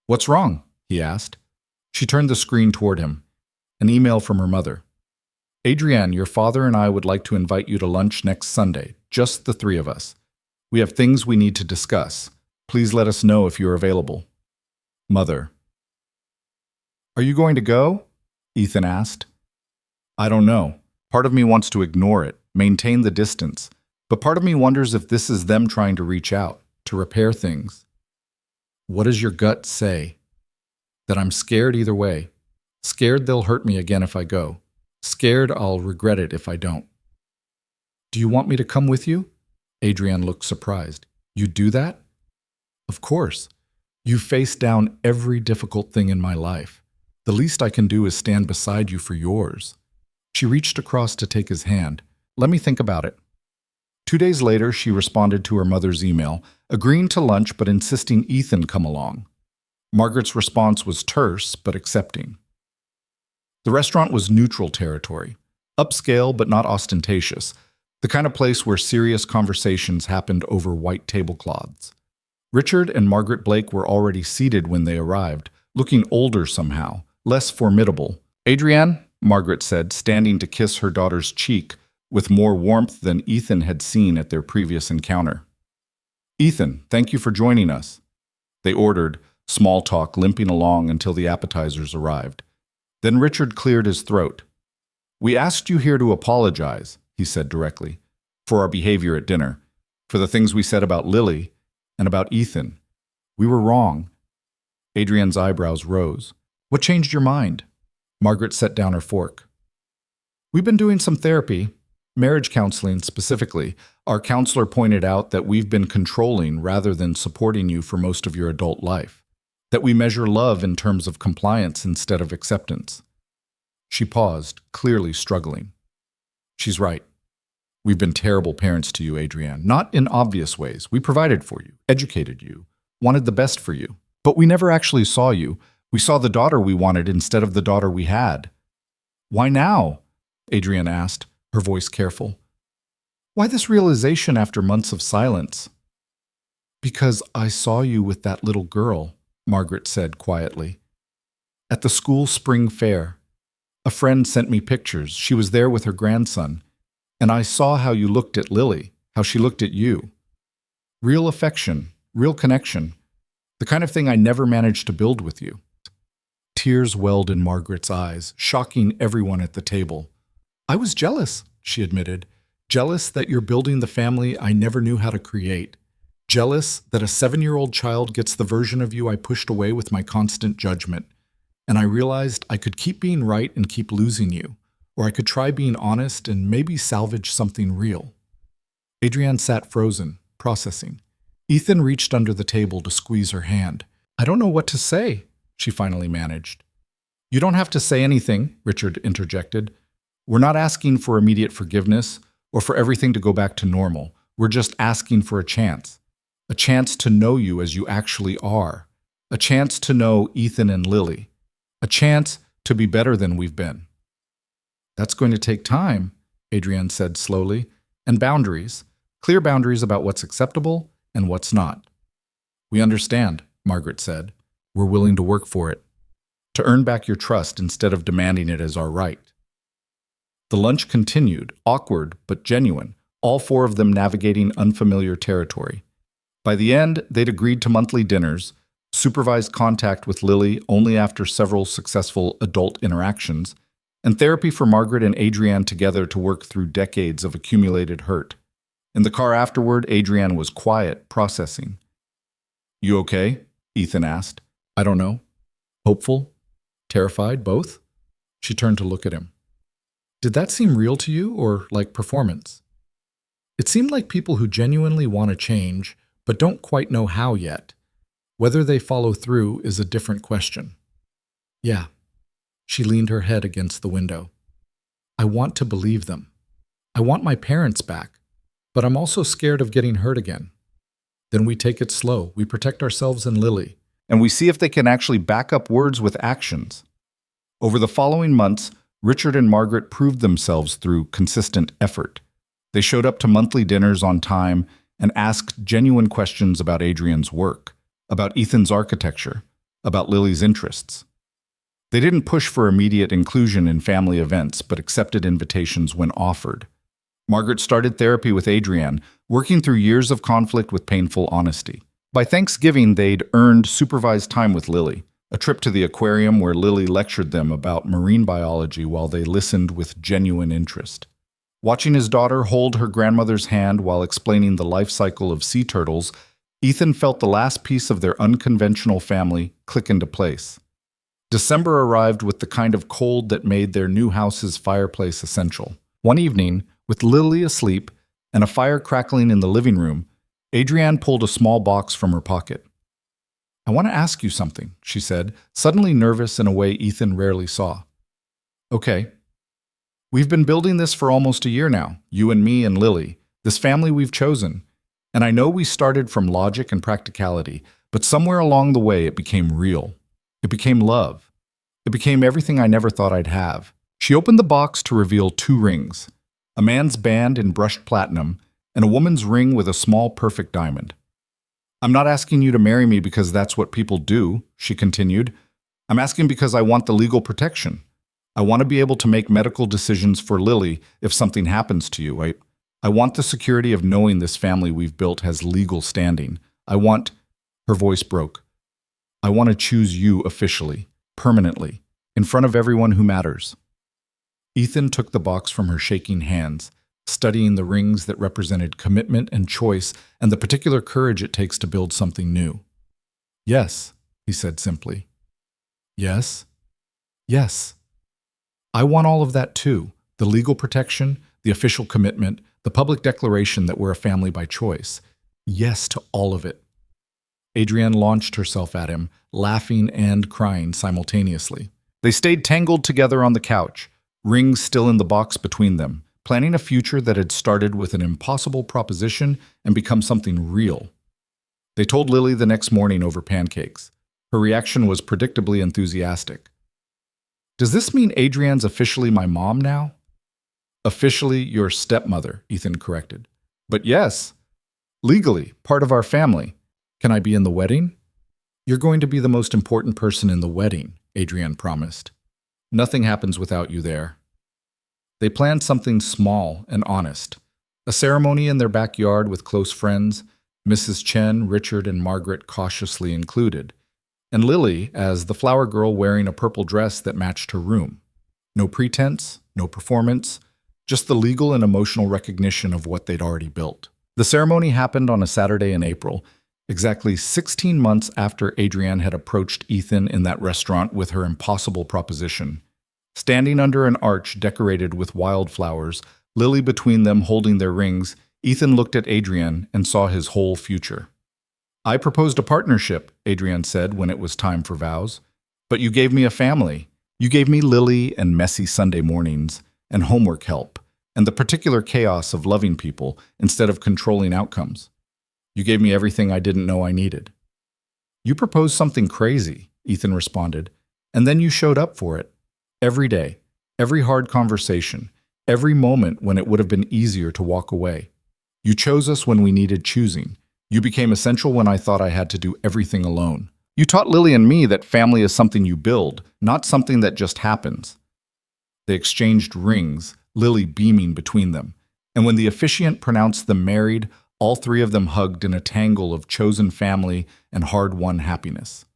What's wrong? He asked. She turned the screen toward him. An email from her mother. Adrienne, your father and I would like to invite you to lunch next Sunday, just the three of us. We have things we need to discuss. Please let us know if you're available. Mother. Are you going to go? Ethan asked. I don't know. Part of me wants to ignore it, maintain the distance, but part of me wonders if this is them trying to reach out, to repair things. What does your gut say? That I'm scared either way. Scared they'll hurt me again if I go. Scared I'll regret it if I don't. Do you want me to come with you? Adrienne looked surprised. You do that? Of course. You faced down every difficult thing in my life. The least I can do is stand beside you for yours. She reached across to take his hand. Let me think about it. 2 days later, she responded to her mother's email, agreeing to lunch but insisting Ethan come along. Margaret's response was terse but accepting. The restaurant was neutral territory, upscale but not ostentatious, the kind of place where serious conversations happened over white tablecloths. Richard and Margaret Blake were already seated when they arrived, looking older somehow, less formidable. Adrienne, Margaret said, standing to kiss her daughter's cheek with more warmth than Ethan had seen at their previous encounter. Ethan, thank you for joining us. They ordered, small talk limping along until the appetizers arrived. Then Richard cleared his throat. We asked you here to apologize, he said directly, for our behavior at dinner, for the things we said about Lily and about Ethan. We were wrong. Adrienne's eyebrows rose. What changed your mind? Margaret set down her fork. We've been doing some therapy, marriage counseling specifically. Our counselor pointed out that we've been controlling rather than supporting you for most of your adult life, that we measure love in terms of compliance instead of acceptance. She paused, clearly struggling. She's right. We've been terrible parents to you, Adrienne. Not in obvious ways. We provided for you, educated you, wanted the best for you. But we never actually saw you. We saw the daughter we wanted instead of the daughter we had. Why now? Adrienne asked, her voice careful. Why this realization after months of silence? Because I saw you with that little girl, Margaret said quietly. At the school spring fair. A friend sent me pictures. She was there with her grandson. And I saw how you looked at Lily, how she looked at you. Real affection, real connection. The kind of thing I never managed to build with you. Tears welled in Margaret's eyes, shocking everyone at the table. I was jealous, she admitted. Jealous that you're building the family I never knew how to create. Jealous that a 7-year-old child gets the version of you I pushed away with my constant judgment. And I realized I could keep being right and keep losing you. Or I could try being honest and maybe salvage something real. Adrienne sat frozen, processing. Ethan reached under the table to squeeze her hand. I don't know what to say, she finally managed. You don't have to say anything, Richard interjected. We're not asking for immediate forgiveness or for everything to go back to normal. We're just asking for a chance to know you as you actually are, a chance to know Ethan and Lily, a chance to be better than we've been. That's going to take time, Adrienne said slowly, and boundaries, clear boundaries about what's acceptable and what's not. We understand, Margaret said. We're willing to work for it, to earn back your trust instead of demanding it as our right. The lunch continued, awkward but genuine, all 4 of them navigating unfamiliar territory. By the end, they'd agreed to monthly dinners, supervised contact with Lily only after several successful adult interactions, and therapy for Margaret and Adrienne together to work through decades of accumulated hurt. In the car afterward, Adrienne was quiet, processing. You okay? Ethan asked. I don't know. Hopeful? Terrified? Both? She turned to look at him. Did that seem real to you or like performance? It seemed like people who genuinely want to change but don't quite know how yet. Whether they follow through is a different question. Yeah. She leaned her head against the window. I want to believe them. I want my parents back, but I'm also scared of getting hurt again. Then we take it slow. We protect ourselves and Lily. And we see if they can actually back up words with actions. Over the following months, Richard and Margaret proved themselves through consistent effort. They showed up to monthly dinners on time and asked genuine questions about Adrienne's work, about Ethan's architecture, about Lily's interests. They didn't push for immediate inclusion in family events, but accepted invitations when offered. Margaret started therapy with Adrienne, working through years of conflict with painful honesty. By Thanksgiving, they'd earned supervised time with Lily, a trip to the aquarium where Lily lectured them about marine biology while they listened with genuine interest. Watching his daughter hold her grandmother's hand while explaining the life cycle of sea turtles, Ethan felt the last piece of their unconventional family click into place. December arrived with the kind of cold that made their new house's fireplace essential. One evening, with Lily asleep and a fire crackling in the living room, Adrienne pulled a small box from her pocket. I want to ask you something, she said, suddenly nervous in a way Ethan rarely saw. Okay. We've been building this for almost a year now, you and me and Lily, this family we've chosen. And I know we started from logic and practicality, but somewhere along the way it became real. It became love. It became everything I never thought I'd have. She opened the box to reveal 2 rings, a man's band in brushed platinum and a woman's ring with a small perfect diamond. I'm not asking you to marry me because that's what people do, she continued. I'm asking because I want the legal protection. I want to be able to make medical decisions for Lily if something happens to you. I want the security of knowing this family we've built has legal standing. Her voice broke. I want to choose you officially, permanently, in front of everyone who matters. Ethan took the box from her shaking hands, studying the rings that represented commitment and choice and the particular courage it takes to build something new. Yes, he said simply. Yes. Yes. I want all of that too, the legal protection, the official commitment, the public declaration that we're a family by choice. Yes to all of it. Adrienne launched herself at him, laughing and crying simultaneously. They stayed tangled together on the couch, rings still in the box between them, planning a future that had started with an impossible proposition and become something real. They told Lily the next morning over pancakes. Her reaction was predictably enthusiastic. "Does this mean Adrienne's officially my mom now?" "Officially your stepmother," Ethan corrected. "But yes, legally, part of our family. Can I be in the wedding?" "You're going to be the most important person in the wedding," Adrienne promised. "Nothing happens without you there." They planned something small and honest. A ceremony in their backyard with close friends, Mrs. Chen, Richard, and Margaret cautiously included, and Lily as the flower girl wearing a purple dress that matched her room. No pretense, no performance, just the legal and emotional recognition of what they'd already built. The ceremony happened on a Saturday in April, exactly 16 months after Adrienne had approached Ethan in that restaurant with her impossible proposition. Standing under an arch decorated with wildflowers, Lily between them holding their rings, Ethan looked at Adrienne and saw his whole future. "I proposed a partnership," Adrienne said when it was time for vows. "But you gave me a family. You gave me Lily and messy Sunday mornings, and homework help, and the particular chaos of loving people instead of controlling outcomes. You gave me everything I didn't know I needed." "You proposed something crazy," Ethan responded, "and then you showed up for it. Every day, every hard conversation, every moment when it would have been easier to walk away. You chose us when we needed choosing. You became essential when I thought I had to do everything alone. You taught Lily and me that family is something you build, not something that just happens." They exchanged rings, Lily beaming between them, and when the officiant pronounced them married, all three of them hugged in a tangle of chosen family and hard-won happiness.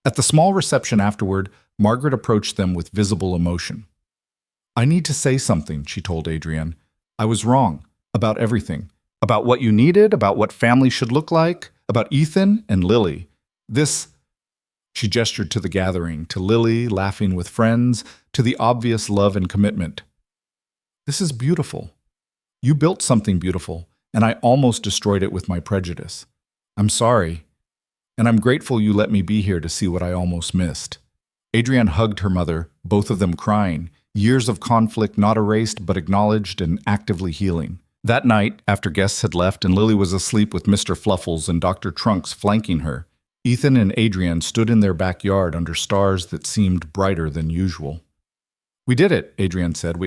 At the small reception afterward, Margaret approached them with visible emotion. "I need to say something," she told Adrienne. "I was wrong about everything. About what you needed, about what family should look like, about Ethan and Lily. This," she gestured to the gathering, to Lily laughing with friends, to the obvious love and commitment. "This is beautiful. You built something beautiful, and I almost destroyed it with my prejudice. I'm sorry, and I'm grateful you let me be here to see what I almost missed." Adrienne hugged her mother, both of them crying, years of conflict not erased but acknowledged and actively healing. That night, after guests had left and Lily was asleep with Mr. Fluffles and Dr. Trunks flanking her, Ethan and Adrienne stood in their backyard under stars that seemed brighter than usual. "We did it," Adrienne said.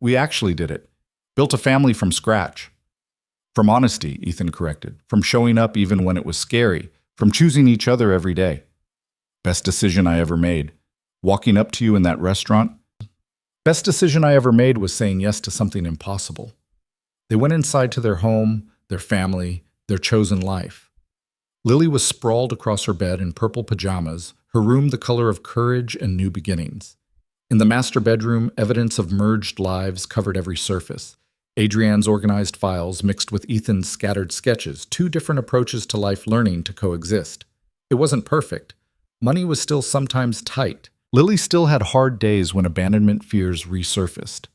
We actually did it. Built a family from scratch." "From honesty," Ethan corrected. "From showing up even when it was scary. From choosing each other every day. Best decision I ever made. Walking up to you in that restaurant. Best decision I ever made was saying yes to something impossible." They went inside to their home, their family, their chosen life. Lily was sprawled across her bed in purple pajamas, her room the color of courage and new beginnings. In the master bedroom, evidence of merged lives covered every surface. Adrienne's organized files mixed with Ethan's scattered sketches, two different approaches to life learning to coexist. It wasn't perfect. Money was still sometimes tight. Lily still had hard days when abandonment fears resurfaced.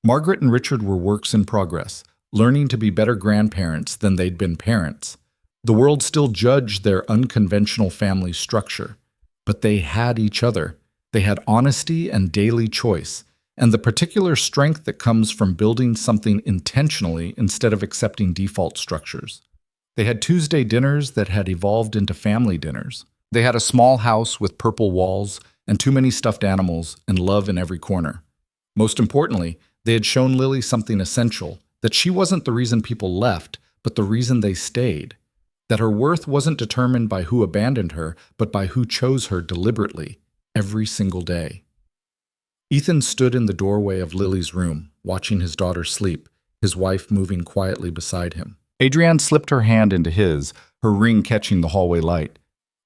Margaret and Richard were works in progress, learning to be better grandparents than they'd been parents. The world still judged their unconventional family structure, but they had each other. They had honesty and daily choice, and the particular strength that comes from building something intentionally instead of accepting default structures. They had Tuesday dinners that had evolved into family dinners. They had a small house with purple walls and too many stuffed animals and love in every corner. Most importantly, they had shown Lily something essential, that she wasn't the reason people left, but the reason they stayed. That her worth wasn't determined by who abandoned her, but by who chose her deliberately, every single day. Ethan stood in the doorway of Lily's room, watching his daughter sleep, his wife moving quietly beside him. Adrienne slipped her hand into his, her ring catching the hallway light.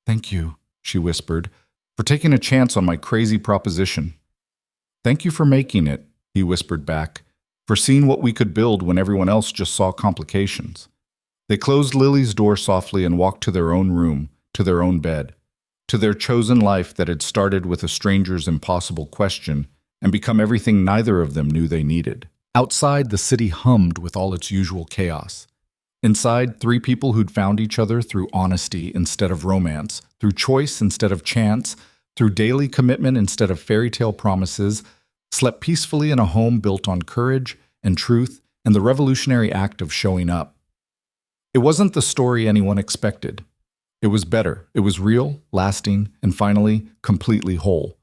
"Thank you," she whispered, "for taking a chance on my crazy proposition." "Thank you for making it," he whispered back, "for seeing what we could build when everyone else just saw complications." They closed Lily's door softly and walked to their own room, to their own bed, to their chosen life that had started with a stranger's impossible question and become everything neither of them knew they needed. Outside, the city hummed with all its usual chaos. Inside, three people who'd found each other through honesty instead of romance, through choice instead of chance, through daily commitment instead of fairy tale promises, slept peacefully in a home built on courage and truth and the revolutionary act of showing up. It wasn't the story anyone expected. It was better. It was real, lasting, and finally, completely whole.